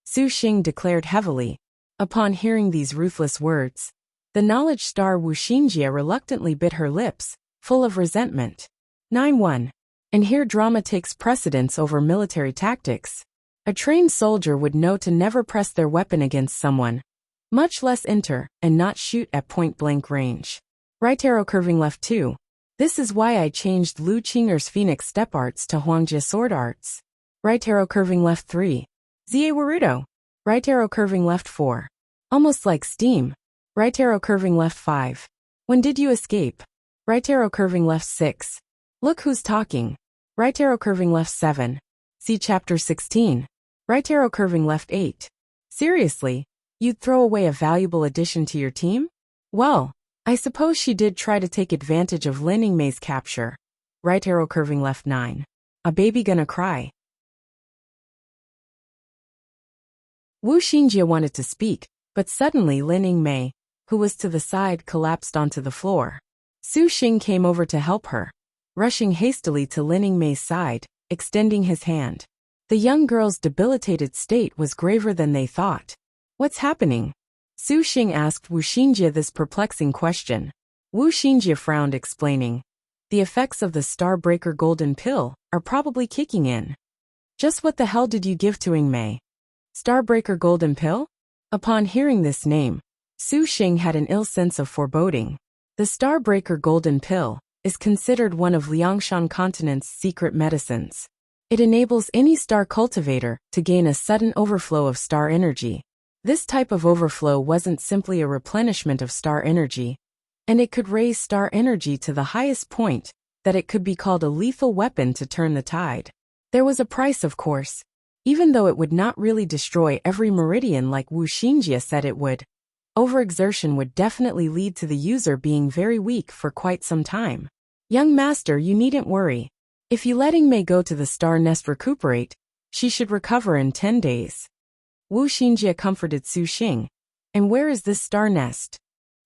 Su Xing declared heavily. Upon hearing these ruthless words, the knowledge star Wu Xinjie reluctantly bit her lips, full of resentment. 9-1. And here drama takes precedence over military tactics. A trained soldier would know to never press their weapon against someone, much less enter and not shoot at point-blank range. Right arrow curving left 2. This is why I changed Lu Qing'er's Phoenix step arts to Huangjie sword arts. Right arrow curving left 3. Zie Warudo. Right arrow curving left 4. Almost like steam. Right arrow curving left 5. When did you escape? Right arrow curving left 6. Look who's talking. Right arrow curving left 7. See chapter 16. Right arrow curving left 8. Seriously, you'd throw away a valuable addition to your team? Well, I suppose she did try to take advantage of Lin Yingmei's capture. Right arrow curving left 9. A baby gonna cry. Wu Xinjie wanted to speak, but suddenly Lin Yingmei, who was to the side, collapsed onto the floor. Su Xing came over to help her, rushing hastily to Lin Yingmei's side, extending his hand. The young girl's debilitated state was graver than they thought. What's happening? Su Xing asked Wu Xinjie this perplexing question. Wu Xinjie frowned, explaining, the effects of the Starbreaker Golden Pill are probably kicking in. Just what the hell did you give to Yingmei? Starbreaker Golden Pill? Upon hearing this name, Su Xing had an ill sense of foreboding. The Starbreaker Golden Pill is considered one of Liangshan continent's secret medicines. It enables any star cultivator to gain a sudden overflow of star energy. This type of overflow wasn't simply a replenishment of star energy, and it could raise star energy to the highest point that it could be called a lethal weapon to turn the tide. There was a price, of course. Even though it would not really destroy every meridian like Wu Xinjie said it would, overexertion would definitely lead to the user being very weak for quite some time. Young master, you needn't worry. If you let Yingmei go to the star nest recuperate, she should recover in 10 days. Wu Xinjie comforted Su Xing. And where is this star nest?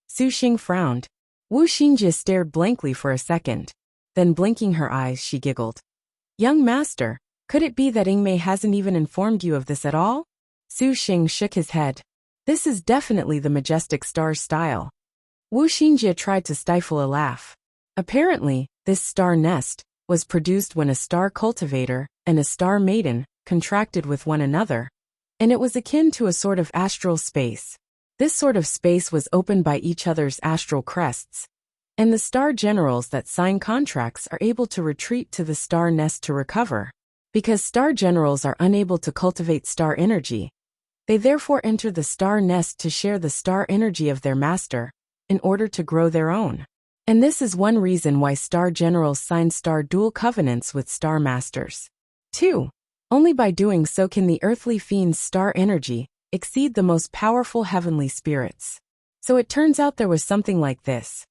Su Xing frowned. Wu Xinjie stared blankly for a second. Then blinking her eyes, she giggled. Young master, could it be that Yingmei hasn't even informed you of this at all? Su Xing shook his head. This is definitely the majestic star's style. Wu Xinjie tried to stifle a laugh. Apparently, this star nest was produced when a star cultivator and a star maiden contracted with one another, and it was akin to a sort of astral space. This sort of space was opened by each other's astral crests, and the star generals that sign contracts are able to retreat to the star nest to recover. Because star generals are unable to cultivate star energy, they therefore enter the star nest to share the star energy of their master, in order to grow their own. And this is one reason why star generals sign star dual covenants with star masters. 2. Only by doing so can the earthly fiend's star energy exceed the most powerful heavenly spirits. So it turns out there was something like this.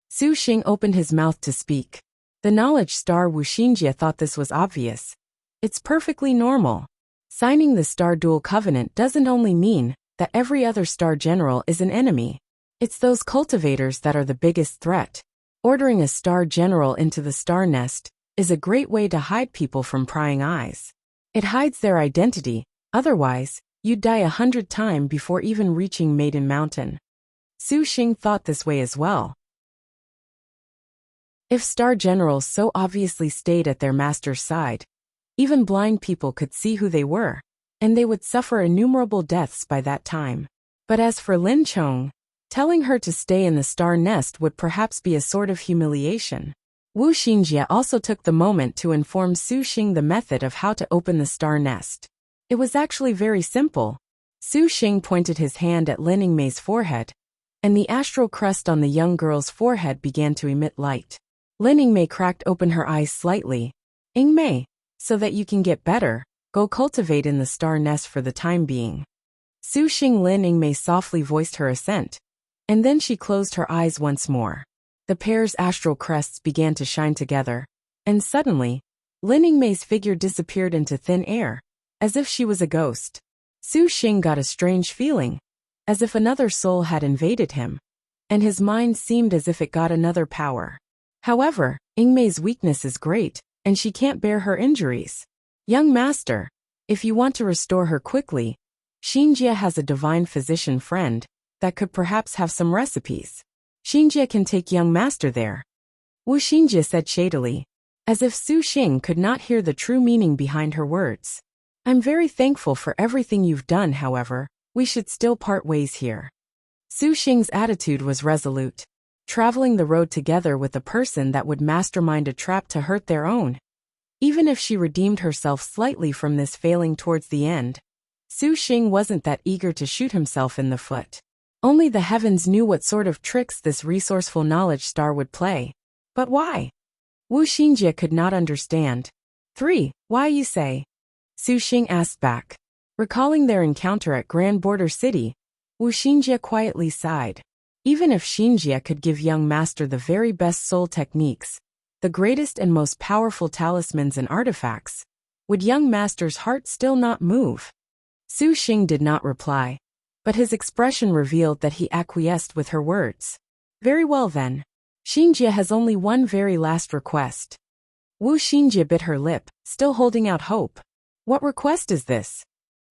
Su Xing opened his mouth to speak. The knowledge star Wu Xinjie thought this was obvious. It's perfectly normal. Signing the star dual covenant doesn't only mean that every other star general is an enemy. It's those cultivators that are the biggest threat. Ordering a star general into the star nest is a great way to hide people from prying eyes. It hides their identity, otherwise, you'd die 100 times before even reaching Maiden Mountain. Su Xing thought this way as well. If star generals so obviously stayed at their master's side, even blind people could see who they were, and they would suffer innumerable deaths by that time. But as for Lin Chong, telling her to stay in the star nest would perhaps be a sort of humiliation. Wu Xinjie also took the moment to inform Su Xing the method of how to open the star nest. It was actually very simple. Su Xing pointed his hand at Lin Yingmei's forehead, and the astral crest on the young girl's forehead began to emit light. Lin Yingmei cracked open her eyes slightly. Yingmei, so that you can get better, go cultivate in the star nest for the time being. Su Xing Lin Yingmei softly voiced her assent, and then she closed her eyes once more. The pair's astral crests began to shine together, and suddenly, Lin Yingmei's figure disappeared into thin air, as if she was a ghost. Su Xing got a strange feeling, as if another soul had invaded him, and his mind seemed as if it got another power. However, Yingmei's weakness is great, and she can't bear her injuries. Young master, if you want to restore her quickly, Xinjie has a divine physician friend that could perhaps have some recipes. Xinjie can take young master there. Wu Xinjie said shadily, as if Su Xing could not hear the true meaning behind her words. I'm very thankful for everything you've done, however, we should still part ways here. Su Xing's attitude was resolute. Traveling the road together with a person that would mastermind a trap to hurt their own. Even if she redeemed herself slightly from this failing towards the end, Su Xing wasn't that eager to shoot himself in the foot. Only the heavens knew what sort of tricks this resourceful knowledge star would play. But why? Wu Xinjie could not understand. 3. Why, you say? Su Xing asked back. Recalling their encounter at Grand Border City, Wu Xinjie quietly sighed. Even if Xinjie could give young master the very best soul techniques, the greatest and most powerful talismans and artifacts, would young master's heart still not move? Su Xing did not reply, but his expression revealed that he acquiesced with her words. Very well then. Xinjie has only one very last request. Wu Xinjie bit her lip, still holding out hope. What request is this?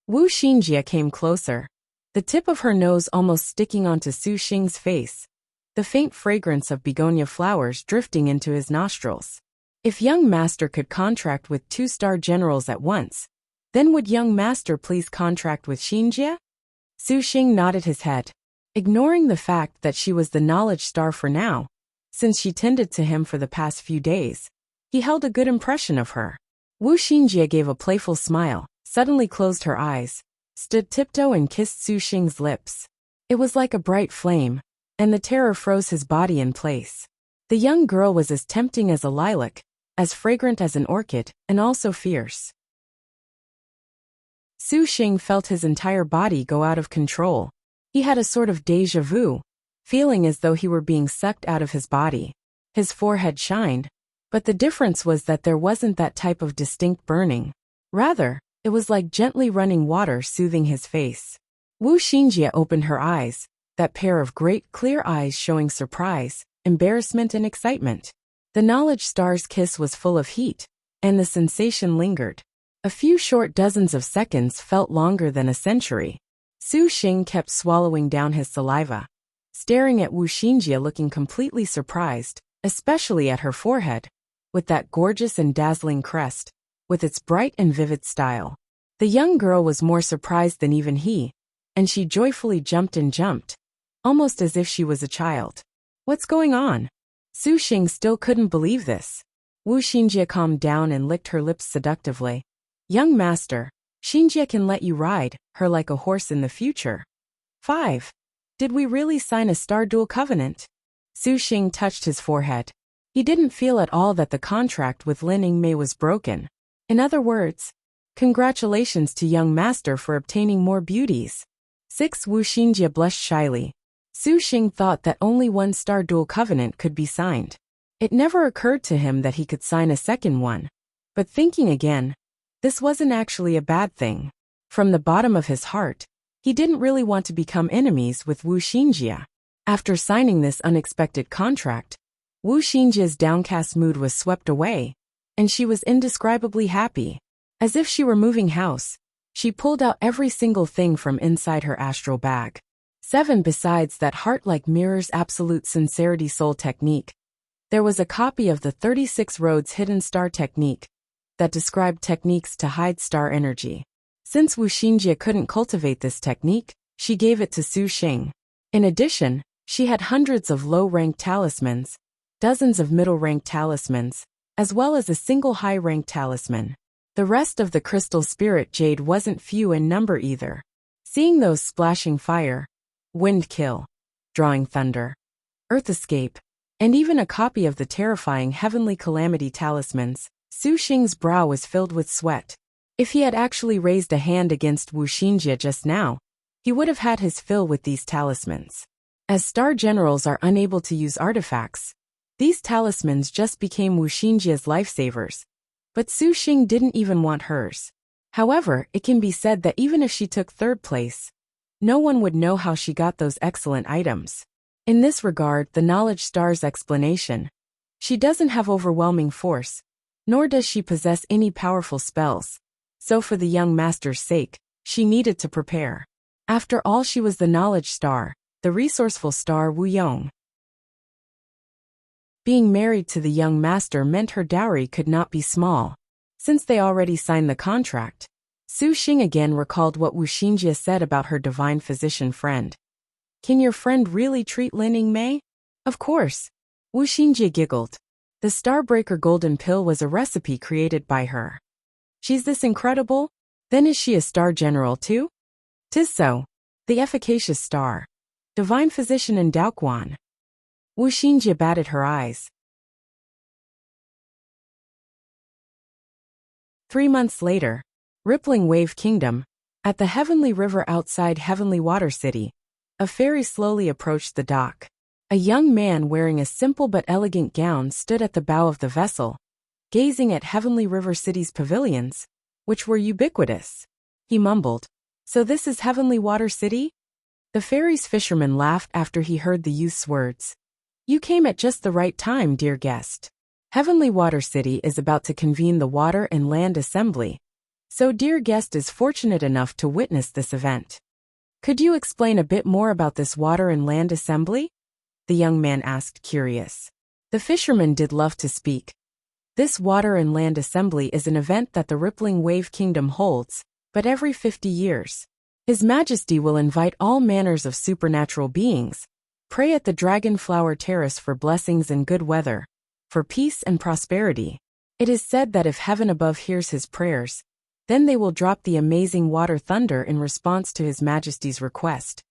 Wu Xinjie came closer, the tip of her nose almost sticking onto Su Xing's face, the faint fragrance of begonia flowers drifting into his nostrils. If young master could contract with 2 star generals at once, then would young master please contract with Xinjie? Su Xing nodded his head, ignoring the fact that she was the knowledge star for now. Since she tended to him for the past few days, he held a good impression of her. Wu Xinjie gave a playful smile, suddenly closed her eyes, stood tiptoe and kissed Su Xing's lips. It was like a bright flame, and the terror froze his body in place. The young girl was as tempting as a lilac, as fragrant as an orchid, and also fierce. Su Xing felt his entire body go out of control. He had a sort of déjà vu, feeling as though he were being sucked out of his body. His forehead shined, but the difference was that there wasn't that type of distinct burning. Rather, it was like gently running water soothing his face. Wu Xinjie opened her eyes, that pair of great clear eyes showing surprise, embarrassment and excitement. The knowledge star's kiss was full of heat, and the sensation lingered. A few short dozens of seconds felt longer than a century. Su Xing kept swallowing down his saliva, staring at Wu Xinjie looking completely surprised, especially at her forehead, with that gorgeous and dazzling crest, with its bright and vivid style. The young girl was more surprised than even he, and she joyfully jumped and jumped, almost as if she was a child. What's going on? Su Xing still couldn't believe this. Wu Xinjie calmed down and licked her lips seductively. Young master, Xinjie can let you ride her like a horse in the future. 5. Did we really sign a star duel covenant? Su Xing touched his forehead. He didn't feel at all that the contract with Lin Yingmei was broken. In other words, congratulations to young master for obtaining more beauties. 6. Wu Xinjie blushed shyly. Su Xing thought that only one star duel covenant could be signed. It never occurred to him that he could sign a second one. But thinking again, this wasn't actually a bad thing. From the bottom of his heart, he didn't really want to become enemies with Wu Xinjie. After signing this unexpected contract, Wu Xinjie's downcast mood was swept away, and she was indescribably happy. As if she were moving house, she pulled out every single thing from inside her astral bag. 7. Besides that heart-like mirror's absolute sincerity soul technique, there was a copy of the 36 Roads Hidden Star technique that described techniques to hide star energy. Since Wu Xinjie couldn't cultivate this technique, she gave it to Su Xing. In addition, she had hundreds of low-ranked talismans, dozens of middle-ranked talismans, as well as a single high-ranked talisman. The rest of the crystal spirit jade wasn't few in number either. Seeing those splashing fire, wind kill, drawing thunder, earth escape, and even a copy of the terrifying heavenly calamity talismans, Su Xing's brow was filled with sweat. If he had actually raised a hand against Wu Xinjie just now, he would have had his fill with these talismans. As star generals are unable to use artifacts, these talismans just became Wu Xinjie's lifesavers. But Su Xing didn't even want hers. However, it can be said that even if she took third place, no one would know how she got those excellent items. In this regard, the knowledge star's explanation: she doesn't have overwhelming force, nor does she possess any powerful spells. So for the young master's sake, she needed to prepare. After all, she was the knowledge star, the resourceful star Wu Yong. Being married to the young master meant her dowry could not be small. Since they already signed the contract, Su Xing again recalled what Wu Xinjie said about her divine physician friend. Can your friend really treat Lin Yingmei? Of course. Wu Xinjie giggled. The Starbreaker Golden Pill was a recipe created by her. She's this incredible? Then is she a star general too? 'Tis so. The efficacious star. Divine physician in Daoquan. Wu Xinjie batted her eyes. 3 months later, Rippling Wave Kingdom, at the Heavenly River outside Heavenly Water City, a ferry slowly approached the dock. A young man wearing a simple but elegant gown stood at the bow of the vessel, gazing at Heavenly River City's pavilions, which were ubiquitous. He mumbled, "So this is Heavenly Water City?" The ferry's fisherman laughed after he heard the youth's words. "You came at just the right time, dear guest. Heavenly Water City is about to convene the Water and Land Assembly, so dear guest is fortunate enough to witness this event. Could you explain a bit more about this Water and Land Assembly?" the young man asked, curious. The fisherman did love to speak. This Water and Land Assembly is an event that the Rippling Wave Kingdom holds, but every 50 years. His Majesty will invite all manners of supernatural beings, pray at the Dragonflower Terrace for blessings and good weather, for peace and prosperity. It is said that if heaven above hears his prayers, then they will drop the amazing water thunder in response to His Majesty's request.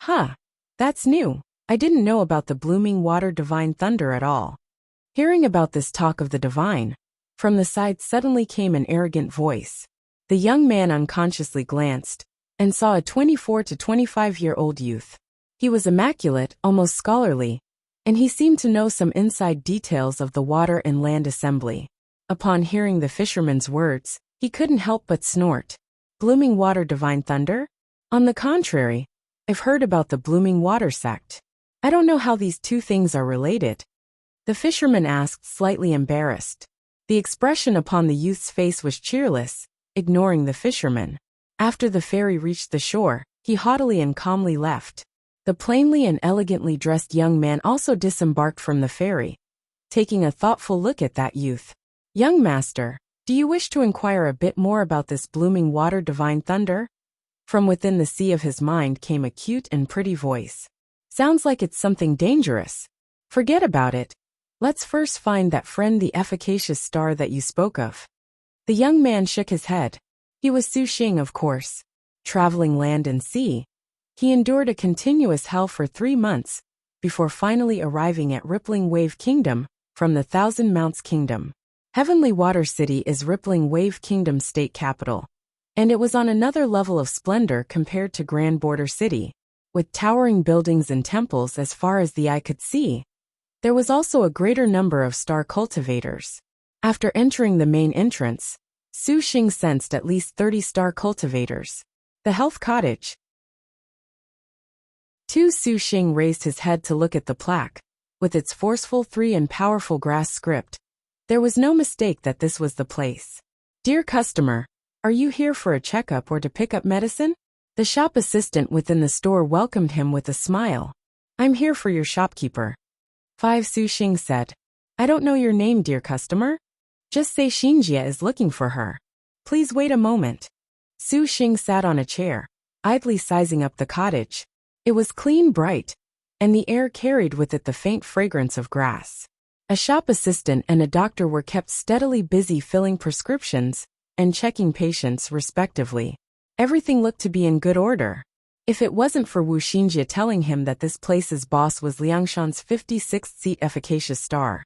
Huh, that's new. I didn't know about the blooming water divine thunder at all. Hearing about this talk of the divine, From the side suddenly came an arrogant voice. The young man unconsciously glanced and saw a 24 to 25-year-old youth. He was immaculate, almost scholarly, and he seemed to know some inside details of the water and land assembly. Upon hearing the fisherman's words, he couldn't help but snort. Blooming water divine thunder? On the contrary, I've heard about the blooming water sect. I don't know how these two things are related. The fisherman asked, slightly embarrassed. The expression upon the youth's face was cheerless, ignoring the fisherman. After the ferry reached the shore, he haughtily and calmly left. The plainly and elegantly dressed young man also disembarked from the ferry, taking a thoughtful look at that youth. Young master, do you wish to inquire a bit more about this blooming water divine thunder? From within the sea of his mind came a cute and pretty voice. Sounds like it's something dangerous. Forget about it. Let's first find that friend, the efficacious star that you spoke of. The young man shook his head. He was Su Xing, of course. Traveling land and sea, he endured a continuous hell for 3 months, before finally arriving at Rippling Wave Kingdom, from the Thousand Mounts Kingdom. Heavenly Water City is Rippling Wave Kingdom's state capital, and it was on another level of splendor compared to Grand Border City, with towering buildings and temples as far as the eye could see. There was also a greater number of star cultivators. After entering the main entrance, Su Xing sensed at least 30 star cultivators. The health cottage. Su Xing raised his head to look at the plaque, with its forceful 3 and powerful grass script. There was no mistake that this was the place. Dear customer, are you here for a checkup or to pick up medicine? The shop assistant within the store welcomed him with a smile. I'm here for your shopkeeper. 5 Su Xing said. I don't know your name, dear customer. Just say Xinjia is looking for her. Please wait a moment. Su Xing sat on a chair, idly sizing up the cottage. It was clean, bright, and the air carried with it the faint fragrance of grass. A shop assistant and a doctor were kept steadily busy filling prescriptions and checking patients, respectively. Everything looked to be in good order. If it wasn't for Wu Xinjie telling him that this place's boss was Liangshan's 56th seat efficacious star,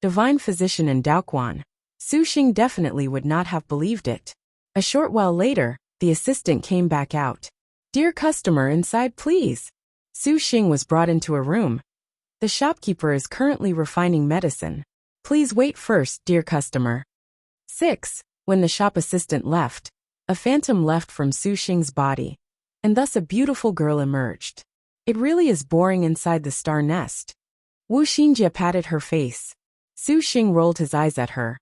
divine physician in Daoquan, Su Xing definitely would not have believed it. A short while later, the assistant came back out. Dear customer, inside please. Su Xing was brought into a room. The shopkeeper is currently refining medicine. Please wait first, dear customer. 6. When the shop assistant left, a phantom left from Su Xing's body, and thus a beautiful girl emerged. It really is boring inside the star nest. Wu Xinjie patted her face. Su Xing rolled his eyes at her.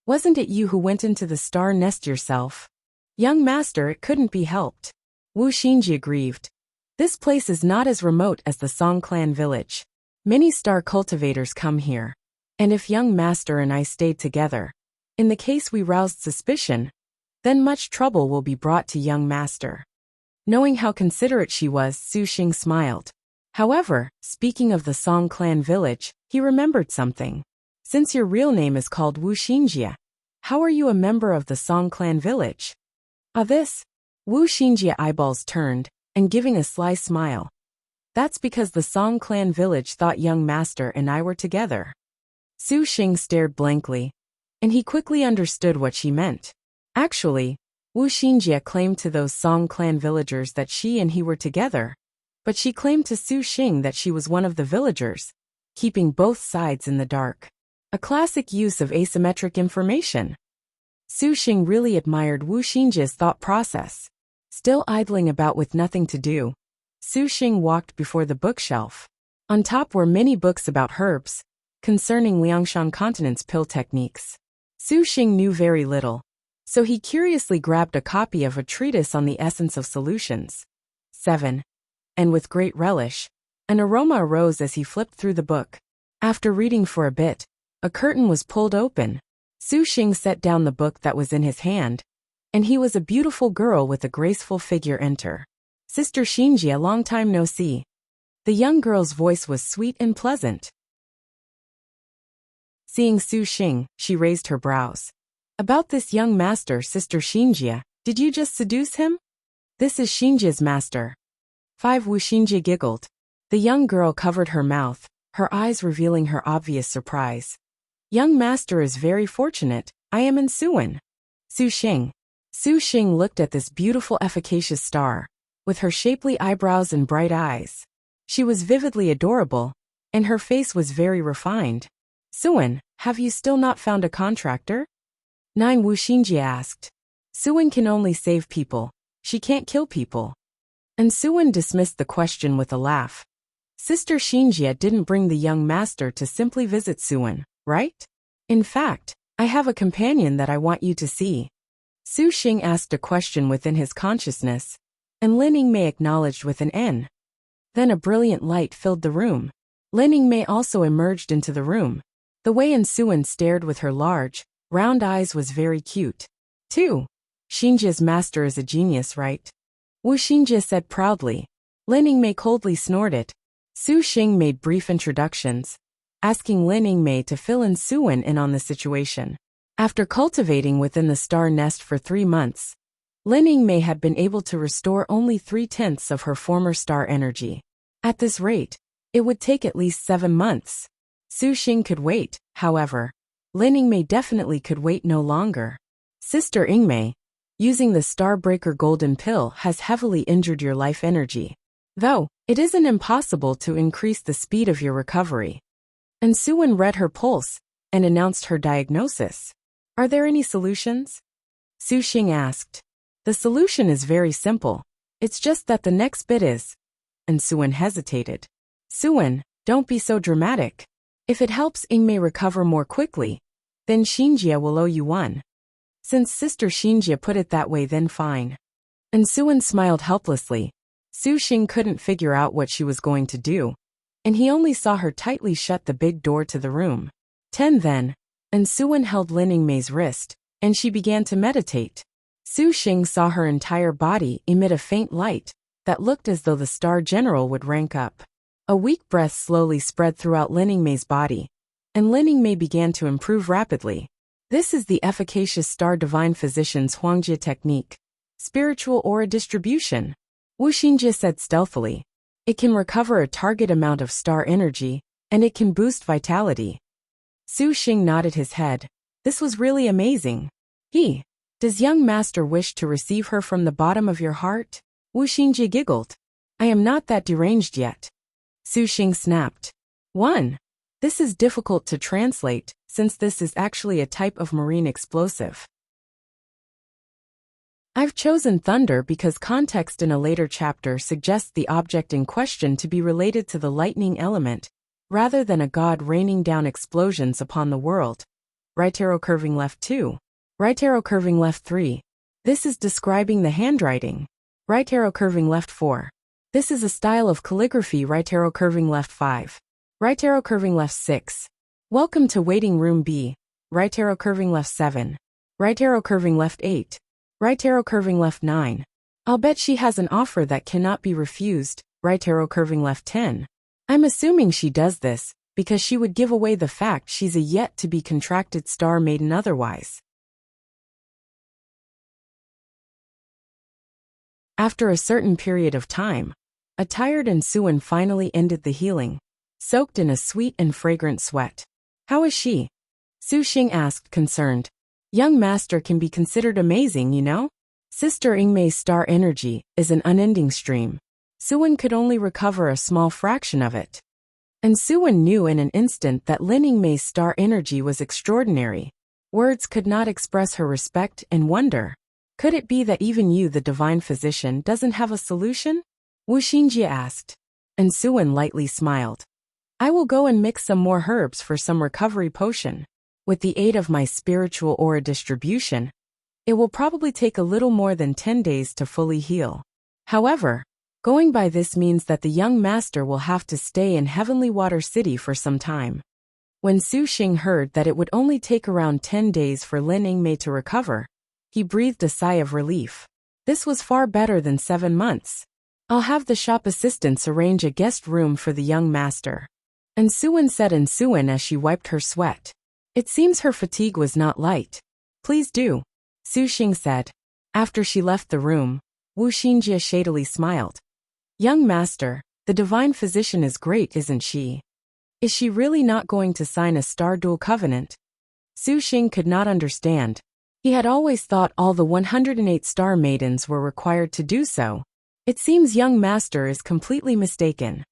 Wasn't it you who went into the star nest yourself? Young master, it couldn't be helped. Wu Xinjie grieved. This place is not as remote as the Song Clan village. Many star cultivators come here. And if young master and I stayed together, in the case we roused suspicion, then much trouble will be brought to young master. Knowing how considerate she was, Su Xing smiled. However, speaking of the Song Clan village, he remembered something. Since your real name is called Wu Xinjie, how are you a member of the Song Clan village? This? Wu Xinjie eyeballs turned, and giving a sly smile. That's because the Song Clan village thought young master and I were together. Su Xing stared blankly, and he quickly understood what she meant. Actually, Wu Xinjie claimed to those Song Clan villagers that she and he were together, but she claimed to Su Xing that she was one of the villagers, keeping both sides in the dark. A classic use of asymmetric information. Su Xing really admired Wu Xinjie's thought process. Still idling about with nothing to do, Su Xing walked before the bookshelf. On top were many books about herbs, concerning Liangshan continent's pill techniques. Su Xing knew very little, so he curiously grabbed a copy of a treatise on the essence of solutions. 7. And with great relish, an aroma arose as he flipped through the book. After reading for a bit, a curtain was pulled open. Su Xing set down the book that was in his hand, and he was a beautiful girl with a graceful figure enter. Sister Xinjie, a long time no see. The young girl's voice was sweet and pleasant. Seeing Su Xing, she raised her brows. About this young master, Sister Xinjie, did you just seduce him? This is Xinjie's master. 5 Wu Xinjie giggled. The young girl covered her mouth, her eyes revealing her obvious surprise. Young master is very fortunate, I am in Suwen. Su Xing. Su Xing looked at this beautiful efficacious star, with her shapely eyebrows and bright eyes. She was vividly adorable, and her face was very refined. Suwen, have you still not found a contractor? 9 Wu Xinjie asked. Suwen can only save people. She can't kill people. And Suwen dismissed the question with a laugh. Sister Xinjie didn't bring the young master to simply visit Suwen, right? In fact, I have a companion that I want you to see. Su Xing asked a question within his consciousness, and Lin Yingmei acknowledged with an N. Then a brilliant light filled the room. Lin Yingmei also emerged into the room. The way Suwen stared with her large, round eyes was very cute. 2. Xinjie's master is a genius, right? Wu Xinjie said proudly. Lin Yingmei coldly snorted. Su Xing made brief introductions, asking Lin Yingmei to fill in Suwen in on the situation. After cultivating within the star nest for 3 months, Lin Yingmei had been able to restore only 3/10 of her former star energy. At this rate, it would take at least 7 months. Su Xing could wait, however. Lin Yingmei definitely could wait no longer. Sister Yingmei, using the Starbreaker Golden Pill has heavily injured your life energy. Though, it isn't impossible to increase the speed of your recovery. And Suwen read her pulse and announced her diagnosis. Are there any solutions? Su Xing asked. The solution is very simple. It's just that the next bit is. And Suwen hesitated. Suwen, don't be so dramatic. If it helps Yingmei recover more quickly, then Xinjie will owe you one. Since Sister Xinjie put it that way, then fine. And Suwen smiled helplessly. Su Xing couldn't figure out what she was going to do, and he only saw her tightly shut the big door to the room. 10 then, and Suwen held Lin Yingmei's wrist, and she began to meditate. Su Xing saw her entire body emit a faint light that looked as though the Star General would rank up. A weak breath slowly spread throughout Lin Yingmei's body, and Lin Yingmei began to improve rapidly. This is the efficacious Star Divine Physician's Huangjie technique. Spiritual aura distribution. Wu Xinjie said stealthily. It can recover a target amount of star energy, and it can boost vitality. Su Xing nodded his head. This was really amazing. Does young master wish to receive her from the bottom of your heart? Wu Xinjie giggled. I am not that deranged yet. Su Xing snapped. 1. This is difficult to translate, since this is actually a type of marine explosive. I've chosen thunder because context in a later chapter suggests the object in question to be related to the lightning element, rather than a god raining down explosions upon the world. Right arrow curving left 2. Right arrow curving left 3. This is describing the handwriting. Right arrow curving left 4. This is a style of calligraphy. Right arrow curving left 5. Right arrow curving left 6. Welcome to waiting room B. Right arrow curving left 7. Right arrow curving left 8. Right arrow curving left 9. I'll bet she has an offer that cannot be refused. Right arrow curving left 10. I'm assuming she does this because she would give away the fact she's a yet-to-be-contracted star maiden otherwise. After a certain period of time, a tired Suwen finally ended the healing, soaked in a sweet and fragrant sweat. How is she? Su Xing asked, concerned. Young master can be considered amazing, you know? Sister Yingmei's star energy is an unending stream. Suwen could only recover a small fraction of it. And Suwen knew in an instant that Lin Yingmei's star energy was extraordinary. Words could not express her respect and wonder. Could it be that even you, the divine physician, doesn't have a solution? Wu Xinjie asked. And Suwen lightly smiled. I will go and mix some more herbs for some recovery potion. With the aid of my spiritual aura distribution, it will probably take a little more than 10 days to fully heal. However, going by this means that the young master will have to stay in Heavenly Water City for some time. When Su Xing heard that it would only take around 10 days for Lin Yingmei to recover, he breathed a sigh of relief. This was far better than 7 months. I'll have the shop assistants arrange a guest room for the young master. And Suwen said in Suwen as she wiped her sweat. It seems her fatigue was not light. Please do, Su Xing said. After she left the room, Wu Xinjie shadily smiled. Young master, the divine physician is great, isn't she? Is she really not going to sign a star dual covenant? Su Xing could not understand. He had always thought all the 108 star maidens were required to do so. It seems young master is completely mistaken.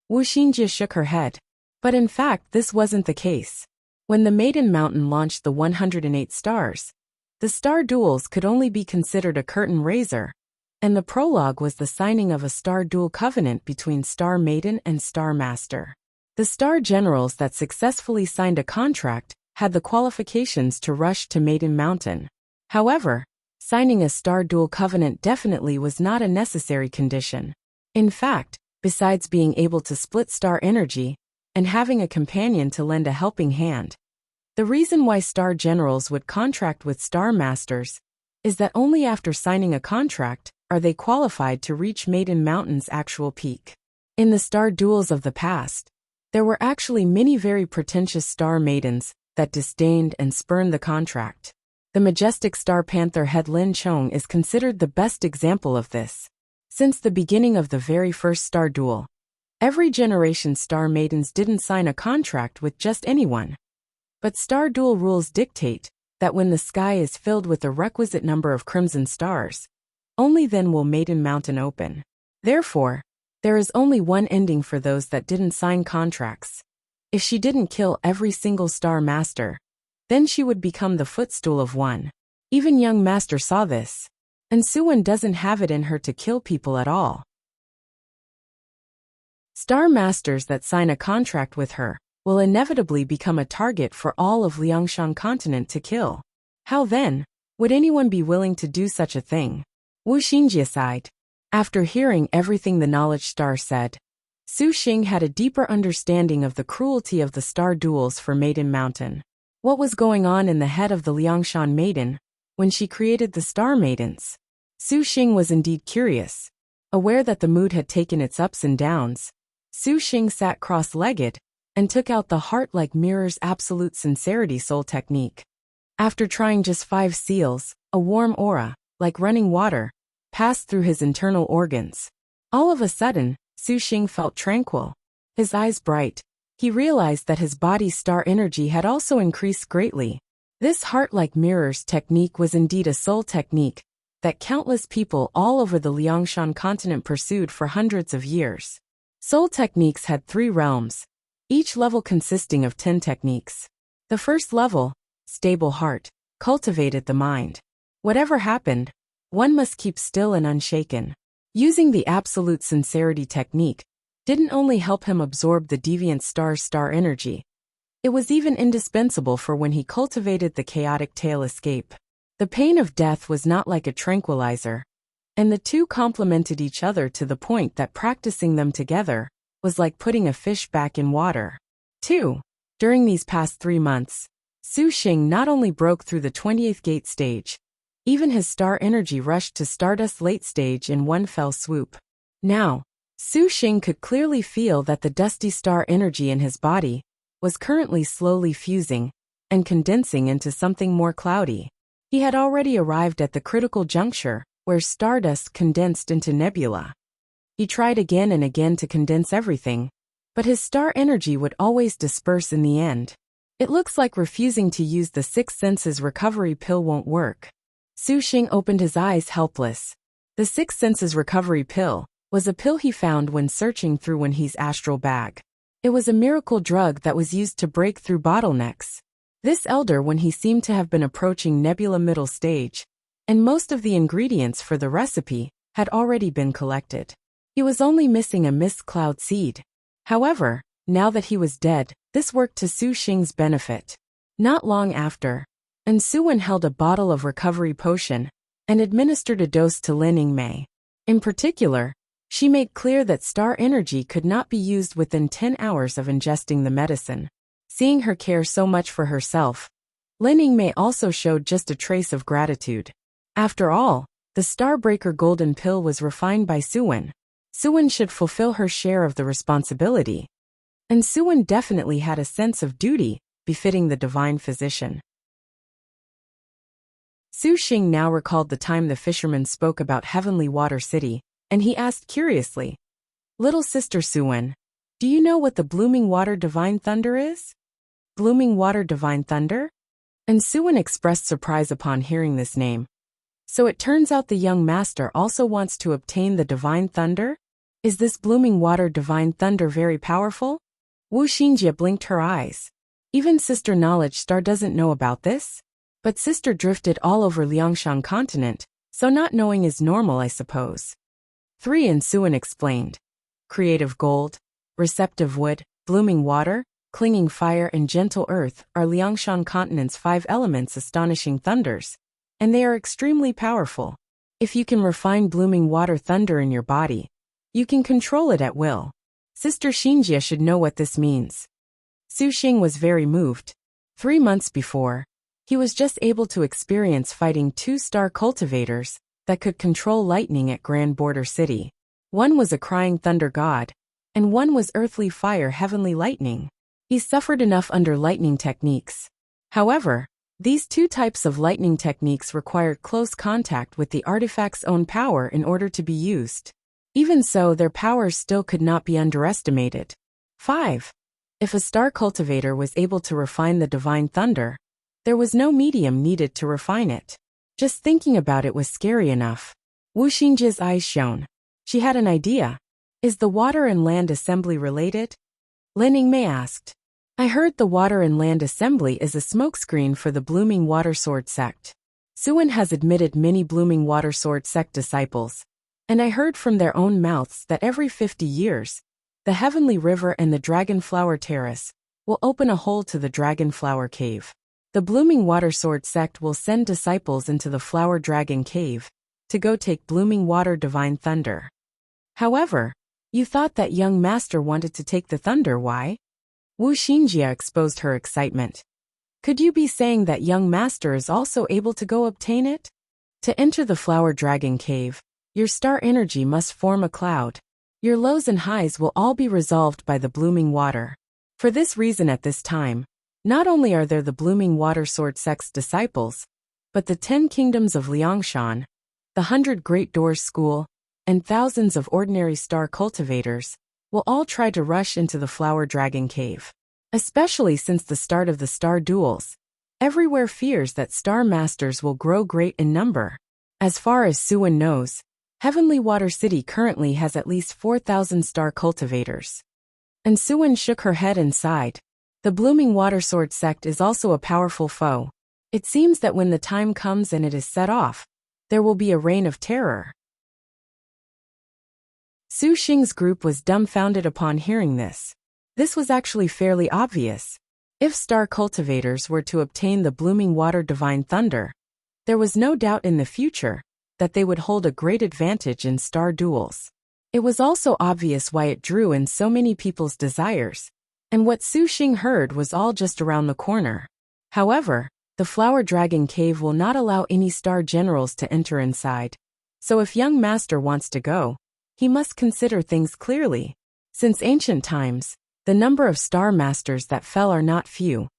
Wu Xinjie shook her head. But in fact this wasn't the case. When the Maiden Mountain launched the 108 stars, the star duels could only be considered a curtain raiser, and the prologue was the signing of a star duel covenant between Star Maiden and Star Master. The star generals that successfully signed a contract had the qualifications to rush to Maiden Mountain. However, signing a star duel covenant definitely was not a necessary condition. In fact, besides being able to split star energy and having a companion to lend a helping hand, the reason why star generals would contract with star masters is that only after signing a contract are they qualified to reach Maiden Mountain's actual peak. In the star duels of the past, there were actually many very pretentious star maidens that disdained and spurned the contract. The majestic star panther head Lin Chong is considered the best example of this. Since the beginning of the very first star duel, every generation star maidens didn't sign a contract with just anyone. But star duel rules dictate that when the sky is filled with the requisite number of crimson stars, only then will Maiden Mountain open. Therefore, there is only one ending for those that didn't sign contracts. If she didn't kill every single star master, then she would become the footstool of one. Even young master saw this, and Suwen doesn't have it in her to kill people at all. Star masters that sign a contract with her will inevitably become a target for all of Liangshan continent to kill. How then would anyone be willing to do such a thing? Wu Xinjie sighed. After hearing everything the knowledge star said, Su Xing had a deeper understanding of the cruelty of the star duels for Maiden Mountain. What was going on in the head of the Liangshan maiden when she created the star maidens? Su Xing was indeed curious. Aware that the mood had taken its ups and downs, Su Xing sat cross-legged and took out the heart-like mirror's absolute sincerity soul technique. After trying just 5 seals, a warm aura, like running water, passed through his internal organs. All of a sudden, Su Xing felt tranquil, his eyes bright. He realized that his body's star energy had also increased greatly. This heart-like mirrors technique was indeed a soul technique that countless people all over the Liangshan continent pursued for hundreds of years. Soul techniques had 3 realms, each level consisting of 10 techniques. The first level, stable heart, cultivated the mind. Whatever happened, one must keep still and unshaken. Using the absolute sincerity technique didn't only help him absorb the deviant star's star energy, it was even indispensable for when he cultivated the chaotic tail escape. The pain of death was not like a tranquilizer, and the two complemented each other to the point that practicing them together was like putting a fish back in water. 2. During these past 3 months, Su Xing not only broke through the 20th gate stage, even his star energy rushed to Stardust late stage in one fell swoop. Now, Su Xing could clearly feel that the dusty star energy in his body was currently slowly fusing and condensing into something more cloudy. He had already arrived at the critical juncture where stardust condensed into nebula. He tried again and again to condense everything, but his star energy would always disperse in the end. It looks like refusing to use the 6 senses recovery pill won't work. Su Xing opened his eyes helpless. The 6 senses recovery pill was a pill he found when searching through Wenhe's astral bag. It was a miracle drug that was used to break through bottlenecks. This elder when he seemed to have been approaching nebula middle stage, and most of the ingredients for the recipe had already been collected. He was only missing a mist cloud seed. However, now that he was dead, this worked to Su Xing's benefit. Not long after, and Suwen held a bottle of recovery potion and administered a dose to Lin Yingmei. In particular, she made clear that star energy could not be used within 10 hours of ingesting the medicine. Seeing her care so much for herself, Lin Yingmei also showed just a trace of gratitude. After all, the Starbreaker Golden Pill was refined by Suwen. Suwen should fulfill her share of the responsibility. And Suwen definitely had a sense of duty befitting the divine physician. Su Xing now recalled the time the fisherman spoke about Heavenly Water City, and he asked curiously, "Little sister Suwen, do you know what the Blooming Water Divine Thunder is?" Blooming Water Divine Thunder? And Suwen expressed surprise upon hearing this name. So it turns out the young master also wants to obtain the divine thunder? Is this blooming water divine thunder very powerful? Wu Xinjie blinked her eyes. Even Sister Knowledge Star doesn't know about this? But Sister drifted all over Liangshan continent, so not knowing is normal, I suppose. 3. And Suwen explained. Creative gold, receptive wood, blooming water, clinging fire and gentle earth are Liangshan continent's 5 elements astonishing thunders, and they are extremely powerful. If you can refine blooming water thunder in your body, you can control it at will. Sister Xinjie should know what this means. Su Xing was very moved. 3 months before, he was just able to experience fighting 2 star cultivators that could control lightning at Grand Border City. One was a crying thunder god, and one was earthly fire heavenly lightning. He suffered enough under lightning techniques. However, these 2 types of lightning techniques required close contact with the artifact's own power in order to be used. Even so, their powers still could not be underestimated. 5. If a star cultivator was able to refine the divine thunder, there was no medium needed to refine it. Just thinking about it was scary enough. Wu Xinjie's eyes shone. She had an idea. Is the water and land assembly related? Lin Yingmei asked. I heard the water and land assembly is a smokescreen for the blooming water sword sect. Suwen has admitted many blooming water sword sect disciples, and I heard from their own mouths that every 50 years, the Heavenly River and the Dragonflower Terrace will open a hole to the Dragonflower Cave. The Blooming Water Sword sect will send disciples into the Flower Dragon Cave to go take Blooming Water Divine Thunder. However, you thought that young master wanted to take the thunder, why? Wu Xinjie exposed her excitement. Could you be saying that young master is also able to go obtain it? To enter the Flower Dragon Cave, your star energy must form a cloud. Your lows and highs will all be resolved by the blooming water. For this reason at this time, not only are there the Blooming Water Sword sect's disciples, but the 10 kingdoms of Liangshan, the 100 Great Doors School, and thousands of ordinary star cultivators will all try to rush into the Flower Dragon Cave. Especially since the start of the star duels, everywhere fears that star masters will grow great in number. As far as Suwen knows, Heavenly Water City currently has at least 4,000 star cultivators. And Suwen shook her head and sighed. The Blooming Water Sword sect is also a powerful foe. It seems that when the time comes and it is set off, there will be a reign of terror. Su Xing's group was dumbfounded upon hearing this. This was actually fairly obvious. If star cultivators were to obtain the Blooming Water Divine Thunder, there was no doubt in the future that they would hold a great advantage in star duels. It was also obvious why it drew in so many people's desires, and what Su Xing heard was all just around the corner. However, the Flower Dragon Cave will not allow any star generals to enter inside, so if young master wants to go, he must consider things clearly. Since ancient times, the number of star masters that fell are not few.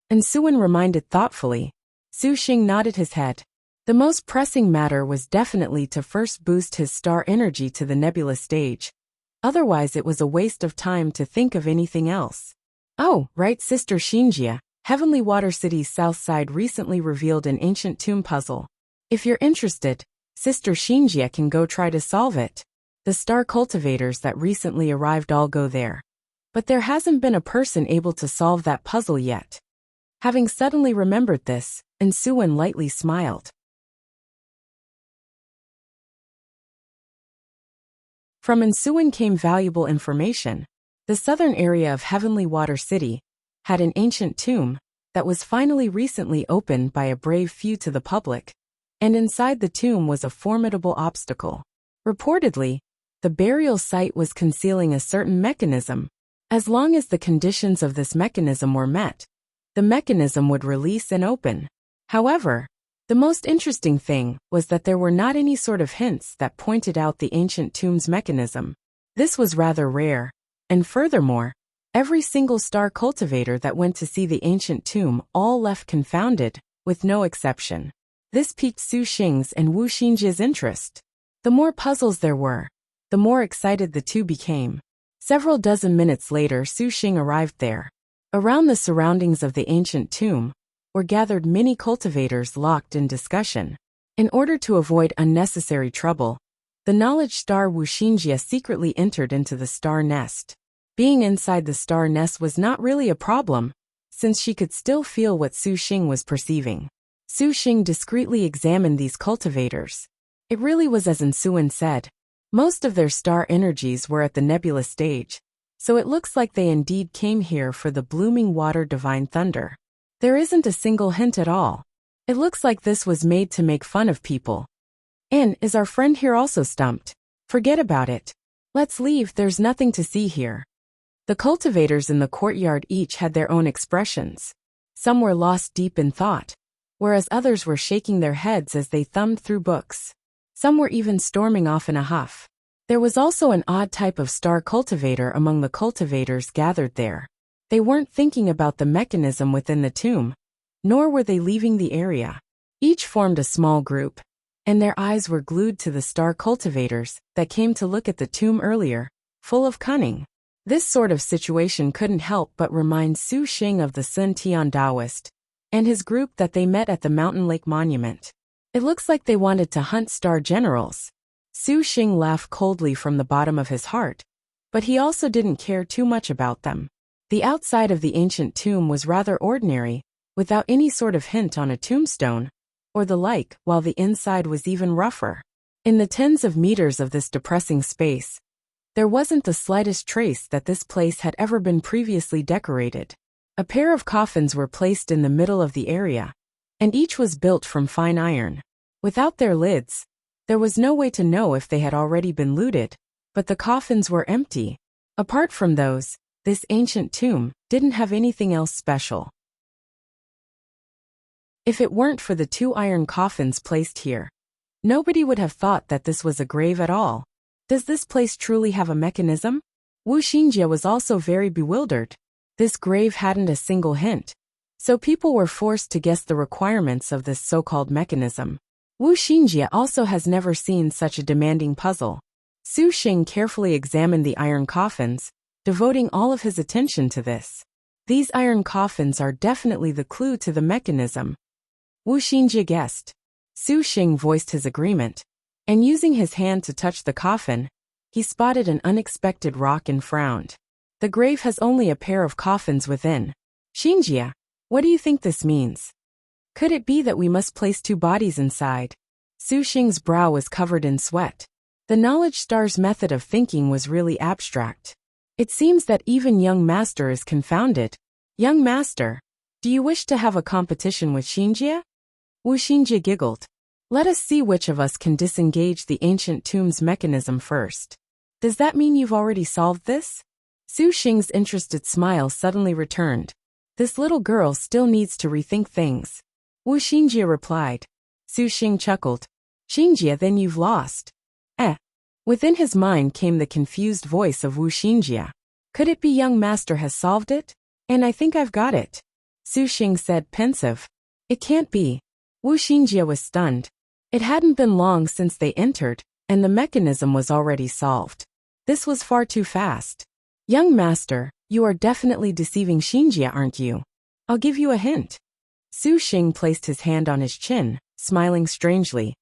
And Suwen reminded thoughtfully. Su Xing nodded his head. The most pressing matter was definitely to first boost his star energy to the nebula stage. Otherwise it was a waste of time to think of anything else. Oh, right, Sister Xinjie, Heavenly Water City's south side recently revealed an ancient tomb puzzle. If you're interested, Sister Xinjie can go try to solve it. The star cultivators that recently arrived all go there. But there hasn't been a person able to solve that puzzle yet. Having suddenly remembered this, Suwen lightly smiled. From Suwen came valuable information. The southern area of Heavenly Water City had an ancient tomb that was finally recently opened by a brave few to the public, and inside the tomb was a formidable obstacle. Reportedly, the burial site was concealing a certain mechanism. As long as the conditions of this mechanism were met, the mechanism would release and open. However, the most interesting thing was that there were not any sort of hints that pointed out the ancient tomb's mechanism. This was rather rare, and furthermore, every single star cultivator that went to see the ancient tomb all left confounded, with no exception. This piqued Su Xing's and Wu Xinjie's interest. The more puzzles there were, the more excited the two became. Several dozen minutes later Su Xing arrived there. Around the surroundings of the ancient tomb were gathered many cultivators locked in discussion. In order to avoid unnecessary trouble, the knowledge star Wuxia secretly entered into the star nest. Being inside the star nest was not really a problem, since she could still feel what Su Xing was perceiving. Su Xing discreetly examined these cultivators. It really was as Suan said. Most of their star energies were at the nebula stage, so it looks like they indeed came here for the blooming water divine thunder. There isn't a single hint at all. It looks like this was made to make fun of people. And is our friend here also stumped? Forget about it. Let's leave, there's nothing to see here. The cultivators in the courtyard each had their own expressions. Some were lost deep in thought, whereas others were shaking their heads as they thumbed through books. Some were even storming off in a huff. There was also an odd type of star cultivator among the cultivators gathered there. They weren't thinking about the mechanism within the tomb, nor were they leaving the area. Each formed a small group, and their eyes were glued to the star cultivators that came to look at the tomb earlier, full of cunning. This sort of situation couldn't help but remind Su Xing of the Sun Tian Taoist and his group that they met at the Mountain Lake Monument. It looks like they wanted to hunt star generals. Su Xing laughed coldly from the bottom of his heart, but he also didn't care too much about them. The outside of the ancient tomb was rather ordinary, without any sort of hint on a tombstone, or the like, while the inside was even rougher. In the tens of meters of this depressing space, there wasn't the slightest trace that this place had ever been previously decorated. A pair of coffins were placed in the middle of the area, and each was built from fine iron. Without their lids, there was no way to know if they had already been looted, but the coffins were empty. Apart from those, this ancient tomb didn't have anything else special. If it weren't for the 2 iron coffins placed here, nobody would have thought that this was a grave at all. Does this place truly have a mechanism? Wuxia was also very bewildered. This grave hadn't a single hint, so people were forced to guess the requirements of this so-called mechanism. Wuxia also has never seen such a demanding puzzle. Su Xing carefully examined the iron coffins, devoting all of his attention to this. These iron coffins are definitely the clue to the mechanism. Wuxia guessed. Su Xing voiced his agreement, and using his hand to touch the coffin, he spotted an unexpected rock and frowned. The grave has only a pair of coffins within. Xinjia, what do you think this means? Could it be that we must place 2 bodies inside? Su Xing's brow was covered in sweat. The knowledge star's method of thinking was really abstract. It seems that even young master is confounded. Young master, do you wish to have a competition with Xinjia? Wuxia giggled. Let us see which of us can disengage the ancient tomb's mechanism first. Does that mean you've already solved this? Su Xing's interested smile suddenly returned. This little girl still needs to rethink things. Wuxia replied. Su Xing chuckled. Xinjia, then you've lost. Within his mind came the confused voice of Wuxia. Could it be young master has solved it? And I think I've got it. Su Xing said, pensive. It can't be. Wuxia was stunned. It hadn't been long since they entered, and the mechanism was already solved. This was far too fast. Young master, you are definitely deceiving Xinjia, aren't you? I'll give you a hint. Su Xing placed his hand on his chin, smiling strangely.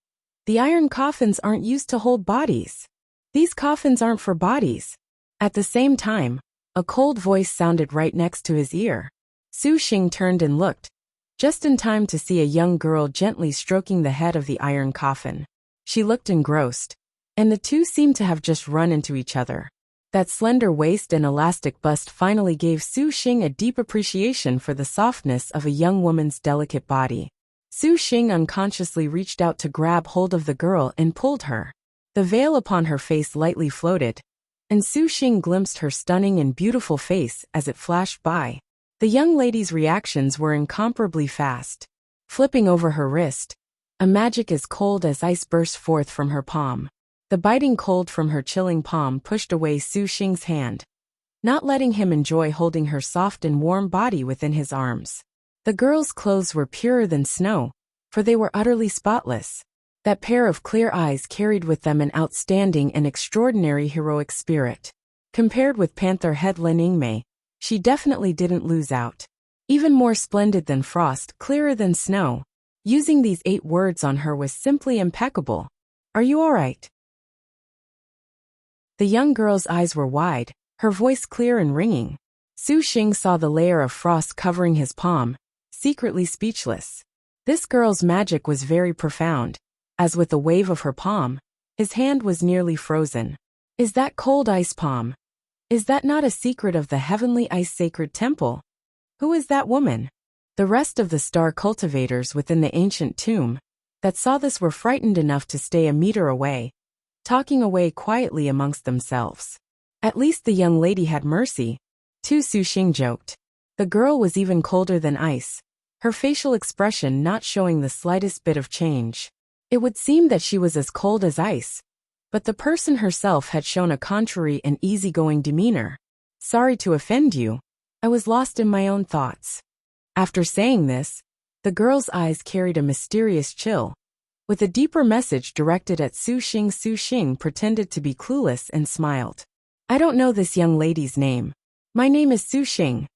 The iron coffins aren't used to hold bodies. These coffins aren't for bodies. At the same time, a cold voice sounded right next to his ear. Su Xing turned and looked, just in time to see a young girl gently stroking the head of the iron coffin. She looked engrossed, and the two seemed to have just run into each other. That slender waist and elastic bust finally gave Su Xing a deep appreciation for the softness of a young woman's delicate body. Su Xing unconsciously reached out to grab hold of the girl and pulled her. The veil upon her face lightly floated, and Su Xing glimpsed her stunning and beautiful face as it flashed by. The young lady's reactions were incomparably fast. Flipping over her wrist, a magic as cold as ice burst forth from her palm. The biting cold from her chilling palm pushed away Su Xing's hand, not letting him enjoy holding her soft and warm body within his arms. The girl's clothes were purer than snow, for they were utterly spotless. That pair of clear eyes carried with them an outstanding and extraordinary heroic spirit. Compared with Panther Head Lin Yingmei, she definitely didn't lose out. Even more splendid than frost, clearer than snow. Using these 8 words on her was simply impeccable. Are you all right? The young girl's eyes were wide, her voice clear and ringing. Su Xing saw the layer of frost covering his palm, secretly speechless. This girl's magic was very profound. As with a wave of her palm, his hand was nearly frozen. Is that cold ice palm? Is that not a secret of the heavenly ice sacred temple? Who is that woman? The rest of the star cultivators within the ancient tomb that saw this were frightened enough to stay a meter away, talking away quietly amongst themselves. At least the young lady had mercy, too, Su Xing joked. The girl was even colder than ice, her facial expression not showing the slightest bit of change. It would seem that she was as cold as ice, but the person herself had shown a contrary and easygoing demeanor. Sorry to offend you. I was lost in my own thoughts. After saying this, the girl's eyes carried a mysterious chill, with a deeper message directed at Su Xing. Su Xing pretended to be clueless and smiled. I don't know this young lady's name. My name is Su Xing.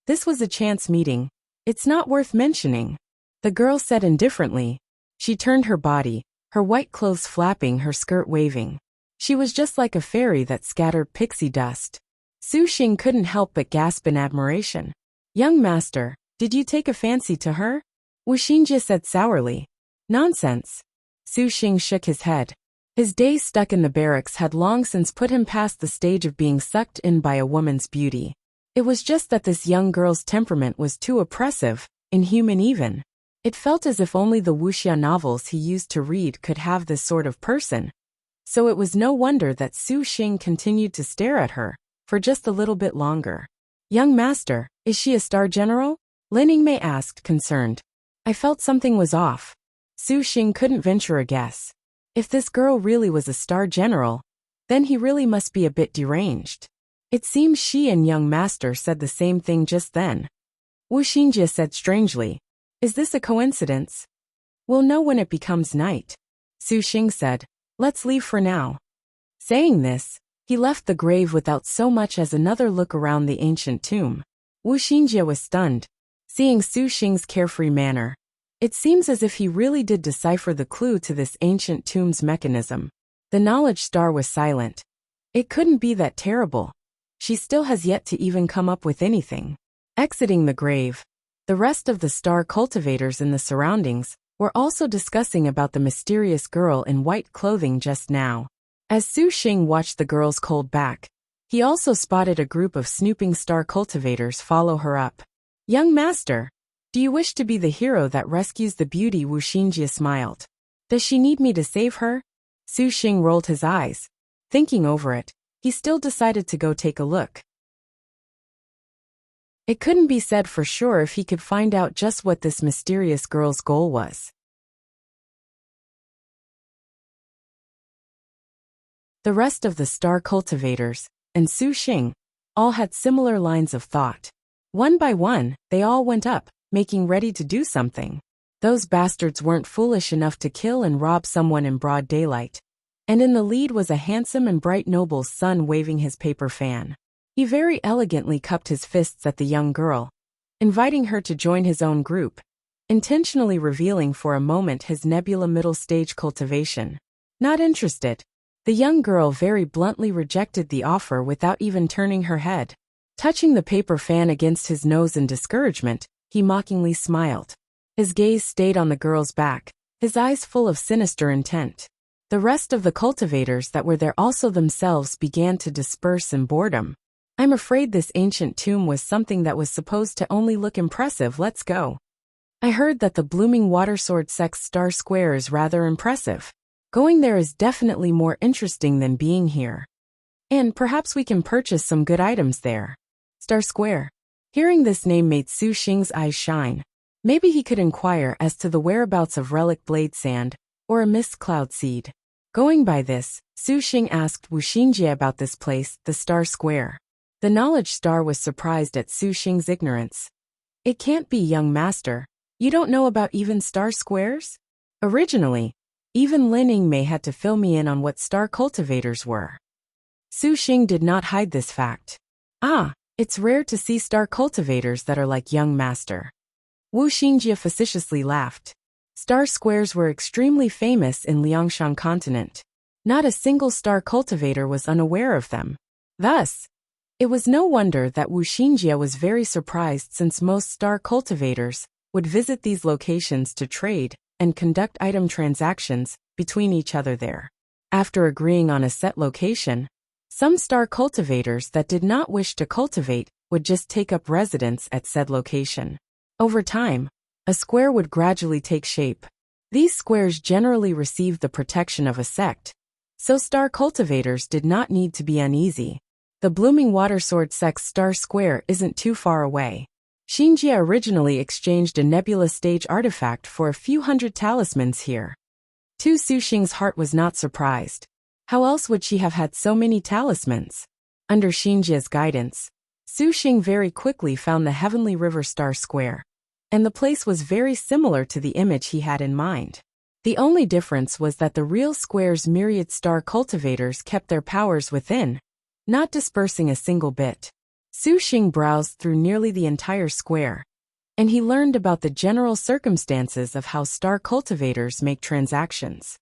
This was a chance meeting. It's not worth mentioning. The girl said indifferently. She turned her body, her white clothes flapping, her skirt waving. She was just like a fairy that scattered pixie dust. Su Xing couldn't help but gasp in admiration. Young master, did you take a fancy to her? Wuxia said sourly. Nonsense. Su Xing shook his head. His days stuck in the barracks had long since put him past the stage of being sucked in by a woman's beauty. It was just that this young girl's temperament was too oppressive, inhuman even. It felt as if only the Wuxia novels he used to read could have this sort of person. So it was no wonder that Su Xing continued to stare at her for just a little bit longer. Young master, is she a star general? Lin Yingmei asked, concerned. I felt something was off. Su Xing couldn't venture a guess. If this girl really was a star general, then he really must be a bit deranged. It seems she and young master said the same thing just then. Wuxia said strangely. Is this a coincidence? We'll know when it becomes night. Su Xing said. Let's leave for now. Saying this, he left the grave without so much as another look around the ancient tomb. Wuxia was stunned, seeing Su Xing's carefree manner. It seems as if he really did decipher the clue to this ancient tomb's mechanism. The knowledge star was silent. It couldn't be that terrible. She still has yet to even come up with anything. Exiting the grave, the rest of the star cultivators in the surroundings were also discussing about the mysterious girl in white clothing just now. As Su Xing watched the girl's cold back, he also spotted a group of snooping star cultivators follow her up. Young master, do you wish to be the hero that rescues the beauty? Wuxia smiled. Does she need me to save her? Su Xing rolled his eyes. Thinking over it, he still decided to go take a look. It couldn't be said for sure if he could find out just what this mysterious girl's goal was. The rest of the star cultivators, and Su Xing, all had similar lines of thought. One by one, they all went up, making ready to do something. Those bastards weren't foolish enough to kill and rob someone in broad daylight. And in the lead was a handsome and bright noble's son waving his paper fan. He very elegantly cupped his fists at the young girl, inviting her to join his own group, intentionally revealing for a moment his nebula middle stage cultivation. Not interested. The young girl very bluntly rejected the offer without even turning her head. Touching the paper fan against his nose in discouragement, he mockingly smiled. His gaze stayed on the girl's back, his eyes full of sinister intent. The rest of the cultivators that were there also themselves began to disperse in boredom. I'm afraid this ancient tomb was something that was supposed to only look impressive. Let's go. I heard that the blooming watersword sex star square is rather impressive. Going there is definitely more interesting than being here. And perhaps we can purchase some good items there. Star Square. Hearing this name made Su Xing's eyes shine. Maybe he could inquire as to the whereabouts of relic blade sand, or a mist cloud seed. Going by this, Su Xing asked Wuxia about this place, the Star Square. The knowledge star was surprised at Su Xing's ignorance. It can't be, young master. You don't know about even star squares? Originally, even Lin Yingmei had to fill me in on what star cultivators were. Su Xing did not hide this fact. Ah, It's rare to see star cultivators that are like young master. Wu Xinjie facetiously laughed. Star squares were extremely famous in Liangshan continent. Not a single star cultivator was unaware of them. Thus, it was no wonder that Wu Xinjie was very surprised, since most star cultivators would visit these locations to trade and conduct item transactions between each other there. After agreeing on a set location, some star cultivators that did not wish to cultivate would just take up residence at said location. Over time, a square would gradually take shape. These squares generally received the protection of a sect, so star cultivators did not need to be uneasy. The Blooming Water Sword sect's star square isn't too far away. Xinjie originally exchanged a nebula stage artifact for a few hundred talismans here. Tu Suxing's heart was not surprised. How else would she have had so many talismans? Under Xinjie's guidance, Suxing very quickly found the Heavenly River Star Square, and the place was very similar to the image he had in mind. The only difference was that the real square's myriad star cultivators kept their powers within, not dispersing a single bit. Suxing browsed through nearly the entire square, and he learned about the general circumstances of how star cultivators make transactions.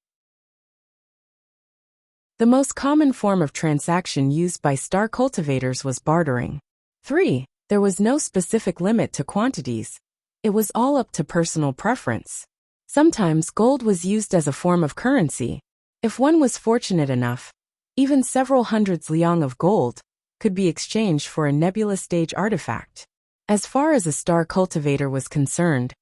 The most common form of transaction used by star cultivators was bartering. 3. There was no specific limit to quantities. It was all up to personal preference. Sometimes gold was used as a form of currency. If one was fortunate enough, even several hundreds liang of gold could be exchanged for a nebula stage artifact. As far as a star cultivator was concerned,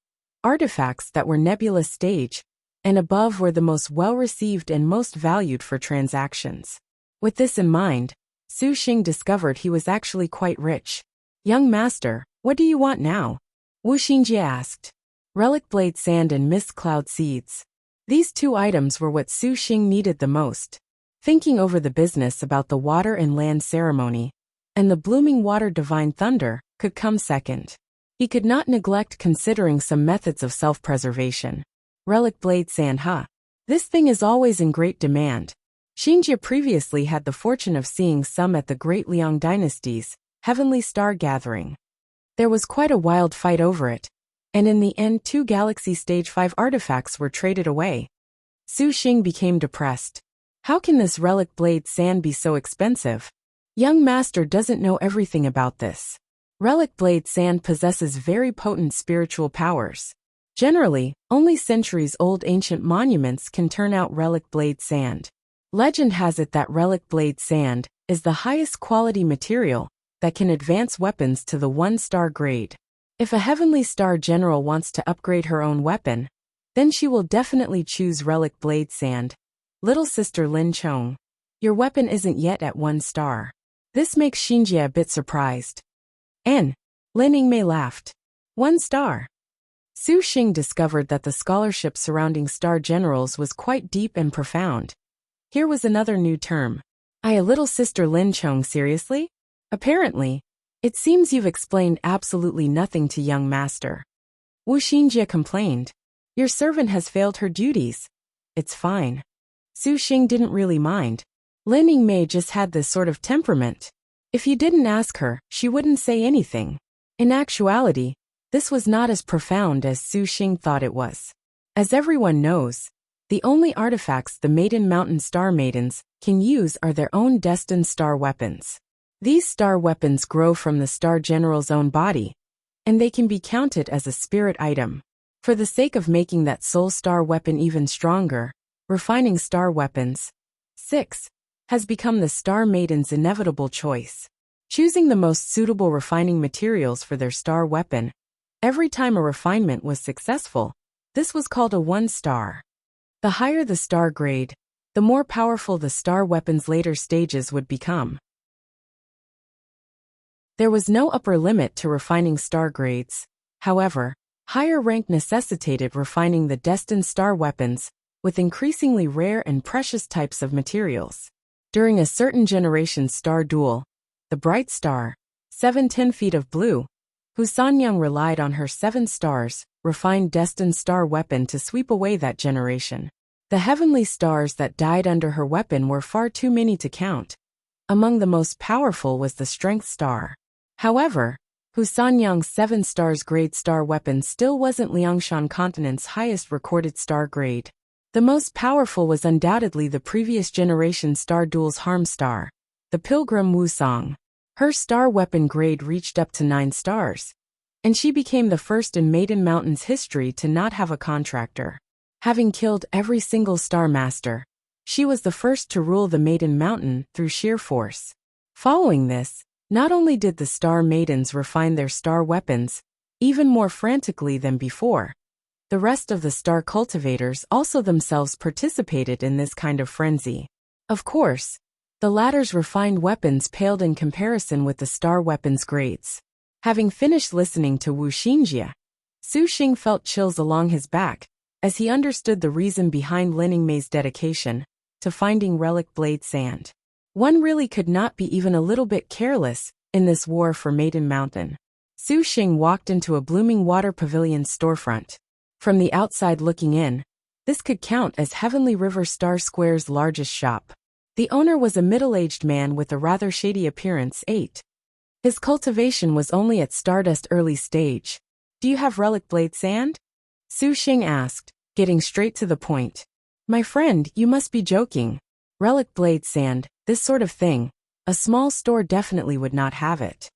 artifacts that were nebula stage and above were the most well-received and most valued for transactions. With this in mind, Suxing discovered he was actually quite rich. "Young master, what do you want now?" Wu Xinjie asked. Relic blade sand and mist cloud seeds. These two items were what Suxing needed the most. Thinking over the business about the water and land ceremony, and the blooming water divine thunder could come second. He could not neglect considering some methods of self-preservation. Relic blade sand, huh? This thing is always in great demand. Xinjie previously had the fortune of seeing some at the Great Liang Dynasty's Heavenly Star Gathering. There was quite a wild fight over it, and in the end 2 Galaxy Stage 5 artifacts were traded away. Suxing became depressed. How can this relic blade sand be so expensive? Young master doesn't know everything about this. Relic blade sand possesses very potent spiritual powers. Generally, only centuries-old ancient monuments can turn out relic blade sand. Legend has it that relic blade sand is the highest quality material that can advance weapons to the 1-star grade. If a heavenly star general wants to upgrade her own weapon, then she will definitely choose relic blade sand. Little sister Lin Chong, your weapon isn't yet at 1 star. This makes Xinjie a bit surprised. Lin Yingmei laughed. 1 star. Suxing discovered that the scholarship surrounding star generals was quite deep and profound. Here was another new term. Little sister Lin Chong, seriously? Apparently, it seems you've explained absolutely nothing to young master. Wu Xinjie complained. Your servant has failed her duties. It's fine. Suxing didn't really mind. Lin Yingmei just had this sort of temperament. If you didn't ask her, she wouldn't say anything. In actuality, this was not as profound as Suxing thought it was. As everyone knows, the only artifacts the Maiden Mountain Star Maidens can use are their own destined star weapons. These star weapons grow from the star general's own body, and they can be counted as a spirit item. For the sake of making that soul star weapon even stronger, refining star weapons 6 has become the Star Maiden's inevitable choice. Choosing the most suitable refining materials for their star weapon. Every time a refinement was successful, this was called a 1 star. The higher the star grade, the more powerful the star weapon's later stages would become. There was no upper limit to refining star grades. However, higher rank necessitated refining the destined star weapons with increasingly rare and precious types of materials. During a certain generation's star duel, the bright star, 710 feet of blue, Hu Sanyang relied on her 7 stars, refined destined star weapon to sweep away that generation. The heavenly stars that died under her weapon were far too many to count. Among the most powerful was the strength star. However, Husanyang's 7 stars grade star weapon still wasn't Liangshan continent's highest recorded star grade. The most powerful was undoubtedly the previous generation Star Duel's Harm Star, the Pilgrim Wusong. Her star weapon grade reached up to 9 stars, and she became the first in Maiden Mountain's history to not have a contractor. Having killed every single Star Master, she was the first to rule the Maiden Mountain through sheer force. Following this, not only did the Star Maidens refine their star weapons, even more frantically than before, the rest of the star cultivators also themselves participated in this kind of frenzy. Of course, the latter's refined weapons paled in comparison with the star weapons' grades. Having finished listening to Wu Xinjie, Su Xing felt chills along his back as he understood the reason behind Lin Yingmei's dedication to finding relic blade sand. One really could not be even a little bit careless in this war for Maiden Mountain. Su Xing walked into a blooming water pavilion's storefront. From the outside looking in, this could count as Heavenly River Star Square's largest shop. The owner was a middle-aged man with a rather shady appearance. His cultivation was only at Stardust early stage. "Do you have relic blade sand?" Su Xing asked, getting straight to the point. "My friend, you must be joking. Relic blade sand, this sort of thing, a small store definitely would not have it."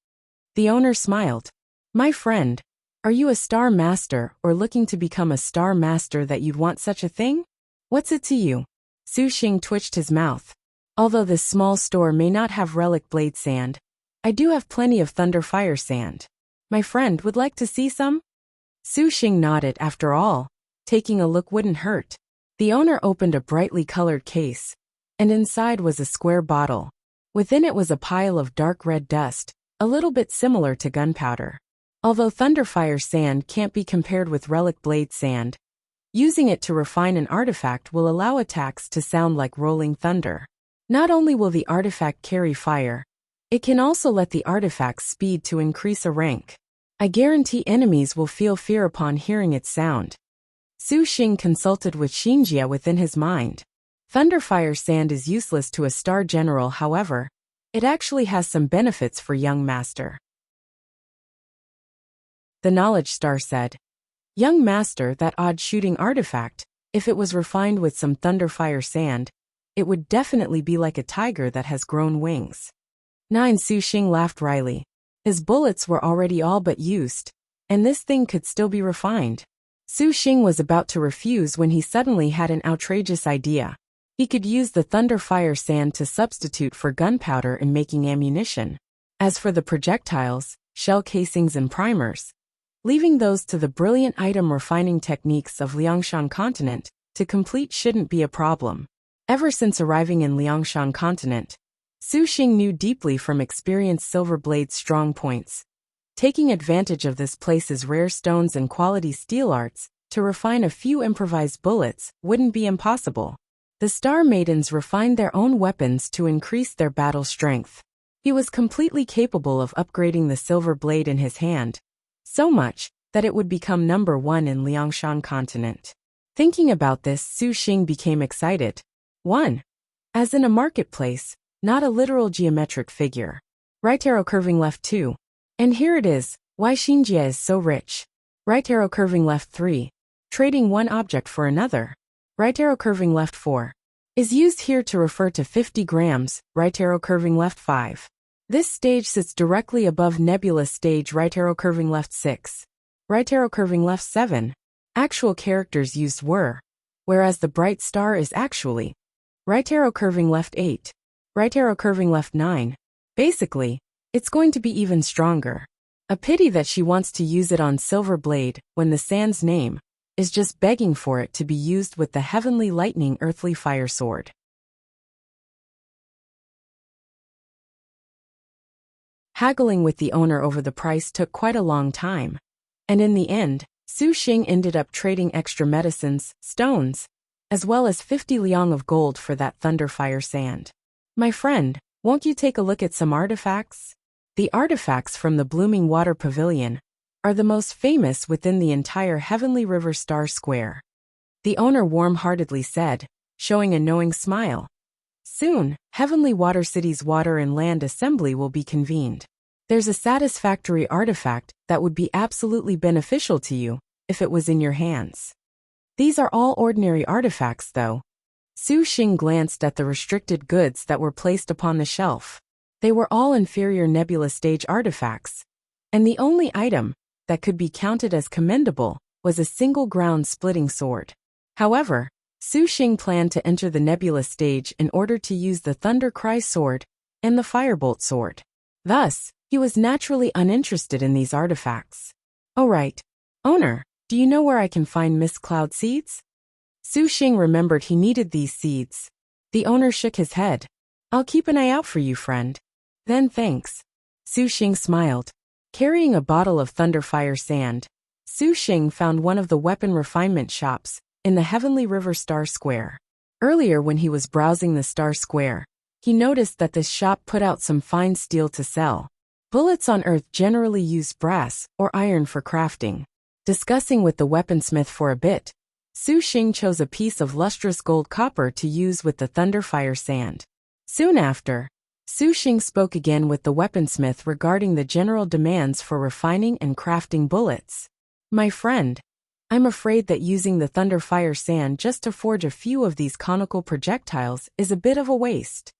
The owner smiled. "My friend, are you a star master or looking to become a star master that you'd want such a thing? What's it to you?" Su Xing twitched his mouth. "Although this small store may not have relic blade sand, I do have plenty of thunder fire sand. My friend would like to see some?" Su Xing nodded. After all, taking a look wouldn't hurt. The owner opened a brightly colored case, and inside was a square bottle. Within it was a pile of dark red dust, a little bit similar to gunpowder. Although thunderfire sand can't be compared with relic blade sand, using it to refine an artifact will allow attacks to sound like rolling thunder. Not only will the artifact carry fire, it can also let the artifact's speed to increase a rank. I guarantee enemies will feel fear upon hearing its sound. Su Xing consulted with Xinjie within his mind. Thunderfire sand is useless to a star general, however, it actually has some benefits for young master. The knowledge star said, "Young master, that odd shooting artifact, if it was refined with some thunderfire sand, it would definitely be like a tiger that has grown wings." 9. Su Xing laughed wryly. His bullets were already all but used, and this thing could still be refined. Su Xing was about to refuse when he suddenly had an outrageous idea. He could use the thunderfire sand to substitute for gunpowder in making ammunition. As for the projectiles, shell casings and primers, leaving those to the brilliant item refining techniques of Liangshan continent to complete shouldn't be a problem. Ever since arriving in Liangshan continent, Su Xing knew deeply from experience Silver Blade's strong points. Taking advantage of this place's rare stones and quality steel arts to refine a few improvised bullets wouldn't be impossible. The Star Maidens refined their own weapons to increase their battle strength. He was completely capable of upgrading the Silver Blade in his hand, so much that it would become number 1 in Liangshan continent. Thinking about this, Su Xing became excited. 1. As in a marketplace, not a literal geometric figure. Right arrow curving left 2. And here it is, why Xinjie is so rich. Right arrow curving left 3. Trading one object for another. Right arrow curving left 4. Is used here to refer to 50 grams, right arrow curving left 5. This stage sits directly above Nebula stage, right arrow curving left 6. Right arrow curving left 7. Actual characters used were, whereas the bright star is actually, right arrow curving left 8. Right arrow curving left 9. Basically, it's going to be even stronger. A pity that she wants to use it on Silver Blade when the sand's name is just begging for it to be used with the Heavenly Lightning Earthly Fire Sword. Haggling with the owner over the price took quite a long time, and in the end, Su Xing ended up trading extra medicines, stones, as well as 50 liang of gold for that thunderfire sand. "My friend, won't you take a look at some artifacts?" The artifacts from the Blooming Water Pavilion are the most famous within the entire Heavenly River Star Square. The owner warm-heartedly said, showing a knowing smile. "Soon, Heavenly Water City's Water and Land Assembly will be convened. There's a satisfactory artifact that would be absolutely beneficial to you if it was in your hands. These are all ordinary artifacts, though. Su Xing glanced at the restricted goods that were placed upon the shelf. They were all inferior nebula stage artifacts, and the only item that could be counted as commendable was a single ground-splitting sword. However, Su Xing planned to enter the nebula stage in order to use the Thunder Cry sword and the Firebolt sword. Thus, he was naturally uninterested in these artifacts. "Oh right, owner, do you know where I can find Mist Cloud seeds?" Su Xing remembered he needed these seeds. The owner shook his head. "I'll keep an eye out for you, friend." "Then thanks." Su Xing smiled. Carrying a bottle of Thunderfire sand, Su Xing found one of the weapon refinement shops in the Heavenly River Star Square. Earlier when he was browsing the Star Square, he noticed that this shop put out some fine steel to sell. Bullets on Earth generally use brass or iron for crafting. Discussing with the weaponsmith for a bit, Su Xing chose a piece of lustrous gold copper to use with the Thunderfire sand. Soon after, Su Xing spoke again with the weaponsmith regarding the general demands for refining and crafting bullets. "My friend, I'm afraid that using the Thunderfire sand just to forge a few of these conical projectiles is a bit of a waste."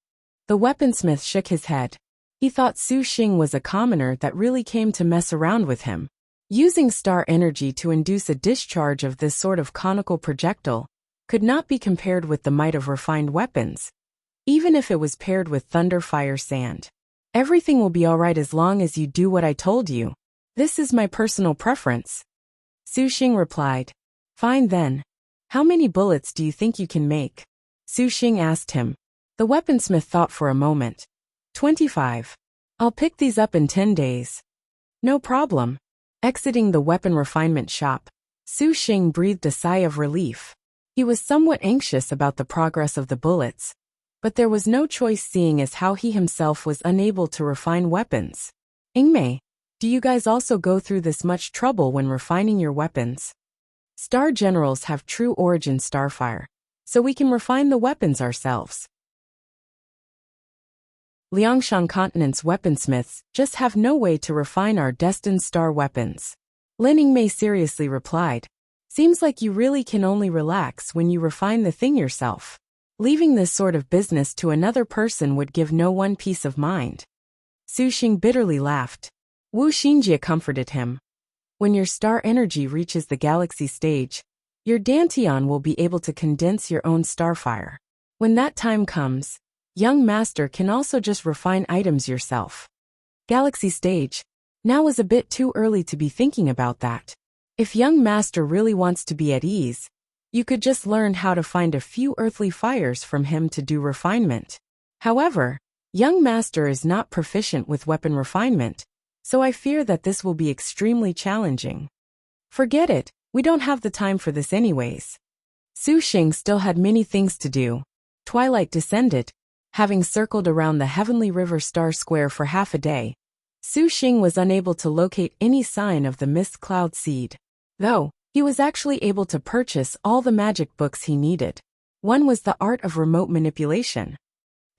The weaponsmith shook his head. He thought Su Xing was a commoner that really came to mess around with him. Using star energy to induce a discharge of this sort of conical projectile could not be compared with the might of refined weapons, even if it was paired with Thunderfire sand. "Everything will be all right as long as you do what I told you. This is my personal preference." Su Xing replied. "Fine then. How many bullets do you think you can make?" Su Xing asked him. The weaponsmith thought for a moment. 25. "I'll pick these up in 10 days. "No problem." Exiting the weapon refinement shop, Su Xing breathed a sigh of relief. He was somewhat anxious about the progress of the bullets, but there was no choice seeing as how he himself was unable to refine weapons. "Ingmei, do you guys also go through this much trouble when refining your weapons?" "Star generals have true origin starfire, so we can refine the weapons ourselves. Liangshan Continent's weaponsmiths just have no way to refine our destined star weapons." Lin Ingmei seriously replied. "Seems like you really can only relax when you refine the thing yourself. Leaving this sort of business to another person would give no one peace of mind." Su Xing bitterly laughed. Wu Xinjie comforted him. "When your star energy reaches the galaxy stage, your Dantian will be able to condense your own starfire. When that time comes, young master can also just refine items yourself." Galaxy stage. Now was a bit too early to be thinking about that. If young master really wants to be at ease, you could just learn how to find a few earthly fires from him to do refinement. However, young master is not proficient with weapon refinement, so I fear that this will be extremely challenging. "Forget it, we don't have the time for this anyways." Su Xing still had many things to do. Twilight descended. Having circled around the Heavenly River Star Square for half a day, Su Xing was unable to locate any sign of the Mist Cloud seed. Though, he was actually able to purchase all the magic books he needed. One was the Art of Remote Manipulation.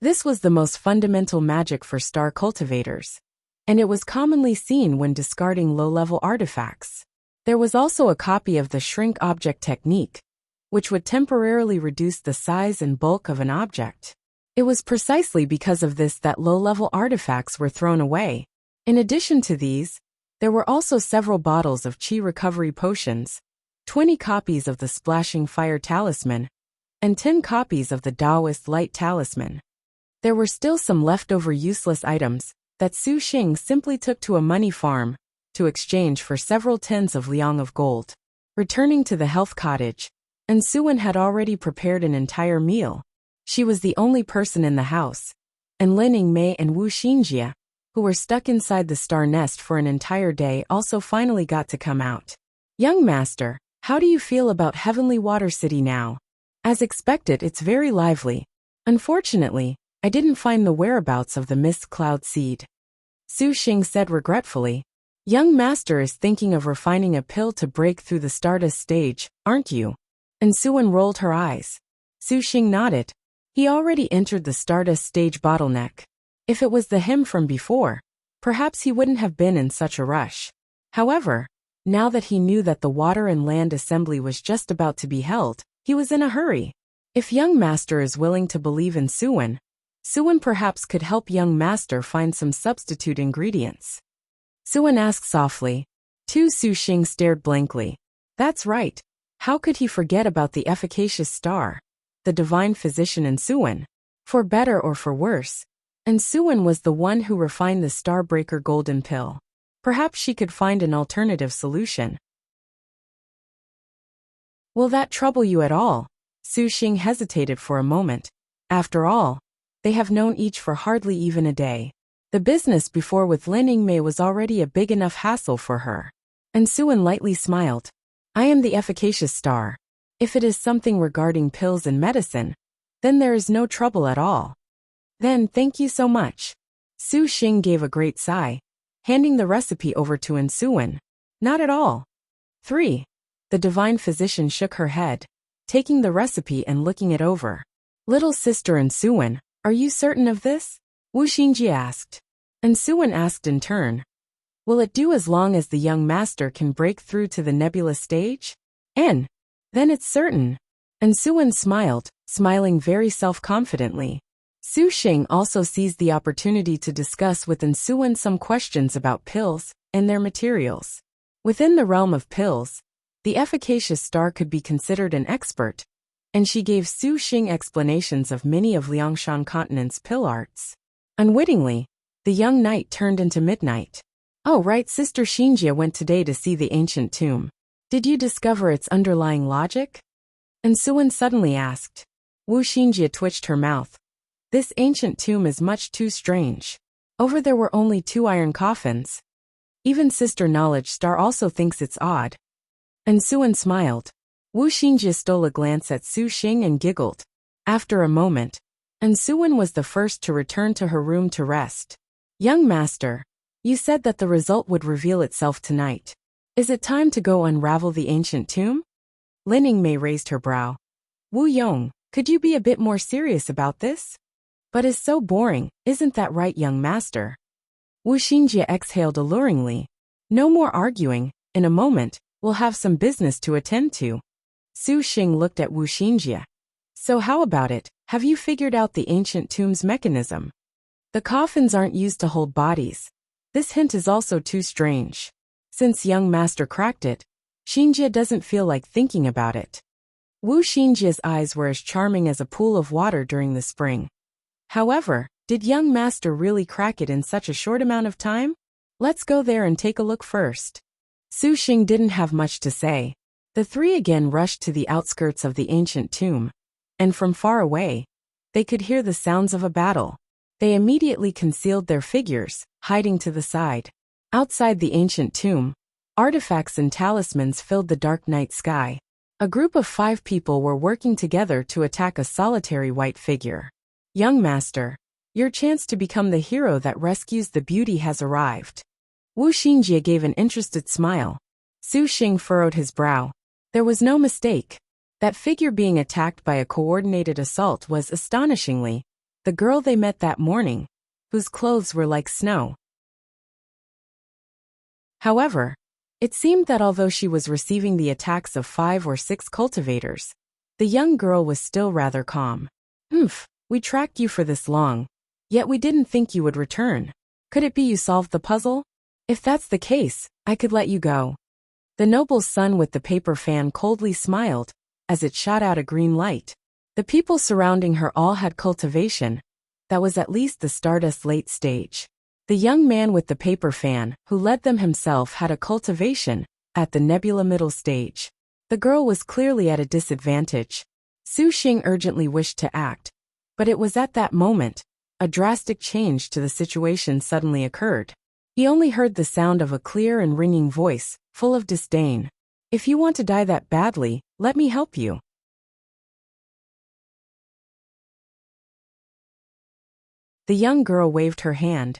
This was the most fundamental magic for star cultivators, and it was commonly seen when discarding low-level artifacts. There was also a copy of the Shrink Object Technique, which would temporarily reduce the size and bulk of an object. It was precisely because of this that low-level artifacts were thrown away. In addition to these, there were also several bottles of Qi recovery potions, 20 copies of the Splashing Fire Talisman, and 10 copies of the Taoist Light Talisman. There were still some leftover useless items that Su Xing simply took to a money farm to exchange for several tens of liang of gold. Returning to the health cottage, and Suan had already prepared an entire meal. She was the only person in the house, and Lin Ingmei and Wu Xinjie, who were stuck inside the star nest for an entire day, also finally got to come out. "Young master, how do you feel about Heavenly Water City now?" "As expected, it's very lively. Unfortunately, I didn't find the whereabouts of the Mist Cloud seed." Su Xing said regretfully. "Young master is thinking of refining a pill to break through the Stardust stage, aren't you?" And Suan rolled her eyes. Su Xing nodded. He already entered the Stardust stage bottleneck. If it was the him from before, perhaps he wouldn't have been in such a rush. However, now that he knew that the water and land assembly was just about to be held, he was in a hurry. If young master is willing to believe in Suwen, Suwen perhaps could help young master find some substitute ingredients. Suwen asked softly. Su Xing stared blankly. That's right. How could he forget about the efficacious star? The divine physician in Suwen. For better or for worse. And Suwen was the one who refined the Starbreaker golden pill. Perhaps she could find an alternative solution. Will that trouble you at all? Su Xing hesitated for a moment. After all, they have known each for hardly even a day. The business before with Lin Yingmei was already a big enough hassle for her. And Suwen lightly smiled. I am the efficacious star. If it is something regarding pills and medicine, then there is no trouble at all. Then thank you so much. Su Xing gave a great sigh, handing the recipe over to Suwen. Not at all. 3. The divine physician shook her head, taking the recipe and looking it over. Little sister Suwen, are you certain of this? Wu Xingji asked. And Suwen asked in turn. Will it do as long as the young master can break through to the nebulous stage? Then it's certain. And Suwen smiled, smiling very self-confidently. Su Xing also seized the opportunity to discuss with Suwen some questions about pills and their materials. Within the realm of pills, the efficacious star could be considered an expert, and she gave Su Xing explanations of many of Liangshan continent's pill arts. Unwittingly, the young knight turned into midnight. Oh right, Sister Xinjie went today to see the ancient tomb. Did you discover its underlying logic? And Suwen suddenly asked. Wu Xinjie twitched her mouth. This ancient tomb is much too strange. Over there were only 2 iron coffins. Even Sister Knowledge Star also thinks it's odd. And Suwen smiled. Wu Xinjie stole a glance at Su Xing and giggled. After a moment, and Suwen was the first to return to her room to rest. Young master, you said that the result would reveal itself tonight. Is it time to go unravel the ancient tomb? Lin Yingmei raised her brow. Wu Yong, could you be a bit more serious about this? But it's so boring, isn't that right, young master? Wu Xinjie exhaled alluringly. No more arguing, in a moment, we'll have some business to attend to. Su Xing looked at Wu Xinjie. So how about it, have you figured out the ancient tomb's mechanism? The coffins aren't used to hold bodies. This hint is also too strange. Since young master cracked it, Xinjie doesn't feel like thinking about it. Wu Xinjie's eyes were as charming as a pool of water during the spring. However, did young master really crack it in such a short amount of time? Let's go there and take a look first. Su Xing didn't have much to say. The 3 again rushed to the outskirts of the ancient tomb. And from far away, they could hear the sounds of a battle. They immediately concealed their figures, hiding to the side. Outside the ancient tomb, artifacts and talismans filled the dark night sky. A group of 5 people were working together to attack a solitary white figure. Young master, your chance to become the hero that rescues the beauty has arrived. Wu Xinjie gave an interested smile. Su Xing furrowed his brow. There was no mistake. That figure being attacked by a coordinated assault was astonishingly the girl they met that morning, whose clothes were like snow. However, it seemed that although she was receiving the attacks of 5 or 6 cultivators, the young girl was still rather calm. We tracked you for this long, yet we didn't think you would return. Could it be you solved the puzzle? If that's the case, I could let you go. The noble's son with the paper fan coldly smiled, as it shot out a green light. The people surrounding her all had cultivation. That was at least the Stardust late stage. The young man with the paper fan, who led them himself, had a cultivation at the Nebula middle stage. The girl was clearly at a disadvantage. Su Xing urgently wished to act, but it was at that moment, a drastic change to the situation suddenly occurred. He only heard the sound of a clear and ringing voice, full of disdain. If you want to die that badly, let me help you. The young girl waved her hand,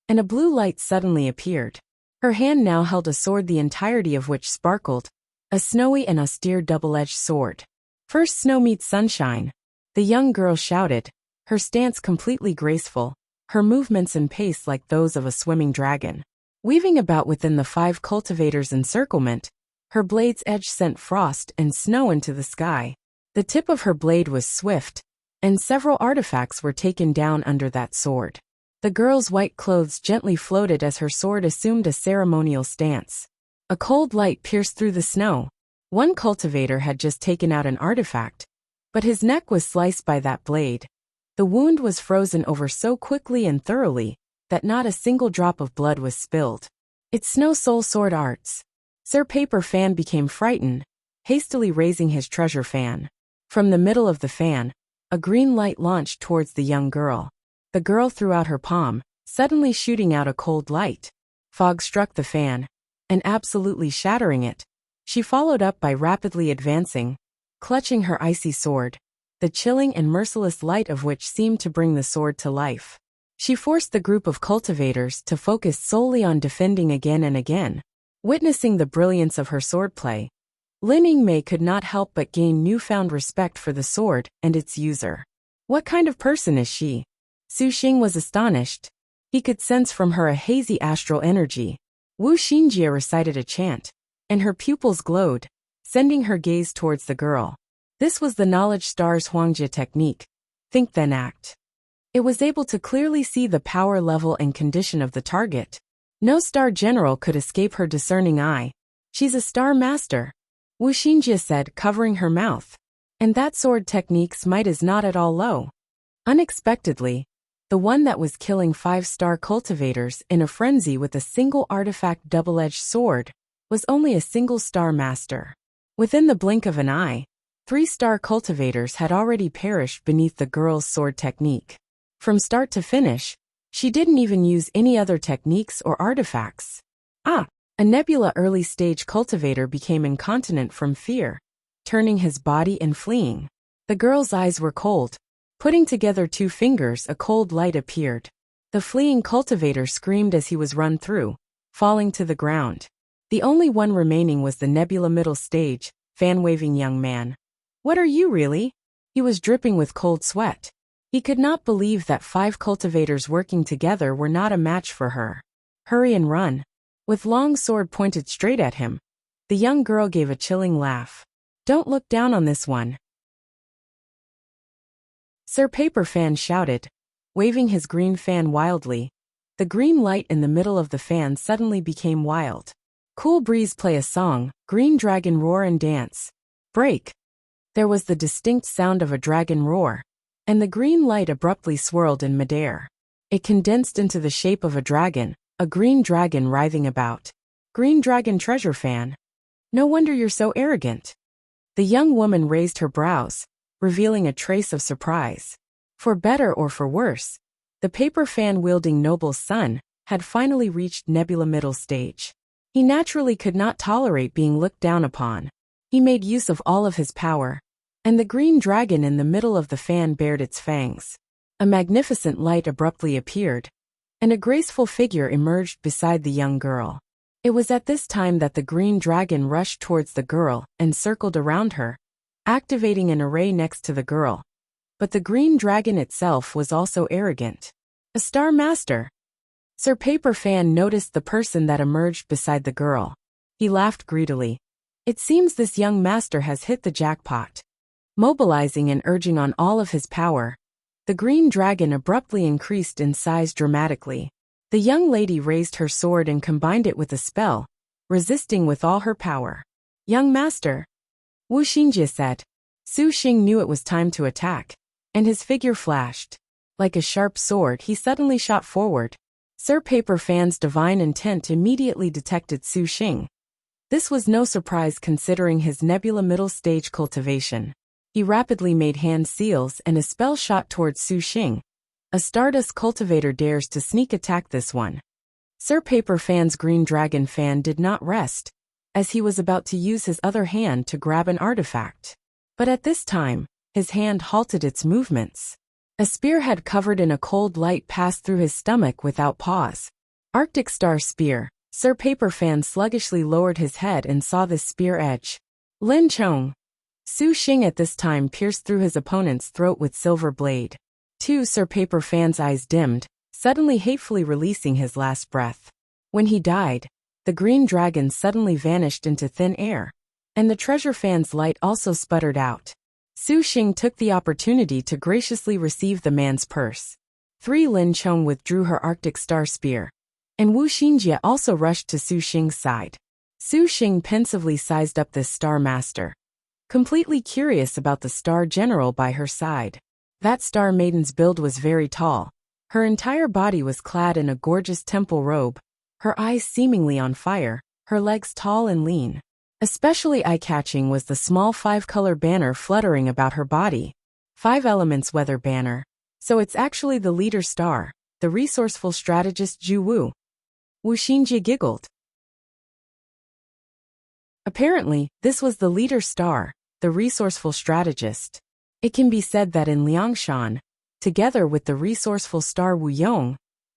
and a blue light suddenly appeared. Her hand now held a sword the entirety of which sparkled, a snowy and austere double-edged sword. First snow meets sunshine, the young girl shouted, her stance completely graceful, her movements and pace like those of a swimming dragon. Weaving about within the 5 cultivators' encirclement, her blade's edge sent frost and snow into the sky. The tip of her blade was swift, and several artifacts were taken down under that sword. The girl's white clothes gently floated as her sword assumed a ceremonial stance. A cold light pierced through the snow. One cultivator had just taken out an artifact, but his neck was sliced by that blade. The wound was frozen over so quickly and thoroughly that not a single drop of blood was spilled. It's Snow Soul Sword Arts. Sir Paper Fan became frightened, hastily raising his treasure fan. From the middle of the fan, a green light launched towards the young girl. The girl threw out her palm, suddenly shooting out a cold light. Fog struck the fan, and absolutely shattering it. She followed up by rapidly advancing, clutching her icy sword, the chilling and merciless light of which seemed to bring the sword to life. She forced the group of cultivators to focus solely on defending again and again. Witnessing the brilliance of her swordplay, Lin Yingmei could not help but gain newfound respect for the sword and its user. What kind of person is she? Su Xing was astonished. He could sense from her a hazy astral energy. Wu Xinjie recited a chant, and her pupils glowed, sending her gaze towards the girl. This was the Knowledge Star's Huangjie technique. Think then act. It was able to clearly see the power level and condition of the target. No star general could escape her discerning eye. She's a star master, Wu Xinjie said, covering her mouth. And that sword technique's might is not at all low. Unexpectedly, the one that was killing 5-star cultivators in a frenzy with a single artifact double-edged sword was only a single-star master. Within the blink of an eye, 3-star cultivators had already perished beneath the girl's sword technique. From start to finish, she didn't even use any other techniques or artifacts. A Nebula early-stage cultivator became incontinent from fear, turning his body and fleeing. The girl's eyes were cold. Putting together 2 fingers, a cold light appeared. The fleeing cultivator screamed as he was run through, falling to the ground. The only one remaining was the Nebula middle stage, fan-waving young man. What are you really? He was dripping with cold sweat. He could not believe that 5 cultivators working together were not a match for her. Hurry and run. With long sword pointed straight at him, the young girl gave a chilling laugh. Don't look down on this one. Sir Paper Fan shouted, waving his green fan wildly. The green light in the middle of the fan suddenly became wild. Cool breeze play a song, green dragon roar and dance. Break. There was the distinct sound of a dragon roar, and the green light abruptly swirled in midair. It condensed into the shape of a green dragon writhing about. Green dragon treasure fan. No wonder you're so arrogant. The young woman raised her brows, revealing a trace of surprise. For better or for worse, the paper fan-wielding noble's son had finally reached Nebula middle stage. He naturally could not tolerate being looked down upon. He made use of all of his power, and the green dragon in the middle of the fan bared its fangs. A magnificent light abruptly appeared, and a graceful figure emerged beside the young girl. It was at this time that the green dragon rushed towards the girl and circled around her, activating an array next to the girl. But the green dragon itself was also arrogant. A star master. Sir Paper Fan noticed the person that emerged beside the girl. He laughed greedily. It seems this young master has hit the jackpot. Mobilizing and urging on all of his power, the green dragon abruptly increased in size dramatically. The young lady raised her sword and combined it with a spell, resisting with all her power. Young master, Wu Xinjie said. Su Xing knew it was time to attack, and his figure flashed. Like a sharp sword, he suddenly shot forward. Sir Paper Fan's divine intent immediately detected Su Xing. This was no surprise considering his Nebula middle stage cultivation. He rapidly made hand seals and a spell shot towards Su Xing. A Stardust cultivator dares to sneak attack this one. Sir Paper Fan's green dragon fan did not rest, as he was about to use his other hand to grab an artifact. But at this time, his hand halted its movements. A spearhead covered in a cold light passed through his stomach without pause. Arctic Star Spear. Sir Paper Fan sluggishly lowered his head and saw this spear edge. Lin Chong. Su Xing at this time pierced through his opponent's throat with silver blade. Sir Paper Fan's eyes dimmed, suddenly hatefully releasing his last breath. When he died, the green dragon suddenly vanished into thin air, and the treasure fan's light also sputtered out. Su Xing took the opportunity to graciously receive the man's purse. 3 Lin Chong withdrew her Arctic Star Spear, and Wu Xinjie also rushed to Su Xing's side. Su Xing pensively sized up this Star Master, completely curious about the Star General by her side. That Star Maiden's build was very tall. Her entire body was clad in a gorgeous temple robe, her eyes seemingly on fire, her legs tall and lean. Especially eye-catching was the small 5-color banner fluttering about her body. 5 elements weather banner. So it's actually the leader star, the resourceful strategist Zhu Wu. Wu Xinjie giggled. Apparently, this was the leader star, the resourceful strategist. It can be said that in Liangshan, together with the resourceful star Wu Yong,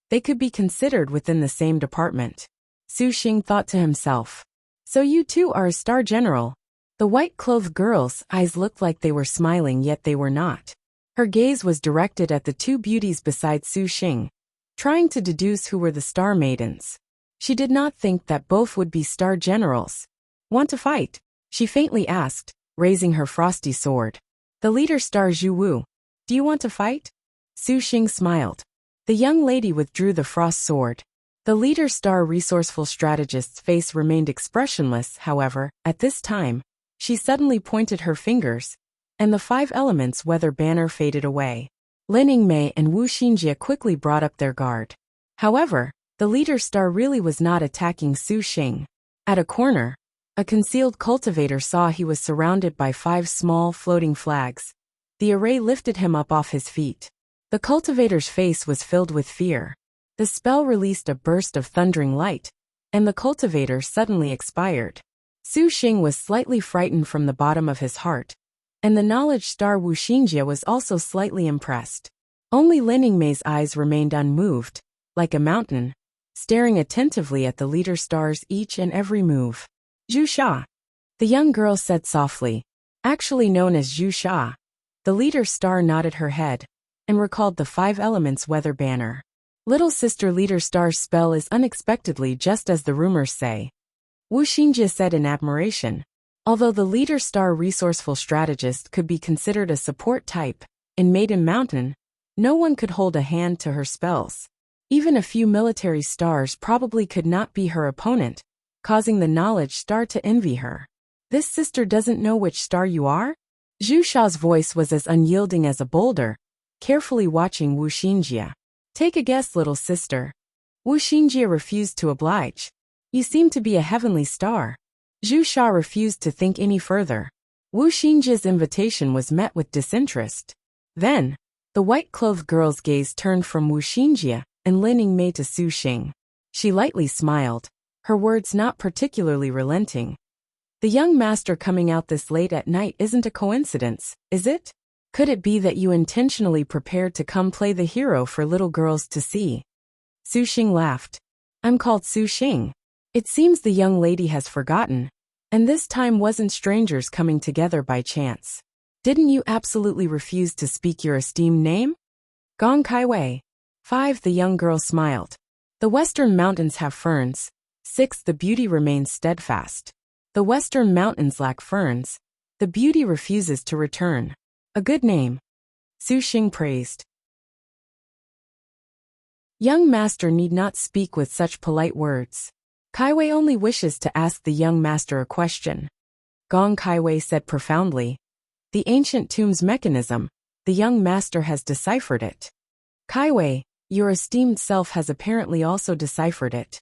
they could be considered within the same department. Su Xing thought to himself. So you too are a star general. The white-clothed girl's eyes looked like they were smiling, yet they were not. Her gaze was directed at the 2 beauties beside Su Xing, trying to deduce who were the Star Maidens. She did not think that both would be star generals. Want to fight? She faintly asked, raising her frosty sword. The leader star Zhu Wu. Do you want to fight? Su Xing smiled. The young lady withdrew the frost sword. The leader star resourceful strategist's face remained expressionless, however, at this time. She suddenly pointed her fingers, and the 5 elements weather banner faded away. Lin Yingmei and Wu Xinjie quickly brought up their guard. However, the leader star really was not attacking Su Xing. At a corner, a concealed cultivator saw he was surrounded by 5 small floating flags. The array lifted him up off his feet. The cultivator's face was filled with fear. The spell released a burst of thundering light, and the cultivator suddenly expired. Su Xing was slightly frightened from the bottom of his heart, and the knowledge star Wu Xinjie was also slightly impressed. Only Lin Yingmei's eyes remained unmoved, like a mountain, staring attentively at the leader star's each and every move. Zhu Sha, the young girl said softly, actually known as Zhu Sha. The leader star nodded her head, and recalled the 5 elements weather banner. Little sister leader star's spell is unexpectedly just as the rumors say. Wu Xinjie said in admiration. Although the leader star resourceful strategist could be considered a support type, in Maiden Mountain, no one could hold a hand to her spells. Even a few military stars probably could not be her opponent, causing the knowledge star to envy her. This sister doesn't know which star you are? Zhu Sha's voice was as unyielding as a boulder, carefully watching Wu Xinjie. Take a guess, little sister. Wu Xinjie refused to oblige. You seem to be a heavenly star. Zhu Sha refused to think any further. Wu Xinjie's invitation was met with disinterest. Then, the white-clothed girl's gaze turned from Wu Xinjie and Lin Yingmei to Su Xing. She lightly smiled, her words not particularly relenting. The young master coming out this late at night isn't a coincidence, is it? Could it be that you intentionally prepared to come play the hero for little girls to see? Su Xing laughed. I'm called Su Xing. It seems the young lady has forgotten, and this time wasn't strangers coming together by chance. Didn't you absolutely refuse to speak your esteemed name? Gong Kai Wei. 5. The young girl smiled. The western mountains have ferns. 6. The beauty remains steadfast. The western mountains lack ferns. The beauty refuses to return. A good name. Su Xing praised. Young master need not speak with such polite words. Kaiwei only wishes to ask the young master a question. Gong Kaiwei said profoundly. The ancient tomb's mechanism, the young master has deciphered it. Kaiwei, your esteemed self has apparently also deciphered it.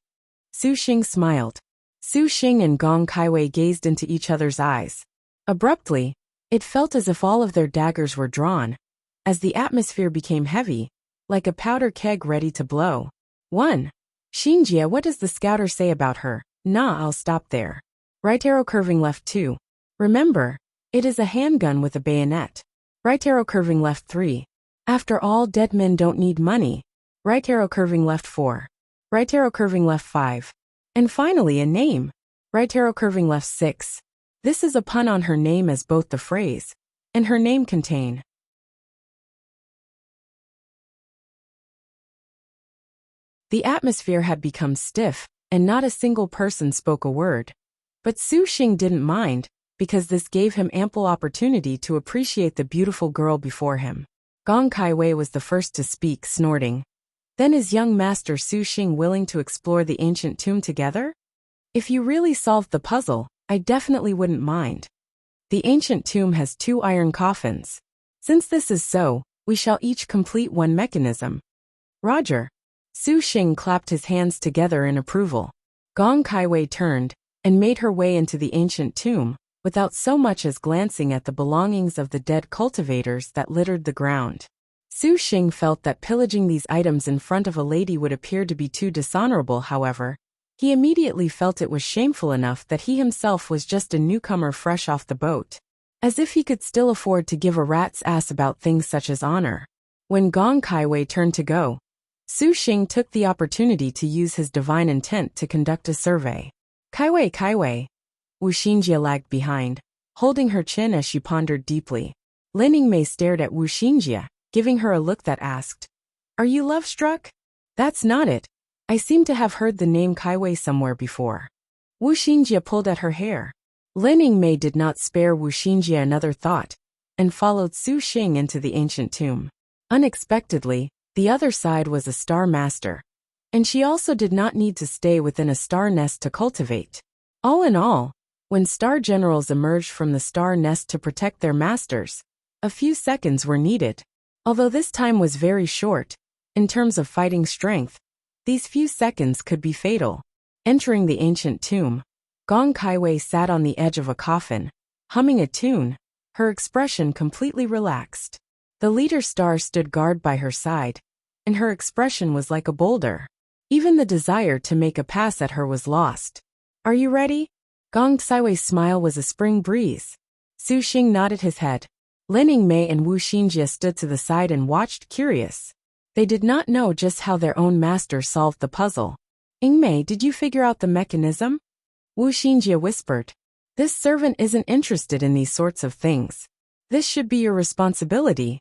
Su Xing smiled. Su Xing and Gong Kaiwei gazed into each other's eyes. Abruptly, it felt as if all of their daggers were drawn, as the atmosphere became heavy, like a powder keg ready to blow. 1. Xinjie, what does the scouter say about her? Nah, I'll stop there. Right arrow curving left 2. Remember, it is a handgun with a bayonet. Right arrow curving left 3. After all, dead men don't need money. Right arrow curving left 4. Right arrow curving left 5. And finally a name. Right arrow curving left 6. This is a pun on her name, as both the phrase and her name contain The atmosphere had become stiff, and not a single person spoke a word. But Su Xing didn't mind, because this gave him ample opportunity to appreciate the beautiful girl before him. Gong Kaiwei was the first to speak, snorting. Then is young master Su Xing willing to explore the ancient tomb together? If you really solved the puzzle, I definitely wouldn't mind. The ancient tomb has 2 iron coffins. Since this is so, we shall each complete one mechanism. Roger. Su Xing clapped his hands together in approval. Gong Kaiwei turned and made her way into the ancient tomb, without so much as glancing at the belongings of the dead cultivators that littered the ground. Su Xing felt that pillaging these items in front of a lady would appear to be too dishonorable. However, he immediately felt it was shameful enough that he himself was just a newcomer fresh off the boat. As if he could still afford to give a rat's ass about things such as honor. When Gong Kaiwei turned to go, Su Xing took the opportunity to use his divine intent to conduct a survey. Kaiwei. Wu Xinjie lagged behind, holding her chin as she pondered deeply. Lin Yingmei stared at Wu Xinjie, giving her a look that asked, "Are you love-struck?" "That's not it. I seem to have heard the name Kaiwei somewhere before." Wu Xinjie pulled at her hair. Lin Yingmei did not spare Wu Xinjie another thought, and followed Su Xing into the ancient tomb. Unexpectedly, the other side was a star master, and she also did not need to stay within a star nest to cultivate. All in all, when star generals emerged from the star nest to protect their masters, a few seconds were needed. Although this time was very short, in terms of fighting strength, these few seconds could be fatal. Entering the ancient tomb, Gong Kaiwei sat on the edge of a coffin, humming a tune, her expression completely relaxed. The leader star stood guard by her side, and her expression was like a boulder. Even the desire to make a pass at her was lost. "Are you ready?" Gong Kaiwei's smile was a spring breeze. Su Xing nodded his head. Lin Yingmei and Wu Xinjie stood to the side and watched, curious. They did not know just how their own master solved the puzzle. "Yingmei, did you figure out the mechanism?" Wu Xinjie whispered. "This servant isn't interested in these sorts of things. This should be your responsibility,"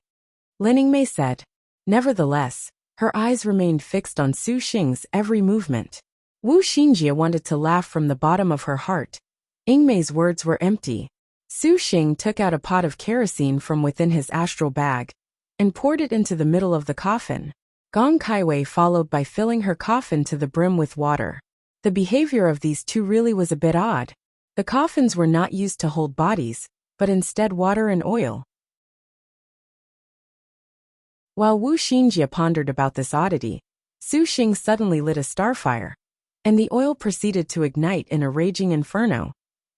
Lin Yingmei said. Nevertheless, her eyes remained fixed on Su Xing's every movement. Wu Xinjie wanted to laugh from the bottom of her heart. Yingmei's words were empty. Su Xing took out a pot of kerosene from within his astral bag and poured it into the middle of the coffin. Gong Kaiwei followed by filling her coffin to the brim with water. The behavior of these two really was a bit odd. The coffins were not used to hold bodies, but instead water and oil. While Wu Xinjie pondered about this oddity, Su Xing suddenly lit a starfire, and the oil proceeded to ignite in a raging inferno,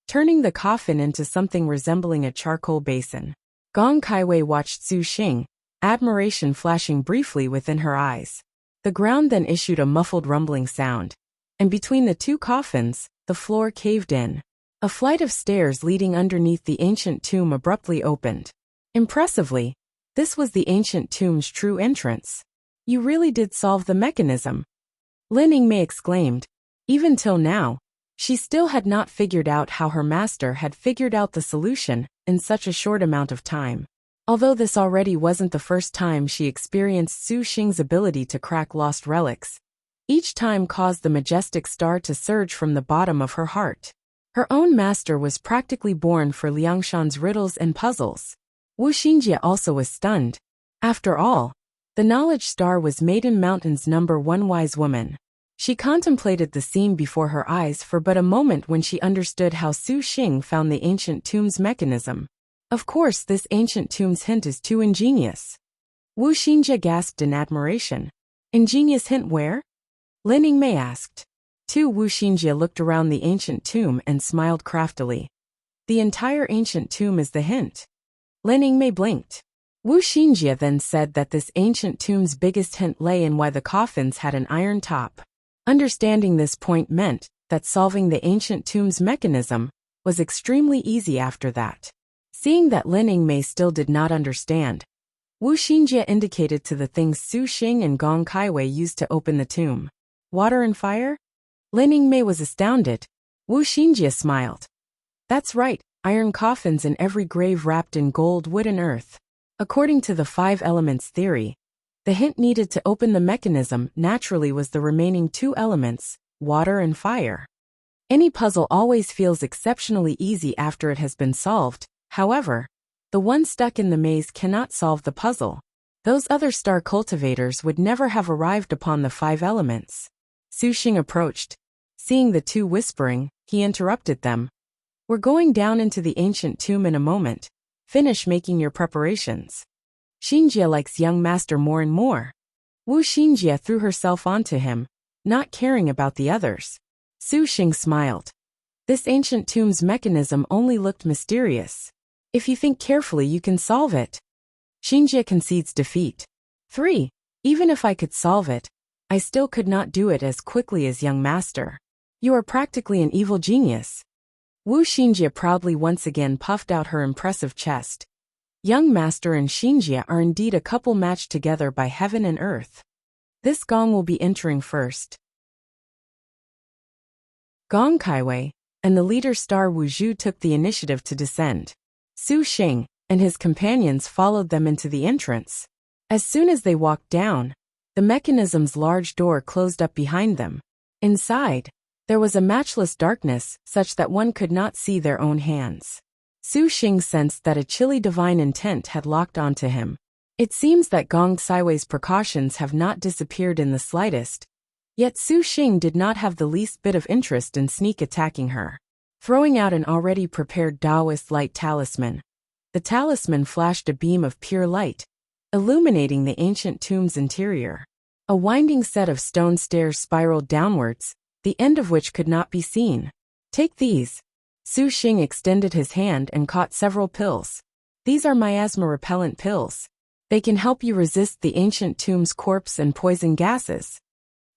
turning the coffin into something resembling a charcoal basin. Gong Kaiwei watched Su Xing, admiration flashing briefly within her eyes. The ground then issued a muffled rumbling sound, and between the two coffins, the floor caved in. A flight of stairs leading underneath the ancient tomb abruptly opened. Impressively, this was the ancient tomb's true entrance. "You really did solve the mechanism," Lin Yingmei exclaimed. Even till now, she still had not figured out how her master had figured out the solution in such a short amount of time. Although this already wasn't the first time she experienced Su Xing's ability to crack lost relics, each time caused the majestic star to surge from the bottom of her heart. Her own master was practically born for Liangshan's riddles and puzzles. Wu Xinjie also was stunned. After all, the knowledge star was Maiden Mountain's #1 wise woman. She contemplated the scene before her eyes for but a moment when she understood how Su Xing found the ancient tomb's mechanism. Of course, this ancient tomb's hint is too ingenious. Wu Xinjie gasped in admiration. "Ingenious hint where?" Lin Yingmei asked. Wu Xinjie looked around the ancient tomb and smiled craftily. "The entire ancient tomb is the hint." Lin Yingmei blinked. Wu Xinjie then said that this ancient tomb's biggest hint lay in why the coffins had an iron top. Understanding this point meant that solving the ancient tomb's mechanism was extremely easy after that. Seeing that Lin Yingmei still did not understand, Wu Xinjie indicated to the things Su Xing and Gong Kaiwei used to open the tomb. "Water and fire?" Lin Yingmei was astounded. Wu Xinjie smiled. "That's right, iron coffins in every grave wrapped in gold, wood and earth. According to the 5 elements theory, The hint needed to open the mechanism naturally was the remaining two elements, water and fire. Any puzzle always feels exceptionally easy after it has been solved. However, the one stuck in the maze cannot solve the puzzle. Those other star cultivators would never have arrived upon the 5 elements. Su Xing approached. Seeing the two whispering, he interrupted them. We're going down into the ancient tomb in a moment. Finish making your preparations. Xinjie likes young master more and more. Wu Xinjie threw herself onto him, not caring about the others. Su Xing smiled. This ancient tomb's mechanism only looked mysterious. If you think carefully you can solve it. Xinjie concedes defeat. 3. Even if I could solve it, I still could not do it as quickly as young master. You are practically an evil genius. Wu Xinjie proudly once again puffed out her impressive chest. Young master and Xinjie are indeed a couple matched together by heaven and earth. This gong will be entering first. Gong Kaiwei and the leader star Wu Zhu took the initiative to descend. Su Xing and his companions followed them into the entrance. As soon as they walked down, the mechanism's large door closed up behind them. Inside, there was a matchless darkness such that one could not see their own hands. Su Xing sensed that a chilly divine intent had locked onto him. It seems that Gong Kaiwei's precautions have not disappeared in the slightest, yet Su Xing did not have the least bit of interest in sneak attacking her. Throwing out an already prepared Taoist light talisman, the talisman flashed a beam of pure light, illuminating the ancient tomb's interior. A winding set of stone stairs spiraled downwards, the end of which could not be seen. Take these. Su Xing extended his hand and caught several pills. These are miasma-repellent pills. They can help you resist the ancient tomb's corpse and poison gases.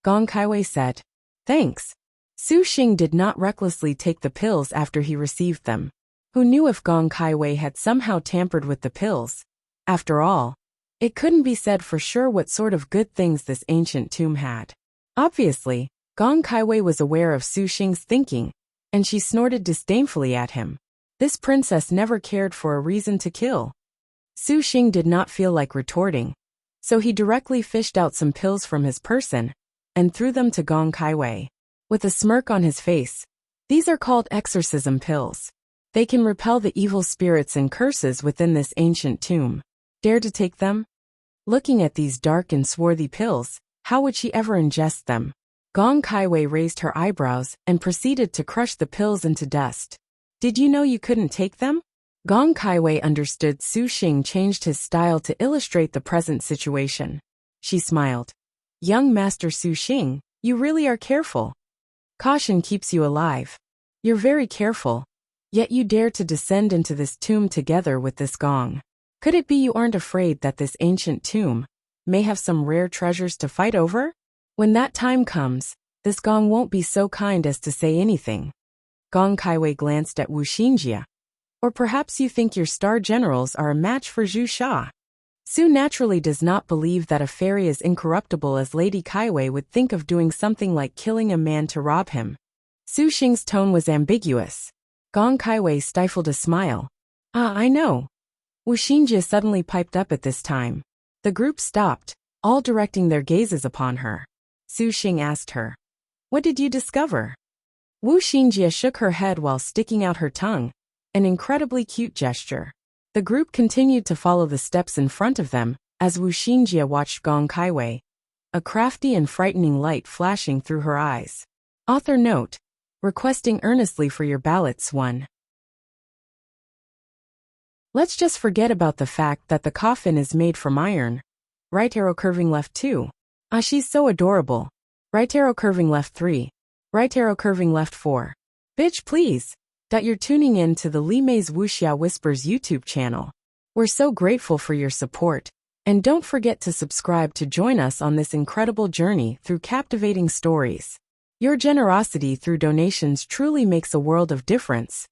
Gong Kaiwei said. Thanks. Su Xing did not recklessly take the pills after he received them. Who knew if Gong Kaiwei had somehow tampered with the pills? After all, it couldn't be said for sure what sort of good things this ancient tomb had. Obviously, Gong Kaiwei was aware of Su Xing's thinking, and she snorted disdainfully at him. This princess never cared for a reason to kill. Su Xing did not feel like retorting, so he directly fished out some pills from his person and threw them to Gong Kaiwei. With a smirk on his face, these are called exorcism pills. They can repel the evil spirits and curses within this ancient tomb. Dare to take them? Looking at these dark and swarthy pills, how would she ever ingest them? Gong Kaiwei raised her eyebrows and proceeded to crush the pills into dust. Did you know you couldn't take them? Gong Kaiwei understood Su Xing changed his style to illustrate the present situation. She smiled. Young Master Su Xing, you really are careful. Caution keeps you alive. You're very careful, yet you dare to descend into this tomb together with this gong. Could it be you aren't afraid that this ancient tomb may have some rare treasures to fight over? When that time comes, this gong won't be so kind as to say anything. Gong Kaiwei glanced at Wu Xinjie. Or perhaps you think your star generals are a match for Zhu Sha. Su naturally does not believe that a fairy as incorruptible as Lady Kaiwei would think of doing something like killing a man to rob him. Su Xing's tone was ambiguous. Gong Kaiwei stifled a smile. Ah, I know. Wu Xinjie suddenly piped up at this time. The group stopped, all directing their gazes upon her. Su Xing asked her. What did you discover? Wu Xinjie shook her head while sticking out her tongue, an incredibly cute gesture. The group continued to follow the steps in front of them, as Wu Xinjie watched Gong Kaiwei, a crafty and frightening light flashing through her eyes. Author note: requesting earnestly for your ballots 1. Let's just forget about the fact that the coffin is made from iron. Right arrow curving left 2. Ah, she's so adorable. Right arrow curving left 3. Right arrow curving left 4. Bitch, please. You're tuning in to the Li Mei's Wuxia Whispers YouTube channel. We're so grateful for your support, and don't forget to subscribe to join us on this incredible journey through captivating stories. Your generosity through donations truly makes a world of difference,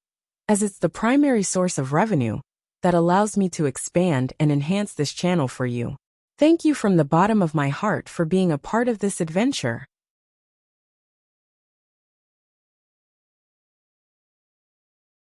as it's the primary source of revenue that allows me to expand and enhance this channel for you. Thank you from the bottom of my heart for being a part of this adventure.